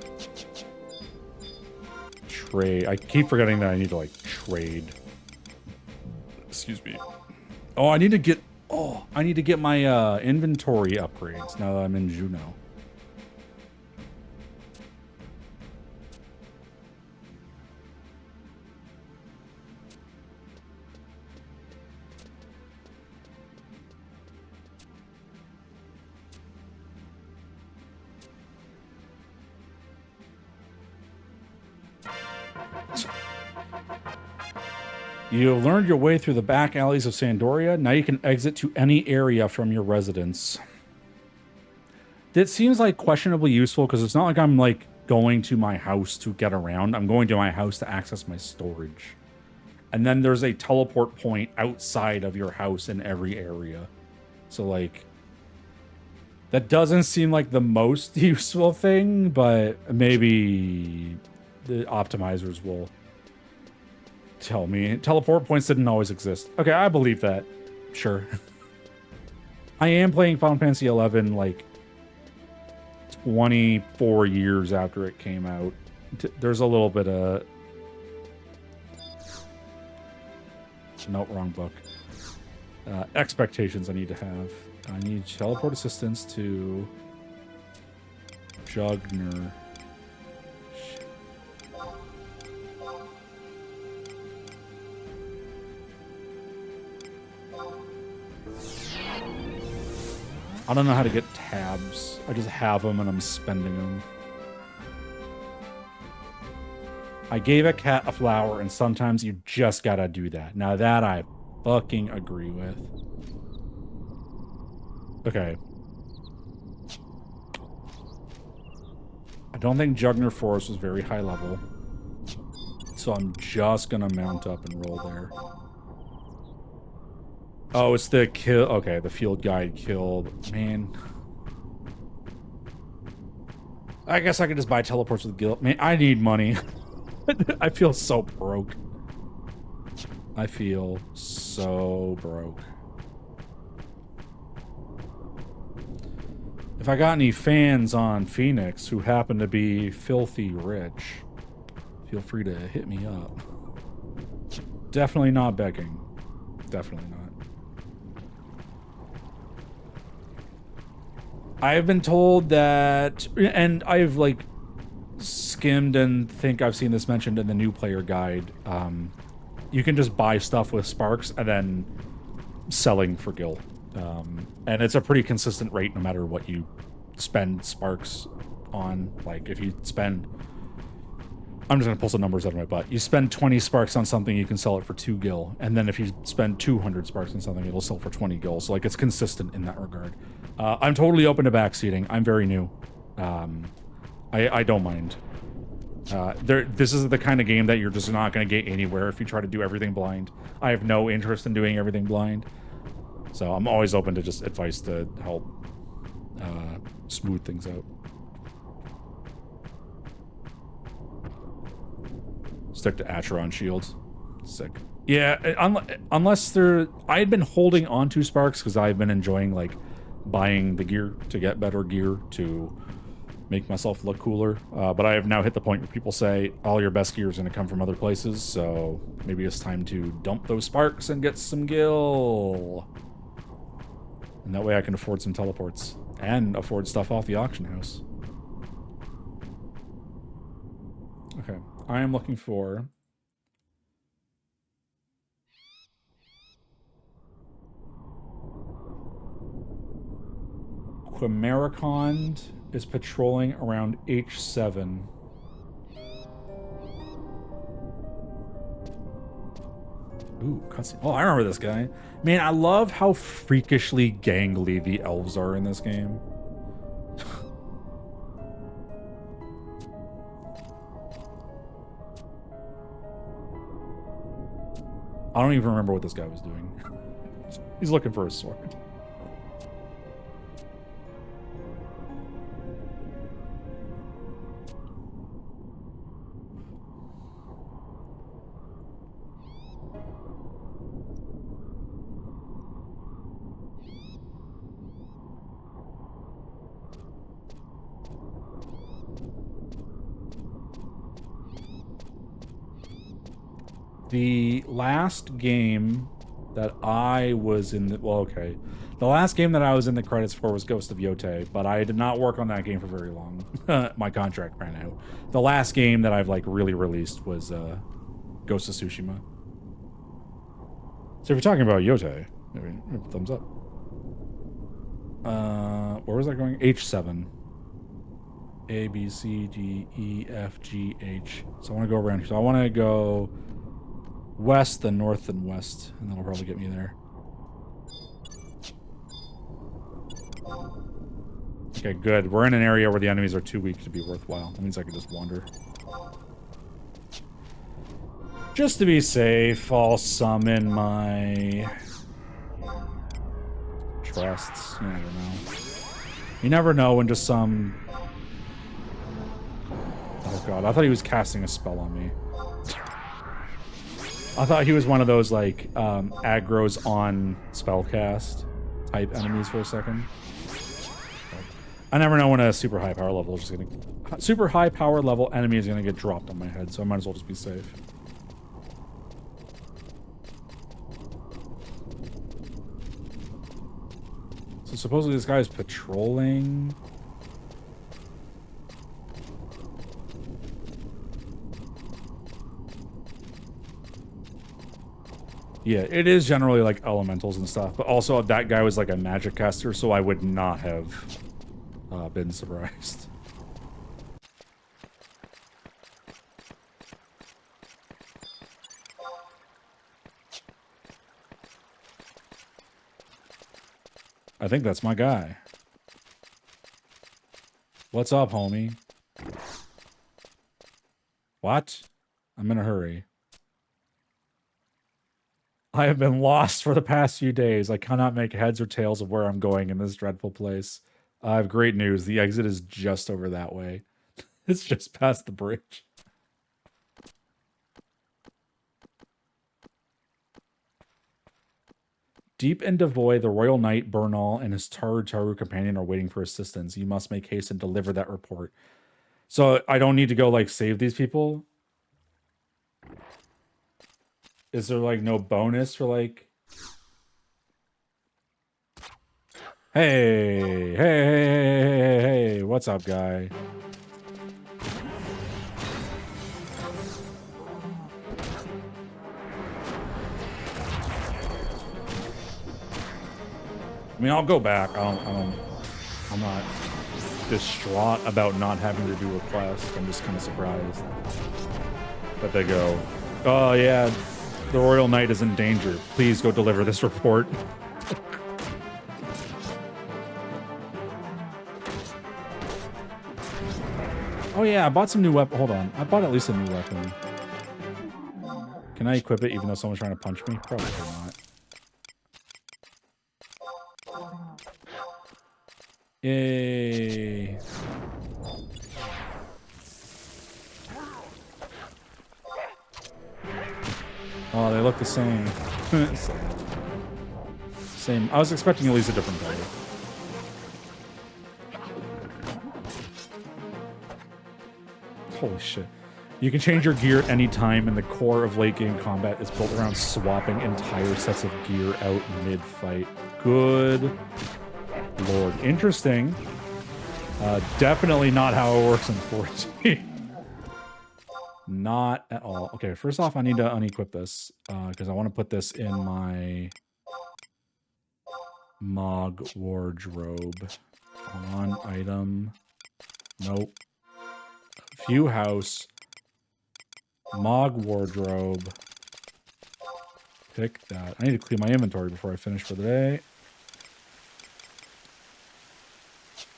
Speaker 1: Trade. I keep forgetting that I need to, like, trade. Excuse me. Oh, I need to get... Oh, I need to get my inventory upgrades now that I'm in Juno. You have learned your way through the back alleys of Sandoria. Now you can exit to any area from your residence. That seems like questionably useful because it's not like I'm like going to my house to get around. I'm going to my house to access my storage. And then there's a teleport point outside of your house in every area. So like, that doesn't seem like the most useful thing, but maybe the optimizers will tell me. Teleport points didn't always exist. Okay, I believe that. Sure. I am playing Final Fantasy XI, like, 24 years after it came out. There's a little bit of... Nope, wrong book. Expectations I need to have. I need teleport assistance to Jugner. Shit. I don't know how to get tabs. I just have them and I'm spending them. I gave a cat a flower, and sometimes you just gotta do that. Now that I fucking agree with. Okay. I don't think Jugner Forest was very high level. So I'm just gonna mount up and roll there. Oh, it's the kill. Okay, the field guide killed. Man. I guess I could just buy teleports with guild. Man, I need money. I feel so broke. I feel so broke. If I got any fans on Phoenix who happen to be filthy rich, feel free to hit me up. Definitely not begging. Definitely not. I've been told that, and I've like skimmed and think I've seen this mentioned in the new player guide. You can just buy stuff with sparks and then selling for gil. And it's a pretty consistent rate no matter what you spend sparks on. Like if you spend, I'm just gonna pull some numbers out of my butt. You spend 20 sparks on something, you can sell it for 2 gil. And then if you spend 200 sparks on something, it'll sell for 20 gil. So like it's consistent in that regard. I'm totally open to backseating. I'm very new. I don't mind. This is the kind of game that you're just not going to get anywhere if you try to do everything blind. I have no interest in doing everything blind. So I'm always open to just advice to help smooth things out. Stick to Acheron shields. Sick. Yeah, unless they're... I had been holding on to sparks because I've been enjoying, like, buying the gear to get better gear to make myself look cooler. But I have now hit the point where people say all your best gear is going to come from other places, so maybe it's time to dump those sparks and get some gil. And that way I can afford some teleports and afford stuff off the auction house. Okay, I am looking for... Quimericond is patrolling around H7. Ooh, cutscene. Oh, I remember this guy. Man, I love how freakishly gangly the elves are in this game. I don't even remember what this guy was doing. He's looking for a sword. The last game that I was in the... Well, okay. The last game that I was in the credits for was Ghost of Yotei, but I did not work on that game for very long. My contract ran out. The last game that I've, like, really released was Ghost of Tsushima. So if you're talking about Yotei, maybe thumbs up. Where was I going? H7. A, B, C, D, E, F, G, H. So I want to go around here. So I want to go... west, then north, then west, and that'll probably get me there. Okay, good. We're in an area where the enemies are too weak to be worthwhile. That means I can just wander. Just to be safe, I'll summon my... trusts. You never know. You never know when just some... Oh god, I thought he was casting a spell on me. I thought he was one of those, like, aggro's on spellcast type enemies for a second. I never know when a super high power level is just gonna... Super high power level enemy is gonna get dropped on my head, so I might as well just be safe. So supposedly this guy is patrolling... Yeah, it is generally like elementals and stuff, but also that guy was like a magic caster, so I would not have been surprised. I think that's my guy. What's up, homie? What? I'm in a hurry. I have been lost for the past few days. I cannot make heads or tails of where I'm going in this dreadful place. I have great news. The exit is just over that way. It's just past the bridge. Deep into void, the Royal Knight, Bernal, and his Taru companion are waiting for assistance. You must make haste and deliver that report. So I don't need to go, like, save these people? Is there, like, no bonus for, like... Hey, what's up, guy? I mean, I'll go back. I'm not distraught about not having to do a quest. I'm just kind of surprised that they go, oh yeah, the Royal Knight is in danger. Please go deliver this report. Oh yeah, I bought some new weapon. Hold on. I bought at least a new weapon. Can I equip it even though someone's trying to punch me? Probably not. Yay. Oh, they look the same. Same. I was expecting at least a different color. Holy shit. You can change your gear at any time, and the core of late game combat is built around swapping entire sets of gear out mid-fight. Good lord. Interesting. Definitely not how it works in 14. Not at all. Okay, first off, I need to unequip this, because I want to put this in my Mog wardrobe. Hold on, item. Nope. View house. Mog wardrobe. Pick that. I need to clean my inventory before I finish for the day.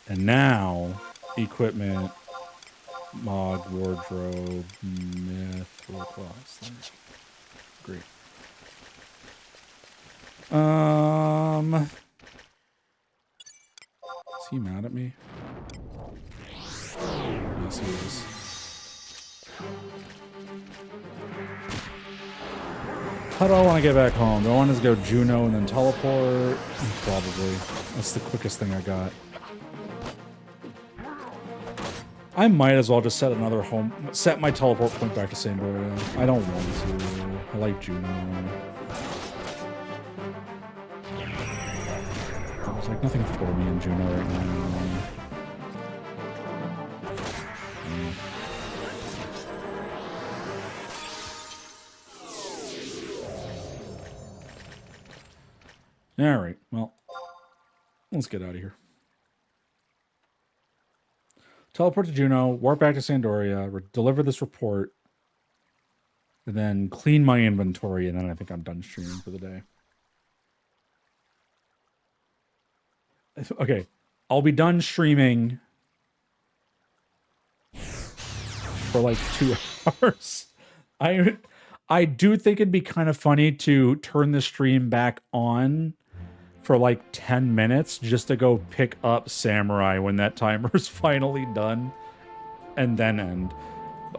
Speaker 1: And now, equipment, Mog wardrobe, mithril class. Great. Is he mad at me? Yes, he is. How do I want to get back home? Do I want to go Juno and then teleport? Probably. That's the quickest thing I got. I might as well just set another home, set my teleport point back to Sandoria. I don't want to. I like Juno. There's like nothing for me in Juno right now. All right, well, let's get out of here. Teleport to Juno, warp back to Sandoria, deliver this report, and then clean my inventory, and then I think I'm done streaming for the day. Okay, I'll be done streaming for like 2 hours. I do think it'd be kind of funny to turn the stream back on for like 10 minutes just to go pick up Samurai when that timer is finally done and then end.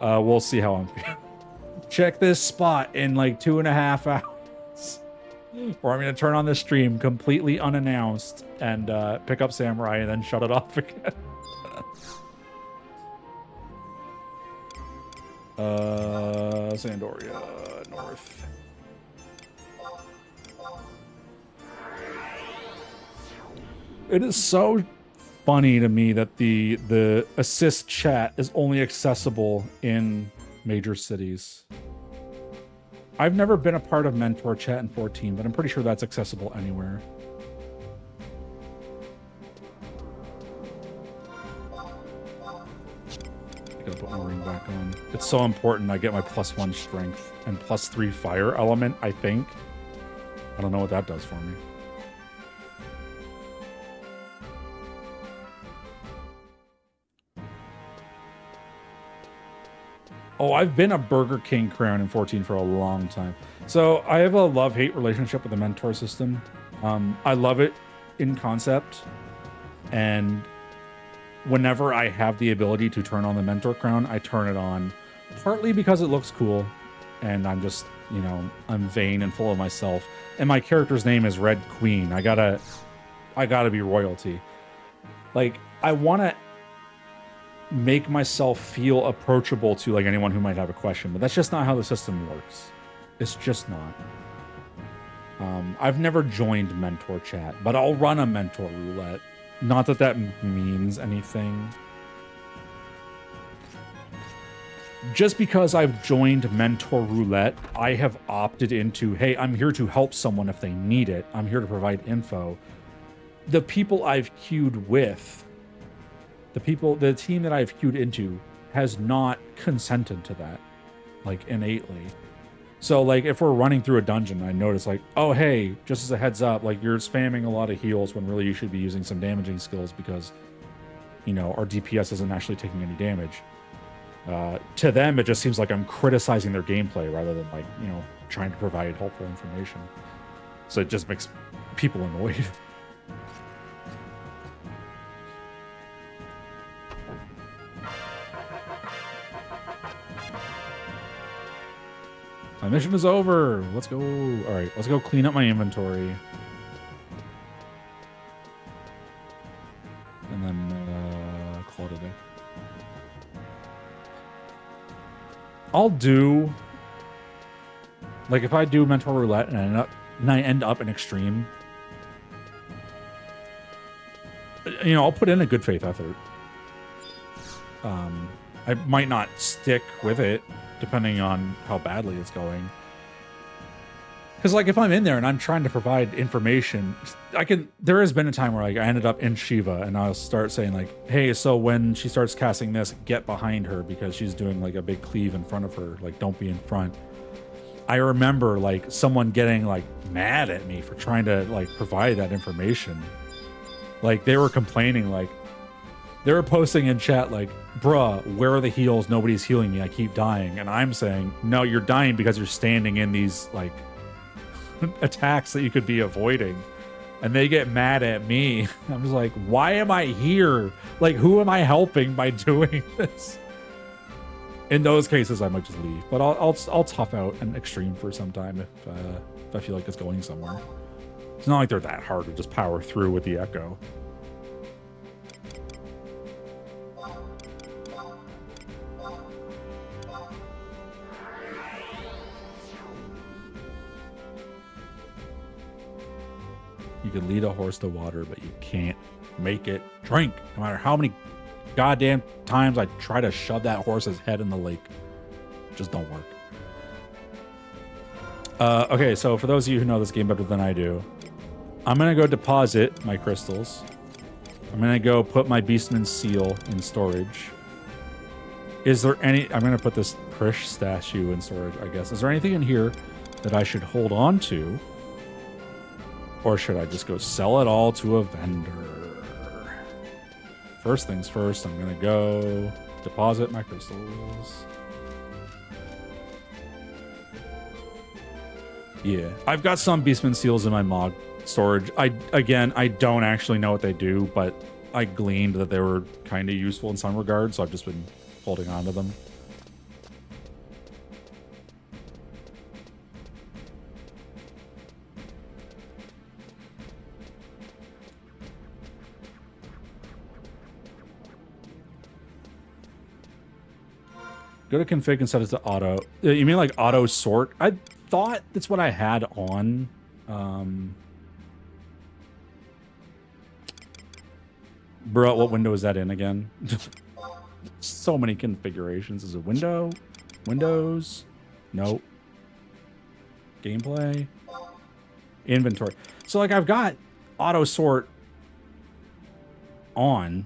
Speaker 1: We'll see how I'm feeling. Check this spot in like 2.5 hours. Or I'm going to turn on the stream completely unannounced and pick up Samurai and then shut it off again. Sandoria North. It is so funny to me that the assist chat is only accessible in major cities. I've never been a part of mentor chat in 14, but I'm pretty sure that's accessible anywhere. I gotta put my ring back on. It's so important I get my +1 strength and +3 fire element, I think. I don't know what that does for me. Oh, I've been a Burger King crown in 14 for a long time. So I have a love-hate relationship with the mentor system. I love it in concept. And whenever I have the ability to turn on the mentor crown, I turn it on. Partly because it looks cool. And I'm just, you know, I'm vain and full of myself. And my character's name is Red Queen. I gotta be royalty. Like, I want to make myself feel approachable to like anyone who might have a question, but that's just not how the system works. It's just not. I've never joined mentor chat, but I'll run a mentor roulette. Not that that means anything. Just because I've joined mentor roulette, I have opted into, hey, I'm here to help someone if they need it. I'm here to provide info. The people I've queued with, the team that I've queued into has not consented to that, like, innately. So, like, if we're running through a dungeon, I notice, like, oh, hey, just as a heads up, like, you're spamming a lot of heals when really you should be using some damaging skills because, you know, our DPS isn't actually taking any damage. To them, it just seems like I'm criticizing their gameplay rather than, like, you know, trying to provide helpful information. So it just makes people annoyed. My mission is over. Let's go. All right, let's go clean up my inventory. And then call it a day. I'll do, like, if I do mentor roulette and I end up in extreme, you know, I'll put in a good faith effort. I might not stick with it depending on how badly it's going. Because, like, if I'm in there and I'm trying to provide information, there has been a time where, like, I ended up in Shiva and I'll start saying, like, hey, so when she starts casting this, get behind her because she's doing, like, a big cleave in front of her. Like, don't be in front. I remember, like, someone getting, like, mad at me for trying to, like, provide that information. Like, they were complaining, like, they were posting in chat, like, bruh, where are the heals? Nobody's healing me. I keep dying. And I'm saying, no, you're dying because you're standing in these, like, attacks that you could be avoiding. And they get mad at me. I'm just like, why am I here? Like, who am I helping by doing this? In those cases, I might just leave. But I'll tough out an extreme for some time if I feel like it's going somewhere. It's not like they're that hard to just power through with the echo. You can lead a horse to water, but you can't make it drink. No matter how many goddamn times I try to shove that horse's head in the lake. It just don't work. Okay, so for those of you who know this game better than I do, I'm going to go deposit my crystals. I'm going to go put my Beastman's seal in storage. Is there any... I'm going to put this Krish statue in storage, I guess. Is there anything in here that I should hold on to? Or should I just go sell it all to a vendor? First things first, I'm going to go deposit my crystals. Yeah, I've got some Beastman seals in my mod storage. I don't actually know what they do, but I gleaned that they were kind of useful in some regards, so I've just been holding on to them. Go to config and set it to auto. You mean like auto sort? I thought that's what I had on. Bro, what window is that in again? So many configurations. Is it window? Windows? Nope. Gameplay? Inventory. So like I've got auto sort on.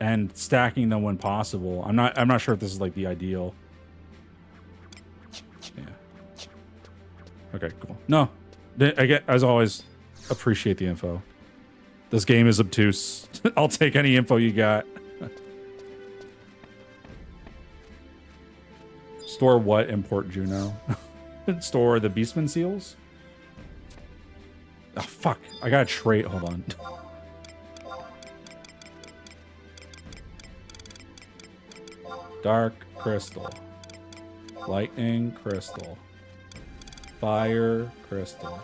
Speaker 1: And stacking them when possible. I'm not sure if this is like the ideal. Yeah. Okay, cool. No. I get, as always, appreciate the info. This game is obtuse. I'll take any info you got. Store what? Import Juno. Store the Beastman seals? Oh, fuck. I got a trait. Hold on. Dark crystal. Lightning crystal. Fire crystal.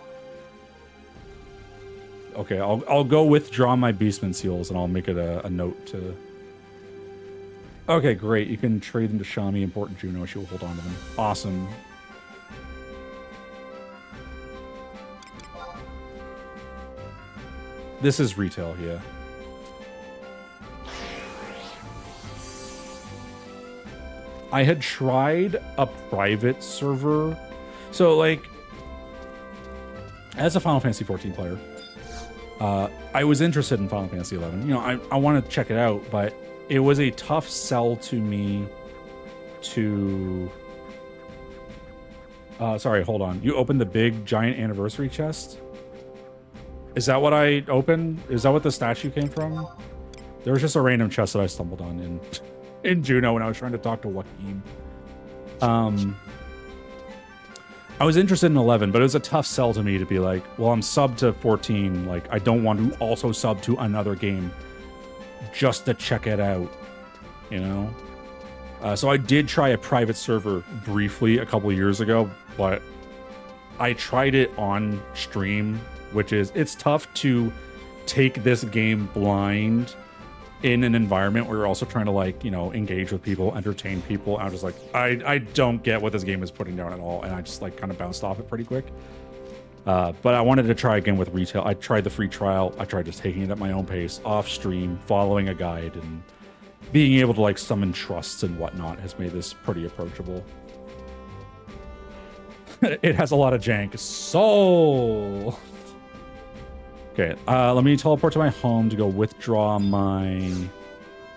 Speaker 1: Okay, I'll go withdraw my Beastman seals and I'll make it a note to. Okay, great. You can trade them to Shami, import Juno. She will hold on to them. Awesome. This is retail, yeah. I had tried a private server. So, like, as a Final Fantasy XIV player, I was interested in Final Fantasy XI. You know, I wanted to check it out, but it was a tough sell to me to... sorry, hold on. You opened the big, giant anniversary chest? Is that what I opened? Is that what the statue came from? There was just a random chest that I stumbled on in Juno when I was trying to talk to Joaquin. I was interested in 11, but it was a tough sell to me to be like, well, I'm sub to 14. Like, I don't want to also sub to another game just to check it out, you know? So I did try a private server briefly a couple of years ago, but I tried it on stream, which is, it's tough to take this game blind in an environment where you're also trying to, like, you know, engage with people, entertain people. I was just like, I don't get what this game is putting down at all, and I just like kind of bounced off it pretty quick. But I wanted to try again with retail. I tried the free trial. I tried just taking it at my own pace, off stream, following a guide, and being able to like summon trusts and whatnot has made this pretty approachable. It has a lot of jank. So okay, let me teleport to my home to go withdraw my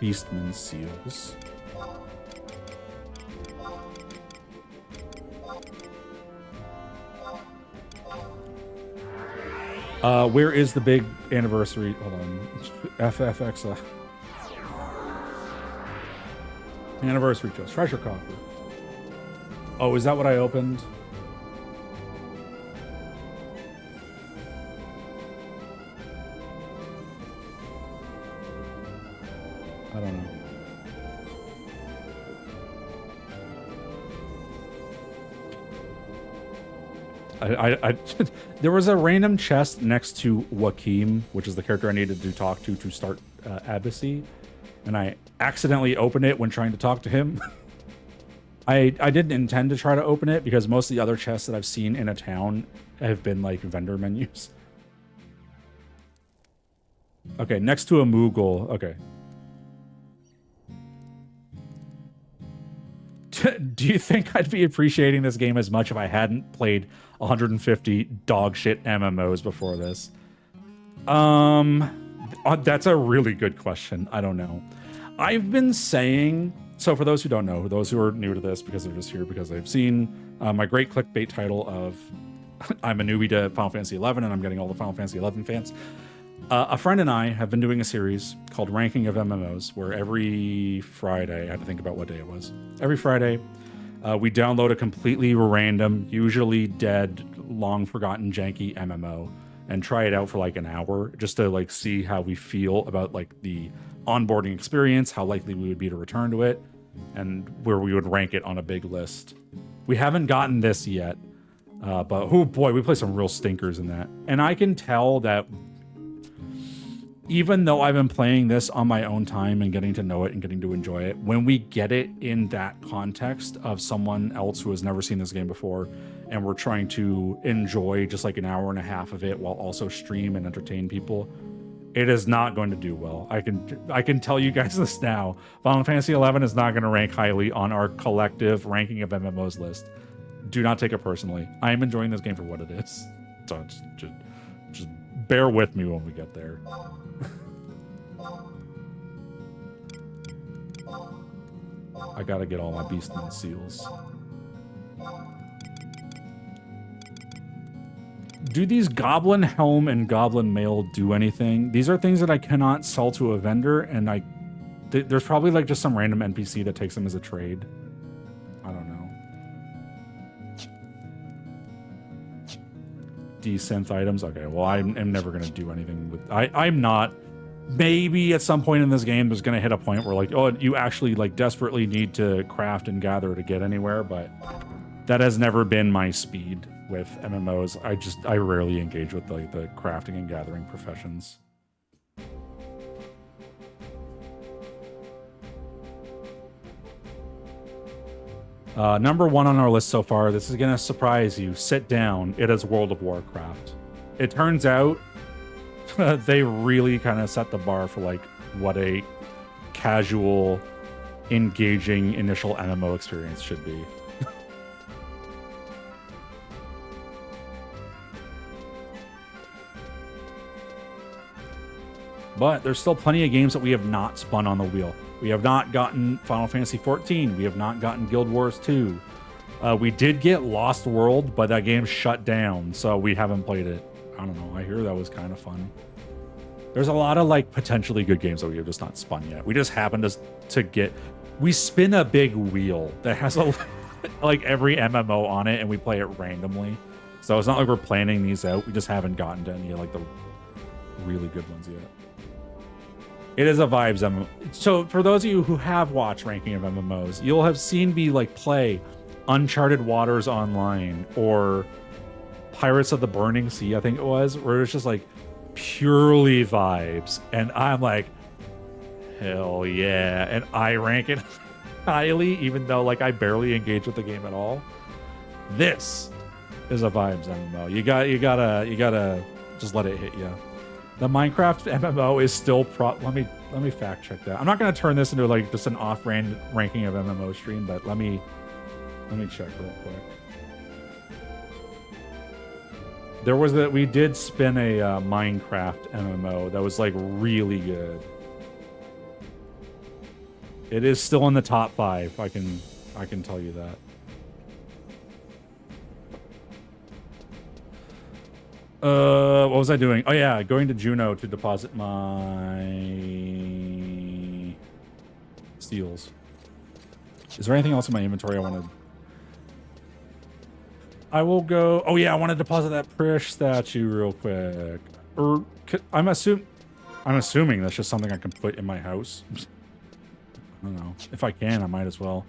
Speaker 1: Beastman seals. Where is the big anniversary? Hold on. FFXI. Anniversary chest. Treasure coffer. Oh, is that what I opened? I don't know. I there was a random chest next to Joaquin, which is the character I needed to talk to start Abyssy, and I accidentally opened it when trying to talk to him. I didn't intend to try to open it because most of the other chests that I've seen in a town have been like vendor menus. Okay, next to a Moogle. Okay. Do you think I'd be appreciating this game as much if I hadn't played 150 dog shit MMOs before this? That's a really good question. I don't know. I've been saying, so for those who don't know, those who are new to this because they're just here because they've seen my great clickbait title of I'm a newbie to Final Fantasy XI and I'm getting all the Final Fantasy XI fans. A friend and I have been doing a series called Ranking of MMOs, where every Friday, I had to think about what day it was. Every Friday, we download a completely random, usually dead, long forgotten, janky MMO and try it out for like an hour just to like see how we feel about like the onboarding experience, how likely we would be to return to it, and where we would rank it on a big list. We haven't gotten this yet, but oh boy, we play some real stinkers in that. And I can tell that even though I've been playing this on my own time and getting to know it and getting to enjoy it, when we get it in that context of someone else who has never seen this game before, and we're trying to enjoy just like an hour and a half of it while also stream and entertain people, it is not going to do well. I can tell you guys this now. Final Fantasy XI is not going to rank highly on our collective ranking of MMOs list. Do not take it personally. I am enjoying this game for what it is. So just bear with me when we get there. I gotta get all my Beastman seals. Do these Goblin Helm and Goblin Mail do anything? These are things that I cannot sell to a vendor, and there's probably like just some random NPC that takes them as a trade. I don't know. Desynth items? Okay, well, I'm never gonna do anything with... I'm not... Maybe at some point in this game there's gonna hit a point where like, oh, you actually like desperately need to craft and gather to get anywhere, but that has never been my speed with MMOs. I rarely engage with like the crafting and gathering professions. Number 1 on our list so far, this is gonna surprise you. Sit down. It is World of Warcraft. It turns out they really kind of set the bar for like what a casual, engaging initial MMO experience should be. But there's still plenty of games that we have not spun on the wheel. We have not gotten Final Fantasy XIV. We have not gotten Guild Wars 2. We did get Lost World, but that game shut down, so we haven't played it. I don't know. I hear that was kind of fun. There's a lot of like potentially good games that we have just not spun yet. We just happen to get... We spin a big wheel that has a, like every MMO on it, and we play it randomly. So it's not like we're planning these out. We just haven't gotten to any of like the really good ones yet. It is a vibes MMO. So for those of you who have watched Ranking of MMOs, you'll have seen me like play Uncharted Waters Online or Pirates of the Burning Sea, I think it was, where it's just like purely vibes. And I'm like, hell yeah. And I rank it highly, even though like I barely engage with the game at all. This is a vibes MMO. You gotta just let it hit you. The Minecraft MMO is still let me fact check that. I'm not gonna turn this into like just an off-brand ranking of MMO stream, but let me check real quick. There was we did spin a Minecraft MMO that was like really good. It is still in the top 5. I can tell you that. What was I doing? Oh yeah, going to Juno to deposit my seals. Is there anything else in my inventory I wanted? I will go. Oh yeah, I want to deposit that Prish statue real quick. Or I'm assuming that's just something I can put in my house. I don't know. If I can, I might as well.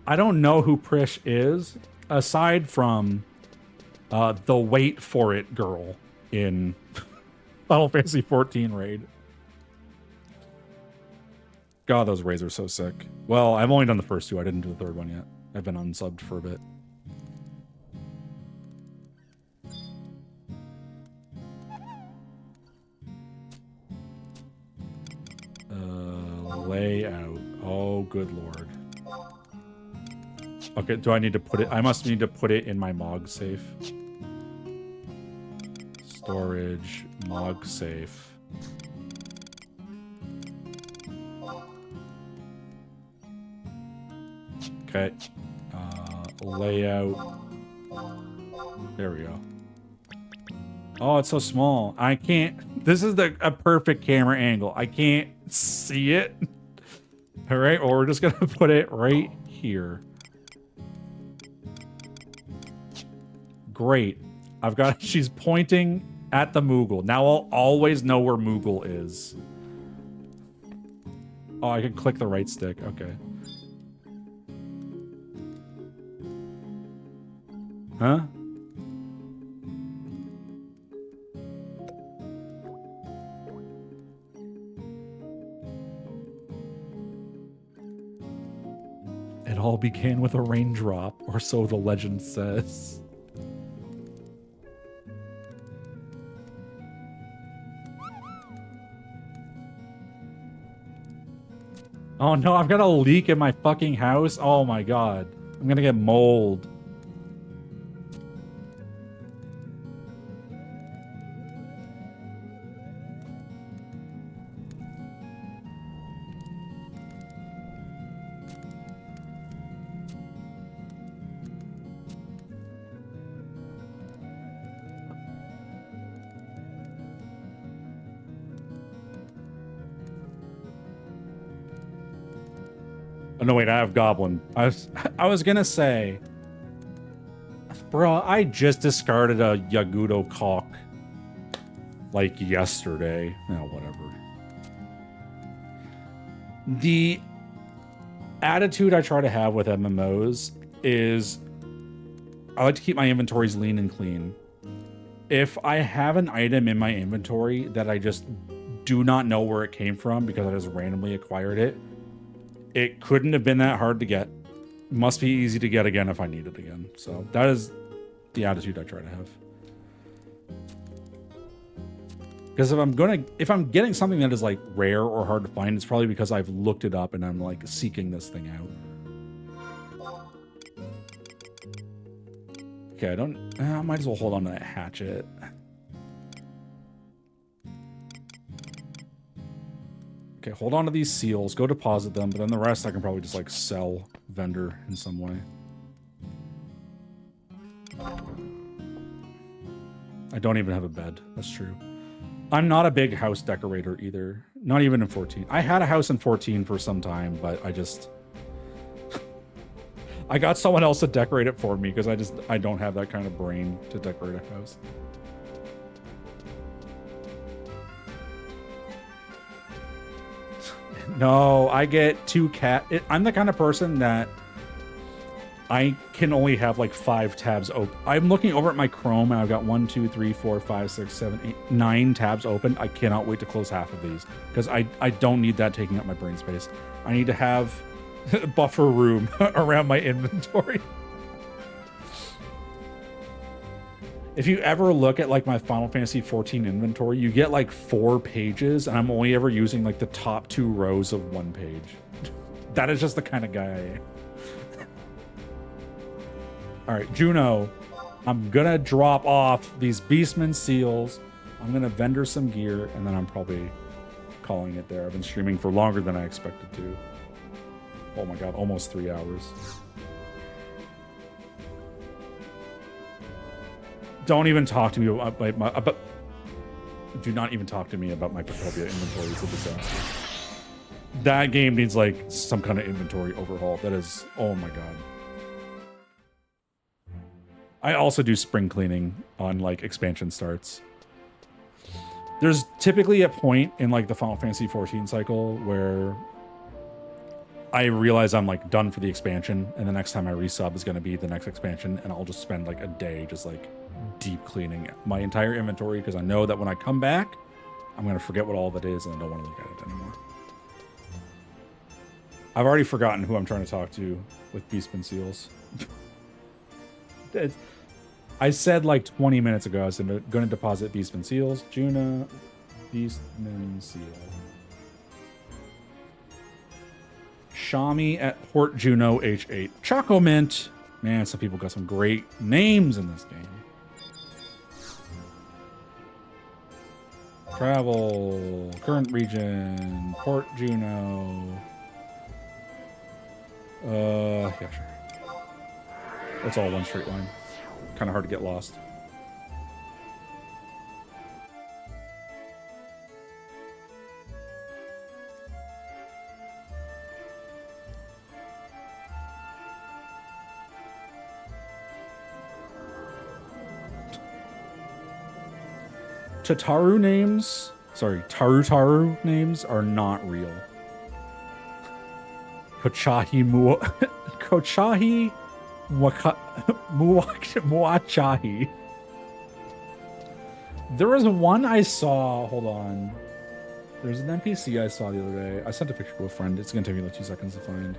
Speaker 1: I don't know who Prish is, aside from the wait for it girl in Final Fantasy XIV raid. God, those raids are so sick. Well, I've only done the first 2. I didn't do the third one yet. I've been unsubbed for a bit. Layout. Oh, good lord. Okay, do I need to put it? I must need to put it in my Mog safe. Storage, Mog safe. Okay. Layout. There we go. Oh, it's so small. I can't. This is a perfect camera angle. I can't see it. All right, well, we're just gonna put it right here. Great. I've got. She's pointing at the Moogle. Now I'll always know where Moogle is. Oh, I can click the right stick. Okay. Huh? all began with a raindrop, or so the legend says. Oh no, I've got a leak in my fucking house. Oh my god. I'm gonna get mold. Oh, no, wait, I have Goblin. I was gonna say, bro, I just discarded a Yagudo cock like yesterday. No, whatever. The attitude I try to have with MMOs is I like to keep my inventories lean and clean. If I have an item in my inventory that I just do not know where it came from because I just randomly acquired it, it couldn't have been that hard to get. Must be easy to get again if I need it again. So that is the attitude I try to have. Because if I'm getting something that is like rare or hard to find, it's probably because I've looked it up and I'm like seeking this thing out. Okay, I might as well hold on to that hatchet. Okay, hold on to these seals, go deposit them, but then the rest I can probably just like sell vendor in some way. I don't even have a bed, that's true. I'm not a big house decorator either, not even in 14. I had a house in 14 for some time, but I just... I got someone else to decorate it for me because I don't have that kind of brain to decorate a house. No, I get 2 cat. I'm the kind of person that I can only have like 5 tabs open. I'm looking over at my Chrome and I've got 1, 2, 3, 4, 5, 6, 7, 8, 9 tabs open. I cannot wait to close half of these because I don't need that taking up my brain space. I need to have buffer room around my inventory. If you ever look at like my Final Fantasy 14 inventory, you get like 4 pages and I'm only ever using like the top 2 rows of 1 page. That is just the kind of guy I am. All right, Juno, I'm gonna drop off these Beastman seals. I'm gonna vendor some gear and then I'm probably calling it there. I've been streaming for longer than I expected to. Oh my God, almost 3 hours. Don't even talk to me about do not even talk to me about my Protopia inventory. It's a disaster. That game needs like some kind of inventory overhaul. That is, oh my God. I also do spring cleaning on like expansion starts. There's typically a point in like the Final Fantasy 14 cycle where I realize I'm like done for the expansion and the next time I resub is going to be the next expansion and I'll just spend like a day just like deep cleaning my entire inventory because I know that when I come back, I'm going to forget what all of it is and I don't want to look at it anymore. I've already forgotten who I'm trying to talk to with Beastman Seals. I said like 20 minutes ago I was going to deposit Beastman Seals. Juna, Beastman Seal. Shami at Port Juno H8. Choco Mint. Man, some people got some great names in this game. Travel. Current region. Port Juno. Yeah, sure. It's all one straight line. Kind of hard to get lost. Tataru names, sorry, Taru names are not real. Kochahi Muachahi. There was one I saw, hold on. There's an NPC I saw the other day. I sent a picture to a friend. It's gonna take me like 2 seconds to find.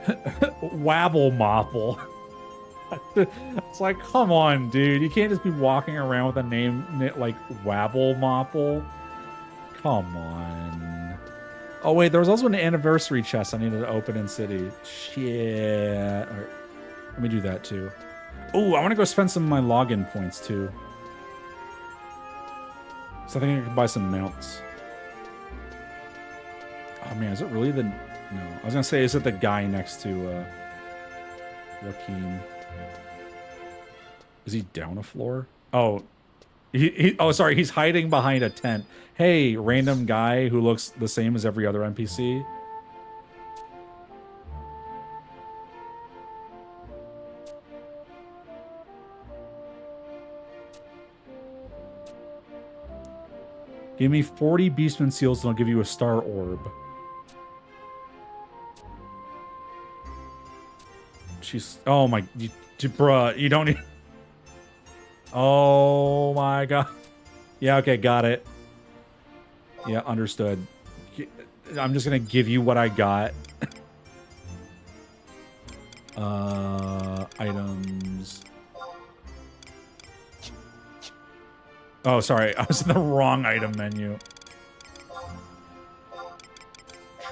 Speaker 2: Wabble Mopple. It's like, come on, dude. You can't just be walking around with a name like Wabble Mopple. Come on. Oh, wait, there was also an anniversary chest I needed to open in City. Shit. All right, let me do that, too. Oh, I want to go spend some of my login points, too. So I think I can buy some mounts. Oh, man, is it really the... No, I was going to say, is it the guy next to Joaquin? Is he down a floor? Oh, oh, sorry, he's hiding behind a tent. Hey, random guy who looks the same as every other NPC. Give me 40 Beastman Seals and I'll give you a Star Orb. She's... Oh my... bruh, you don't need... Oh my god. Yeah, okay, got it. Yeah, understood. I'm just gonna give you what I got. Items. Oh, sorry. I was in the wrong item menu.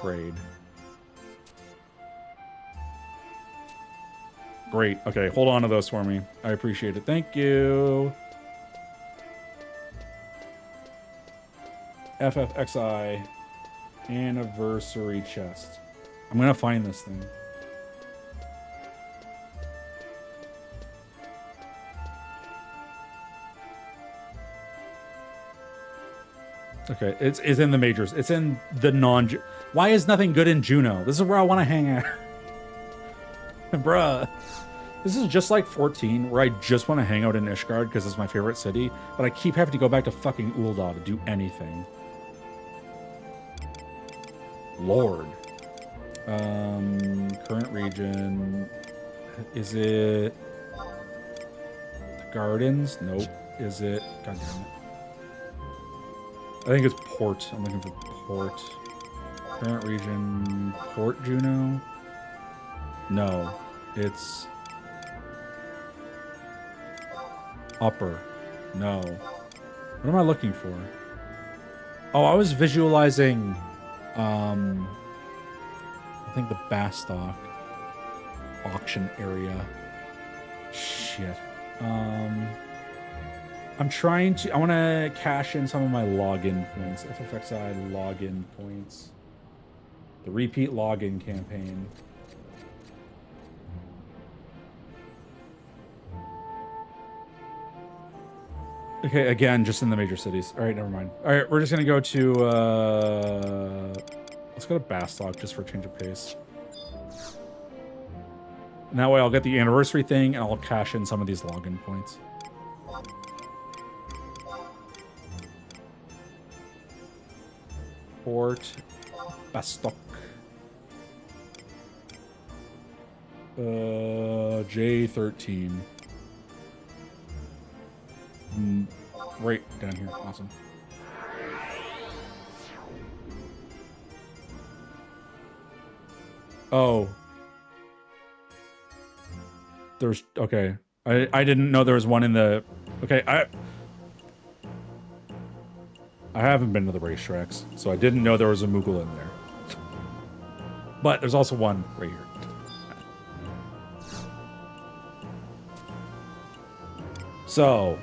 Speaker 2: Trade. Great. Okay, hold on to those for me. I appreciate it. Thank you. FFXI anniversary chest. I'm gonna find this thing. Okay, it's in the majors. It's in the non... Why is nothing good in Juneau? This is where I want to hang out. Bruh. This is just like 14, where I just want to hang out in Ishgard because it's my favorite city, but I keep having to go back to fucking Ul'dah to do anything. Lord. Current region. Is it... the Gardens? Nope. Is it... God damn it. I think it's Port. I'm looking for Port. Current region... Port Juneau? No. It's... Upper. No. What am I looking for? Oh, I was visualizing... I think the Bastock auction area. Shit. I'm trying to... I want to cash in some of my login points. FFXI login points. The repeat login campaign. Okay, again, just in the major cities. All right, never mind. All right, we're just going to go to... let's go to Bastock just for a change of pace. And that way I'll get the anniversary thing and I'll cash in some of these login points. Port Bastock. J13. Right down here. Awesome. Oh. There's... Okay. I didn't know there was one in the... Okay, I haven't been to the racetracks, so I didn't know there was a Moogle in there. But there's also one right here. So...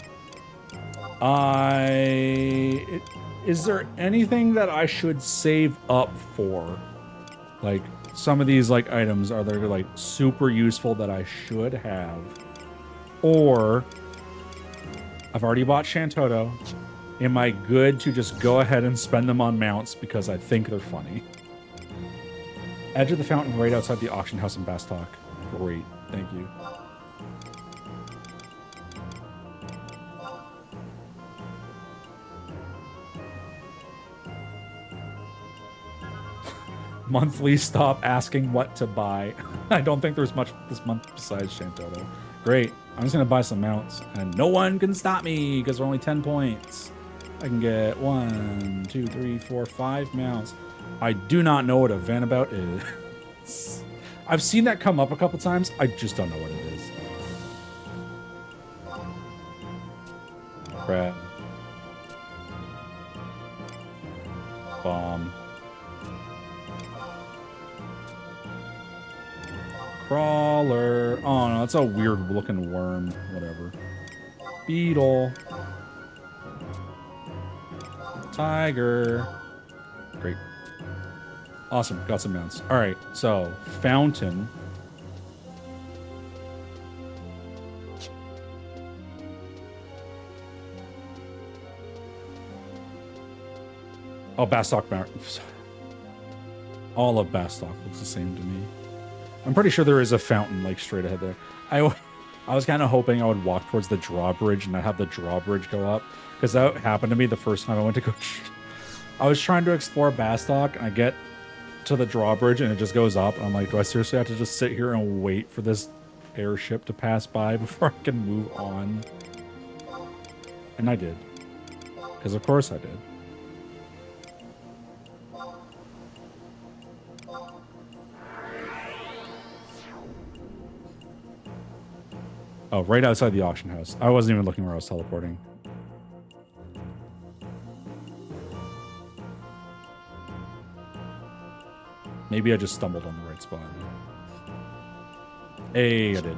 Speaker 2: is there anything that I should save up for? Like, some of these, like, items, are they, like, super useful that I should have? Or, I've already bought Shantoto. Am I good to just go ahead and spend them on mounts because I think they're funny? Edge of the fountain right outside the auction house in Bastock. Great, thank you. Monthly, stop asking what to buy. I don't think there's much this month besides Shantoto. Great. I'm just going to buy some mounts. And no one can stop me because we're only 10 points. I can get 1, 2, 3, 4, 5 mounts. I do not know what a Vanabout is. I've seen that come up a couple times. I just don't know what it is. Crap. Bomb. Crawler. Oh no, that's a weird looking worm. Whatever. Beetle. Tiger. Great. Awesome. Got some mounts. All right. So, fountain. Oh, Bastock Mount. All of Bastock looks the same to me. I'm pretty sure there is a fountain like straight ahead there. I was kind of hoping I would walk towards the drawbridge and not have the drawbridge go up, because that happened to me the first time I went to go. I was trying to explore Bastock and I get to the drawbridge and it just goes up. And I'm like, do I seriously have to just sit here and wait for this airship to pass by before I can move on? And I did, because of course I did. Oh, right outside the auction house. I wasn't even looking where I was teleporting. Maybe I just stumbled on the right spot. Hey, I did.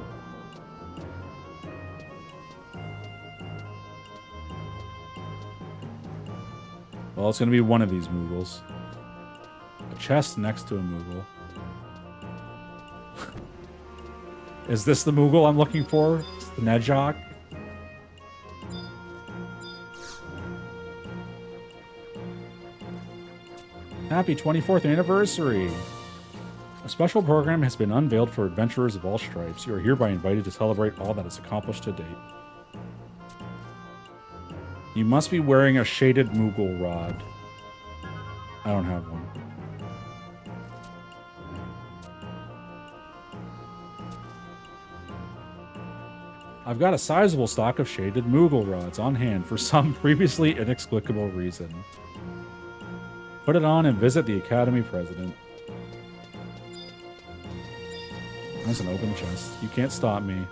Speaker 2: Well, it's going to be one of these Moogles. A chest next to a Moogle. Is this the Moogle I'm looking for? It's the Nedjok? Happy 24th anniversary! A special program has been unveiled for adventurers of all stripes. You are hereby invited to celebrate all that is accomplished to date. You must be wearing a shaded Moogle rod. I don't have one. I've got a sizable stock of shaded Moogle rods on hand for some previously inexplicable reason. Put it on and visit the Academy President. That's an open chest. You can't stop me.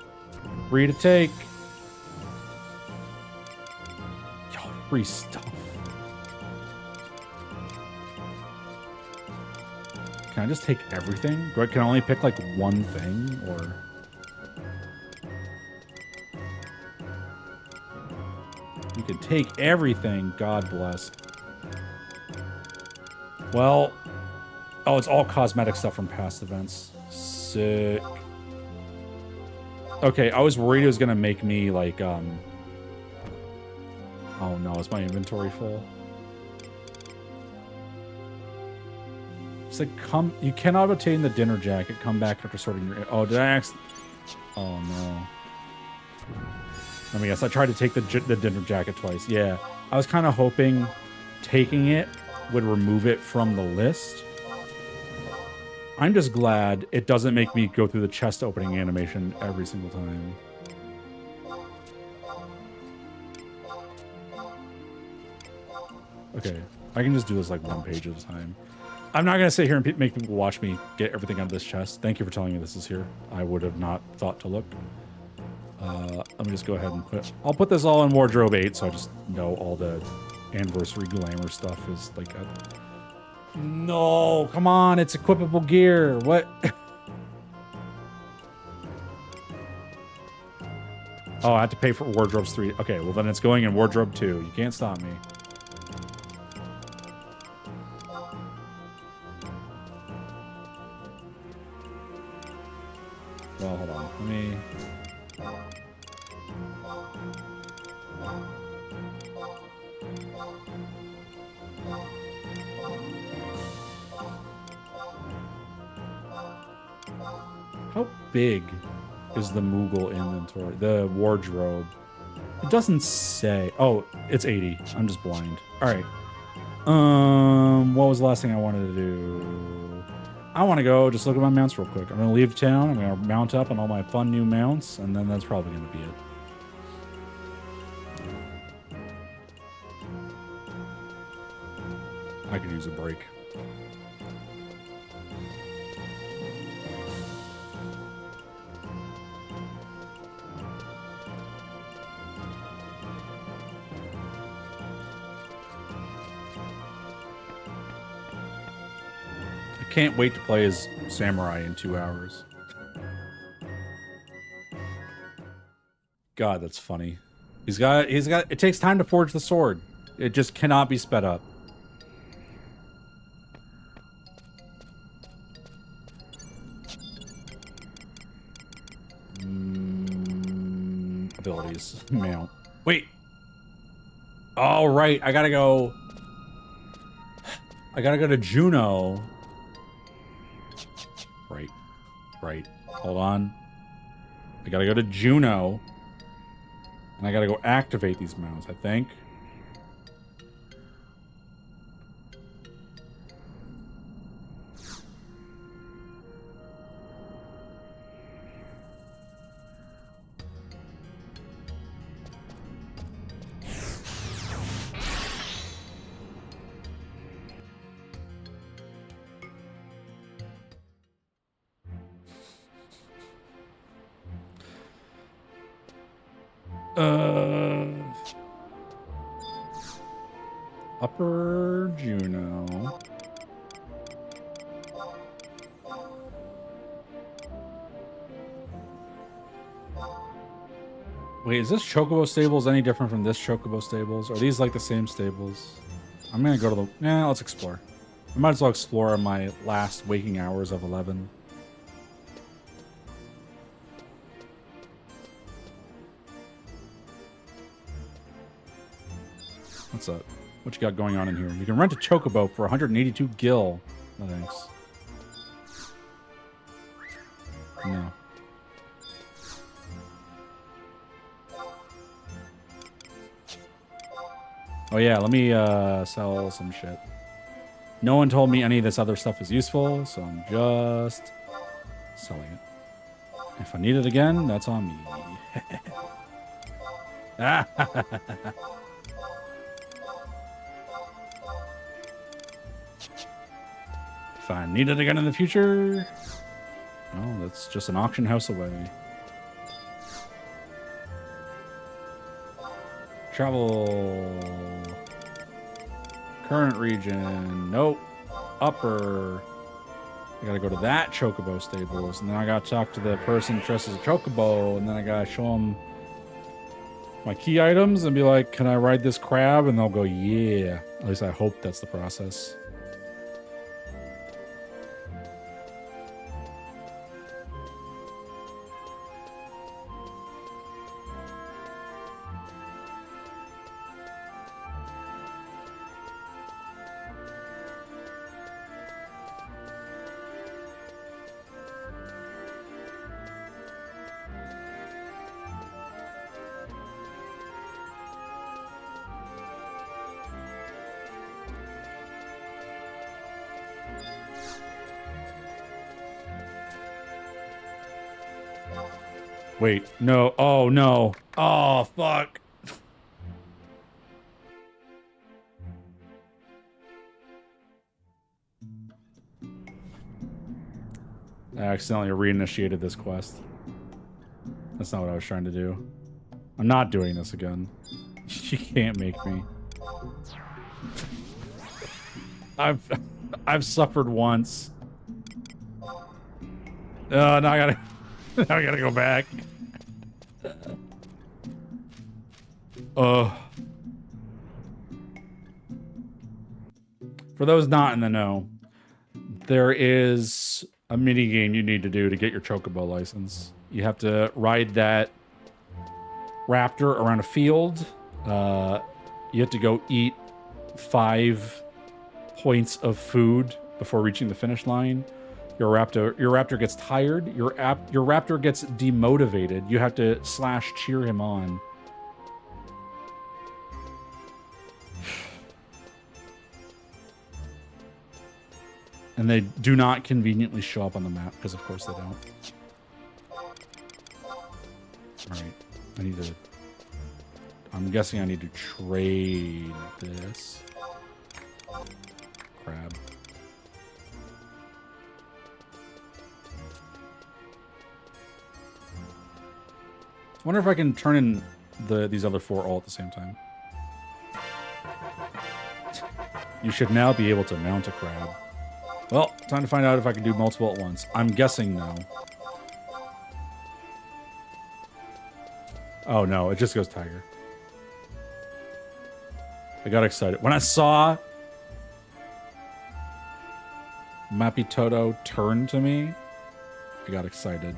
Speaker 2: Free to take. Yo, free stuff. Can I just take everything? Do I can I only pick like one thing, or... You can take everything. God bless. Well, oh, it's all cosmetic stuff from past events. Sick. Okay, I was worried it was gonna make me like, oh no, is my inventory full? It's like, you cannot obtain the dinner jacket. Come back after sorting your... Oh, did I ask? Oh no. I mean, yes, I tried to take the dinner jacket twice. Yeah, I was kind of hoping taking it would remove it from the list. I'm just glad it doesn't make me go through the chest opening animation every single time. Okay, I can just do this like one page at a time. I'm not going to sit here and make people watch me get everything out of this chest. Thank you for telling me this is here. I would have not thought to look. Let me just go ahead and I'll put this all in wardrobe 8, so I just know all the anniversary glamour stuff is like no, come on, it's equipable gear. What? Oh, I have to pay for wardrobes 3. Okay, well then it's going in wardrobe 2. You can't stop me. Well, hold on. Let me... How big is the Moogle inventory? The wardrobe? It doesn't say. Oh, it's 80. I'm just blind. All right. What was the last thing I wanted to do? I want to go just look at my mounts real quick. I'm going to leave town. I'm going to mount up on all my fun new mounts, and then that's probably going to be it. I could use a break.
Speaker 1: can't wait to play as Samurai in 2 hours. God, that's funny. He's got, it takes time to forge the sword. It just cannot be sped up. Abilities. Male. Wait. Oh, right. I gotta go to Juno. Right. Right. Hold on. I gotta go to Juno. And I gotta go activate these mounts, I think. Upper Juno. Wait, is this Chocobo stables any different from this Chocobo stables? Are these like the same stables? I'm gonna go to the... Yeah, let's explore. I might as well explore in my last waking hours of 11. What's up? What you got going on in here? You can rent a Chocobo for 182 gil. No thanks. No. Oh yeah, let me sell some shit. No one told me any of this other stuff is useful, so I'm just selling it. If I need it again, that's on me. If I need it again in the future, well, that's just an auction house away. Travel. Current region. Nope. Upper. I gotta go to that Chocobo stables, and then I gotta talk to the person dressed as a Chocobo, and then I gotta show them my key items and be like, can I ride this crab? And they'll go, yeah. At least I hope that's the process. Wait, no. Oh, no. Oh, fuck. I accidentally reinitiated this quest. That's not what I was trying to do. I'm not doing this again. You can't make me. I've suffered once. Now I gotta now I gotta go back. For those not in the know, there is a mini game you need to do to get your Chocobo license. You have to ride that raptor around a field. You have to go eat 5 points of food before reaching the finish line. Your raptor gets tired. Your raptor gets demotivated. You have to / cheer him on. And they do not conveniently show up on the map, because of course they don't. Alright, I need to... I'm guessing I need to trade this. Crab. I wonder if I can turn in these other 4 all at the same time. You should now be able to mount a crab.
Speaker 2: Well, time to find out if I can do multiple at once. I'm guessing no. Oh no, it just goes tiger. I got excited. When I saw Mappy Toto turn to me, I got excited.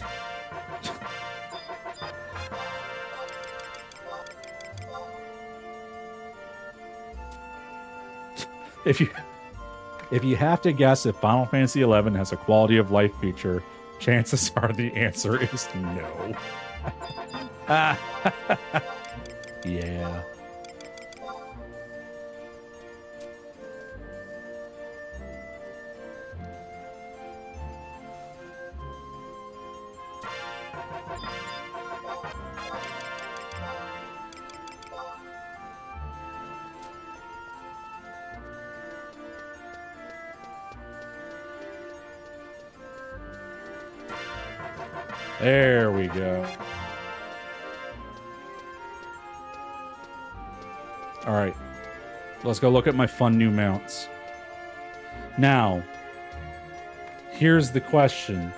Speaker 2: If you have to guess if Final Fantasy XI has a quality of life feature, chances are the answer is no. Yeah. There we go. All right. Let's go look at my fun new mounts. Now, here's the question.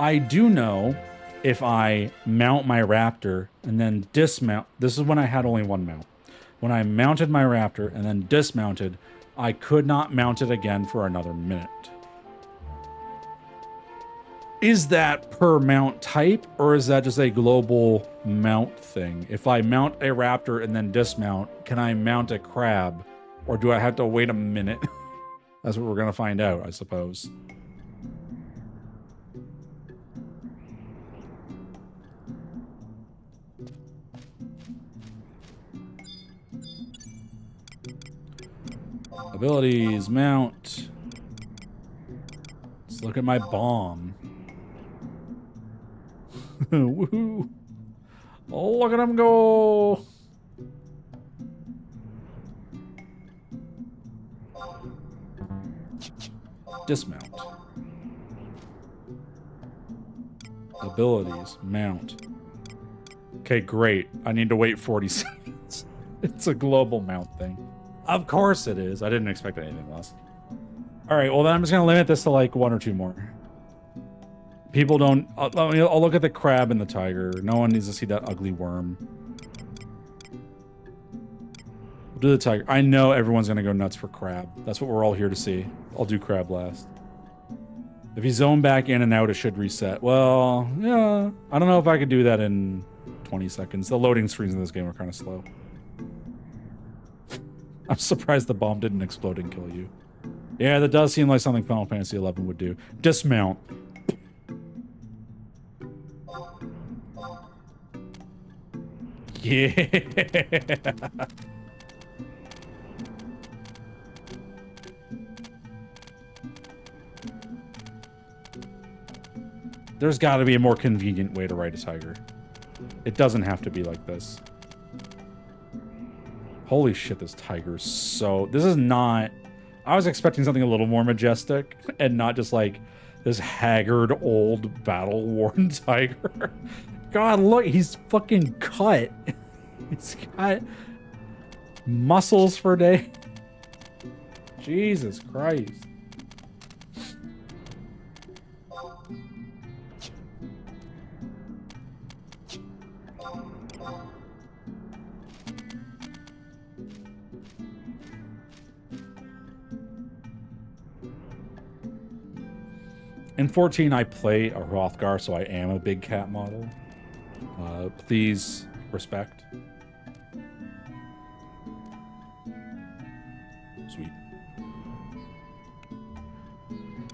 Speaker 2: I do know if I mount my raptor and then dismount. This is when I had only one mount. When I mounted my raptor and then dismounted, I could not mount it again for another minute. Is that per mount type, or is that just a global mount thing? If I mount a raptor and then dismount, can I mount a crab, or do I have to wait a minute? That's what we're gonna find out, I suppose. Abilities, mount. Let's look at my bomb. Woohoo! Oh, look at him go! Dismount. Abilities, mount. Okay, great. I need to wait 40 seconds. It's a global mount thing. Of course it is. I didn't expect anything less. All right, well then I'm just gonna limit this to like one or two more. People don't... I'll look at the crab and the tiger. No one needs to see that ugly worm. We'll do the tiger. I know everyone's going to go nuts for crab. That's what we're all here to see. I'll do crab last. If you zone back in and out, it should reset. Well, yeah. I don't know if I could do that in 20 seconds. The loading screens in this game are kind of slow. I'm surprised the bomb didn't explode and kill you. Yeah, that does seem like something Final Fantasy XI would do. Dismount. Yeah. There's got to be a more convenient way to ride a tiger. It doesn't have to be like this. Holy shit, this tiger is so... This is not... I was expecting something a little more majestic and not just like this haggard old battle-worn tiger. God, look, he's fucking cut. He's got muscles for days. Jesus Christ. In 14, I play a Hrothgar, so I am a big cat model. Please respect. Sweet.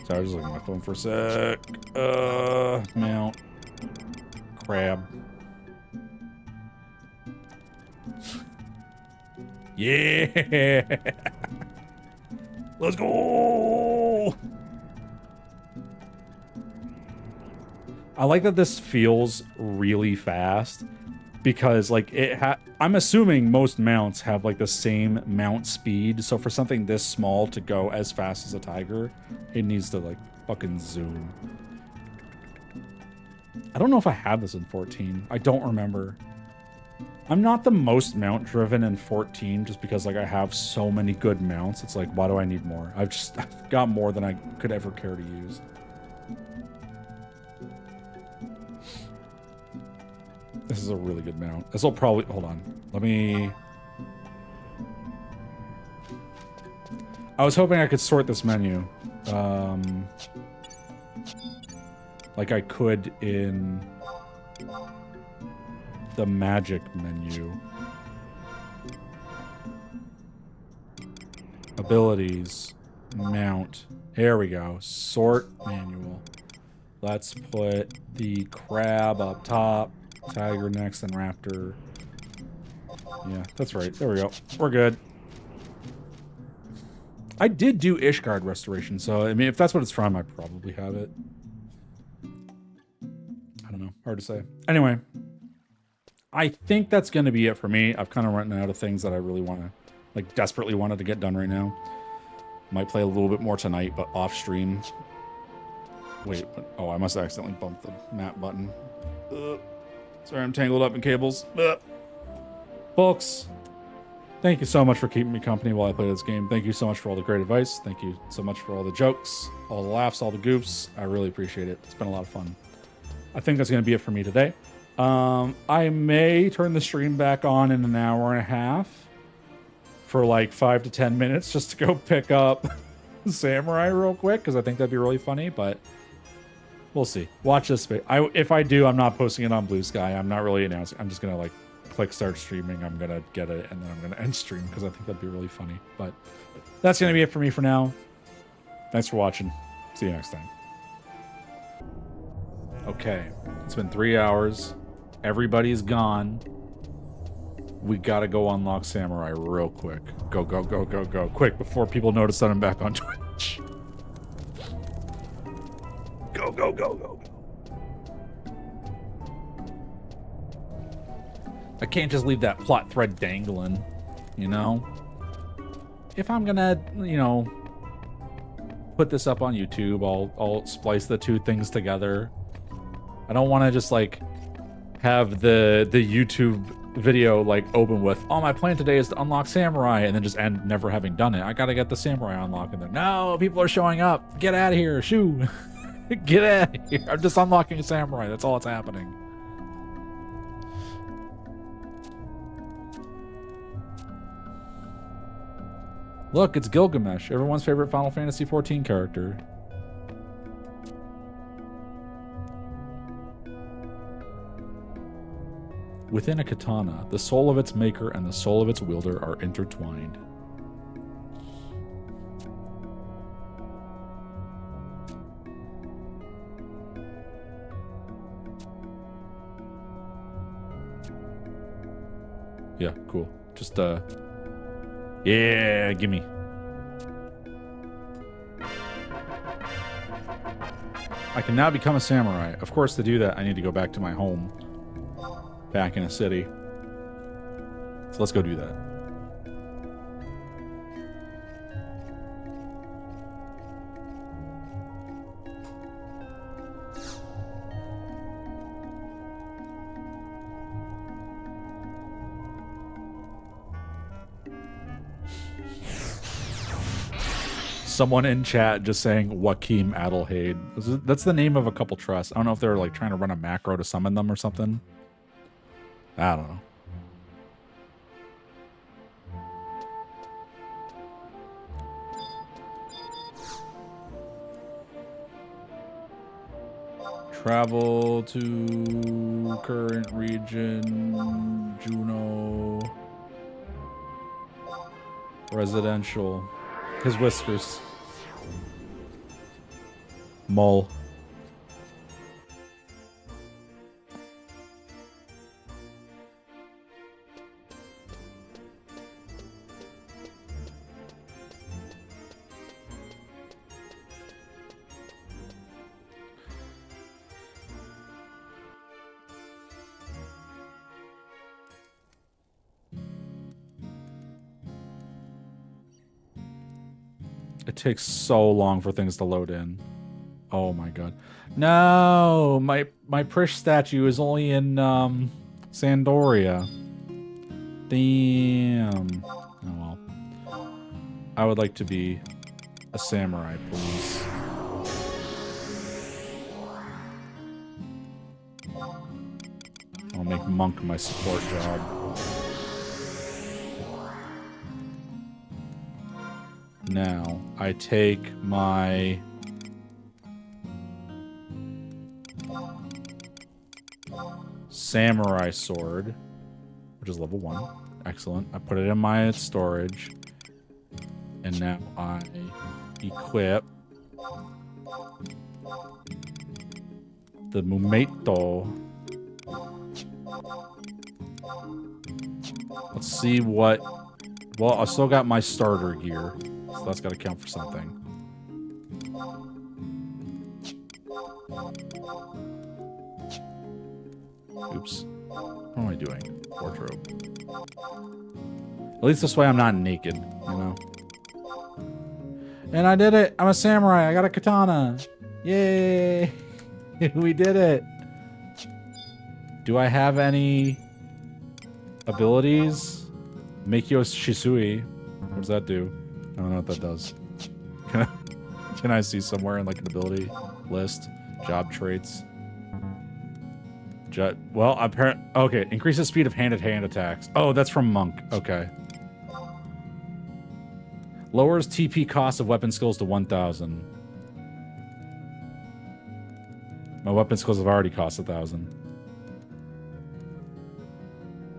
Speaker 2: Sorry, I was just looking at my phone for a sec. Mount. Crab. Yeah! Let's go! I like that this feels really fast because like I'm assuming most mounts have like the same mount speed. So for something this small to go as fast as a tiger, it needs to like fucking zoom. I don't know if I have this in 14. I don't remember. I'm not the most mount driven in 14 just because like I have so many good mounts. It's like, why do I need more? I've got more than I could ever care to use. This is a really good mount. This will probably, hold on. Let me, I was hoping I could sort this menu. Like I could in the magic menu. Abilities, mount. Here we go. Sort manual. Let's put the crab up top, tiger next, and raptor. Yeah, that's right. There we go. We're good. I did do Ishgard restoration, so I mean, if that's what it's from, I probably have it. I don't know. Hard to say. Anyway, I think that's going to be it for me. I've kind of run out of things that I really want to, like, desperately wanted to get done right now. Might play a little bit more tonight, but off stream. Wait, oh, I must have accidentally bumped the map button. Sorry, I'm tangled up in cables. Folks, thank you so much for keeping me company while I play this game. Thank you so much for all the great advice. Thank you so much for all the jokes, all the laughs, all the goofs. I really appreciate it. It's been a lot of fun. I think that's going to be it for me today. I may turn the stream back on in an hour and a half for like 5 to 10 minutes just to go pick up Samurai real quick, because I think that'd be really funny, but we'll see. Watch this space. If I do, I'm not posting it on Blue Sky. I'm not really announcing. I'm just going to like click start streaming. I'm going to get it, and then I'm going to end stream because I think that'd be really funny. But that's going to be it for me for now. Thanks for watching. See you next time. Okay, it's been 3 hours. Everybody's gone. We gotta go unlock Samurai real quick. Go, go, go, go, go. Quick, before people notice that I'm back on Twitch. Go, go, go, go, go. I can't just leave that plot thread dangling, you know? If I'm gonna, you know, put this up on YouTube, I'll splice the two things together. I don't want to just like have the YouTube video like open with, oh, my plan today is to unlock Samurai, and then just end never having done it. I gotta get the Samurai unlock, and then no, people are showing up. Get out of here, shoo. Get out of here. I'm just unlocking Samurai. That's all that's happening. Look, it's Gilgamesh, everyone's favorite Final Fantasy XIV character. Within a katana, the soul of its maker and the soul of its wielder are intertwined. Yeah, cool. Just, yeah, gimme. I can now become a samurai. Of course, to do that, I need to go back to my home. Back in a city. So let's go do that. Someone in chat just saying Joachim Adelheid. That's the name of a couple trusts. I don't know if they're like trying to run a macro to summon them or something. I don't know. Travel to current region, Juno. Residential. His whiskers. Mole. It takes so long for things to load in. Oh my god. No! My Prish statue is only in Sandoria. Damn. Oh well. I would like to be a samurai, please. I'll make monk my support job. Now, I take my... samurai sword, which is level 1. Excellent. I put it in my storage. And now I equip the Mumeto. Let's see what... Well, I still got my starter gear, so that's got to count for something. Oops. What am I doing? Wardrobe. At least this way I'm not naked, you know? And I did it! I'm a samurai! I got a katana! Yay! We did it! Do I have any abilities? Meikyo Shisui. What does that do? I don't know what that does. Can I see somewhere in like an ability list? Job traits. Well, apparently... Okay, increases speed of hand-to-hand attacks. Oh, that's from Monk. Okay. Lowers TP cost of weapon skills to 1,000. My weapon skills have already cost 1,000.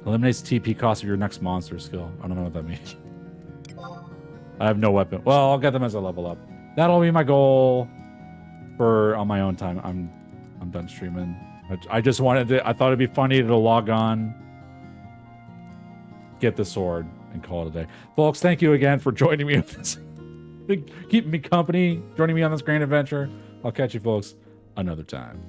Speaker 2: Eliminates TP cost of your next monster skill. I don't know what that means. I have no weapon. Well, I'll get them as I level up. That'll be my goal for on my own time. I'm done streaming. I just wanted to... I thought it'd be funny to log on, get the sword, and call it a day. Folks, thank you again for joining me on this. Keeping me company, joining me on this grand adventure. I'll catch you folks another time.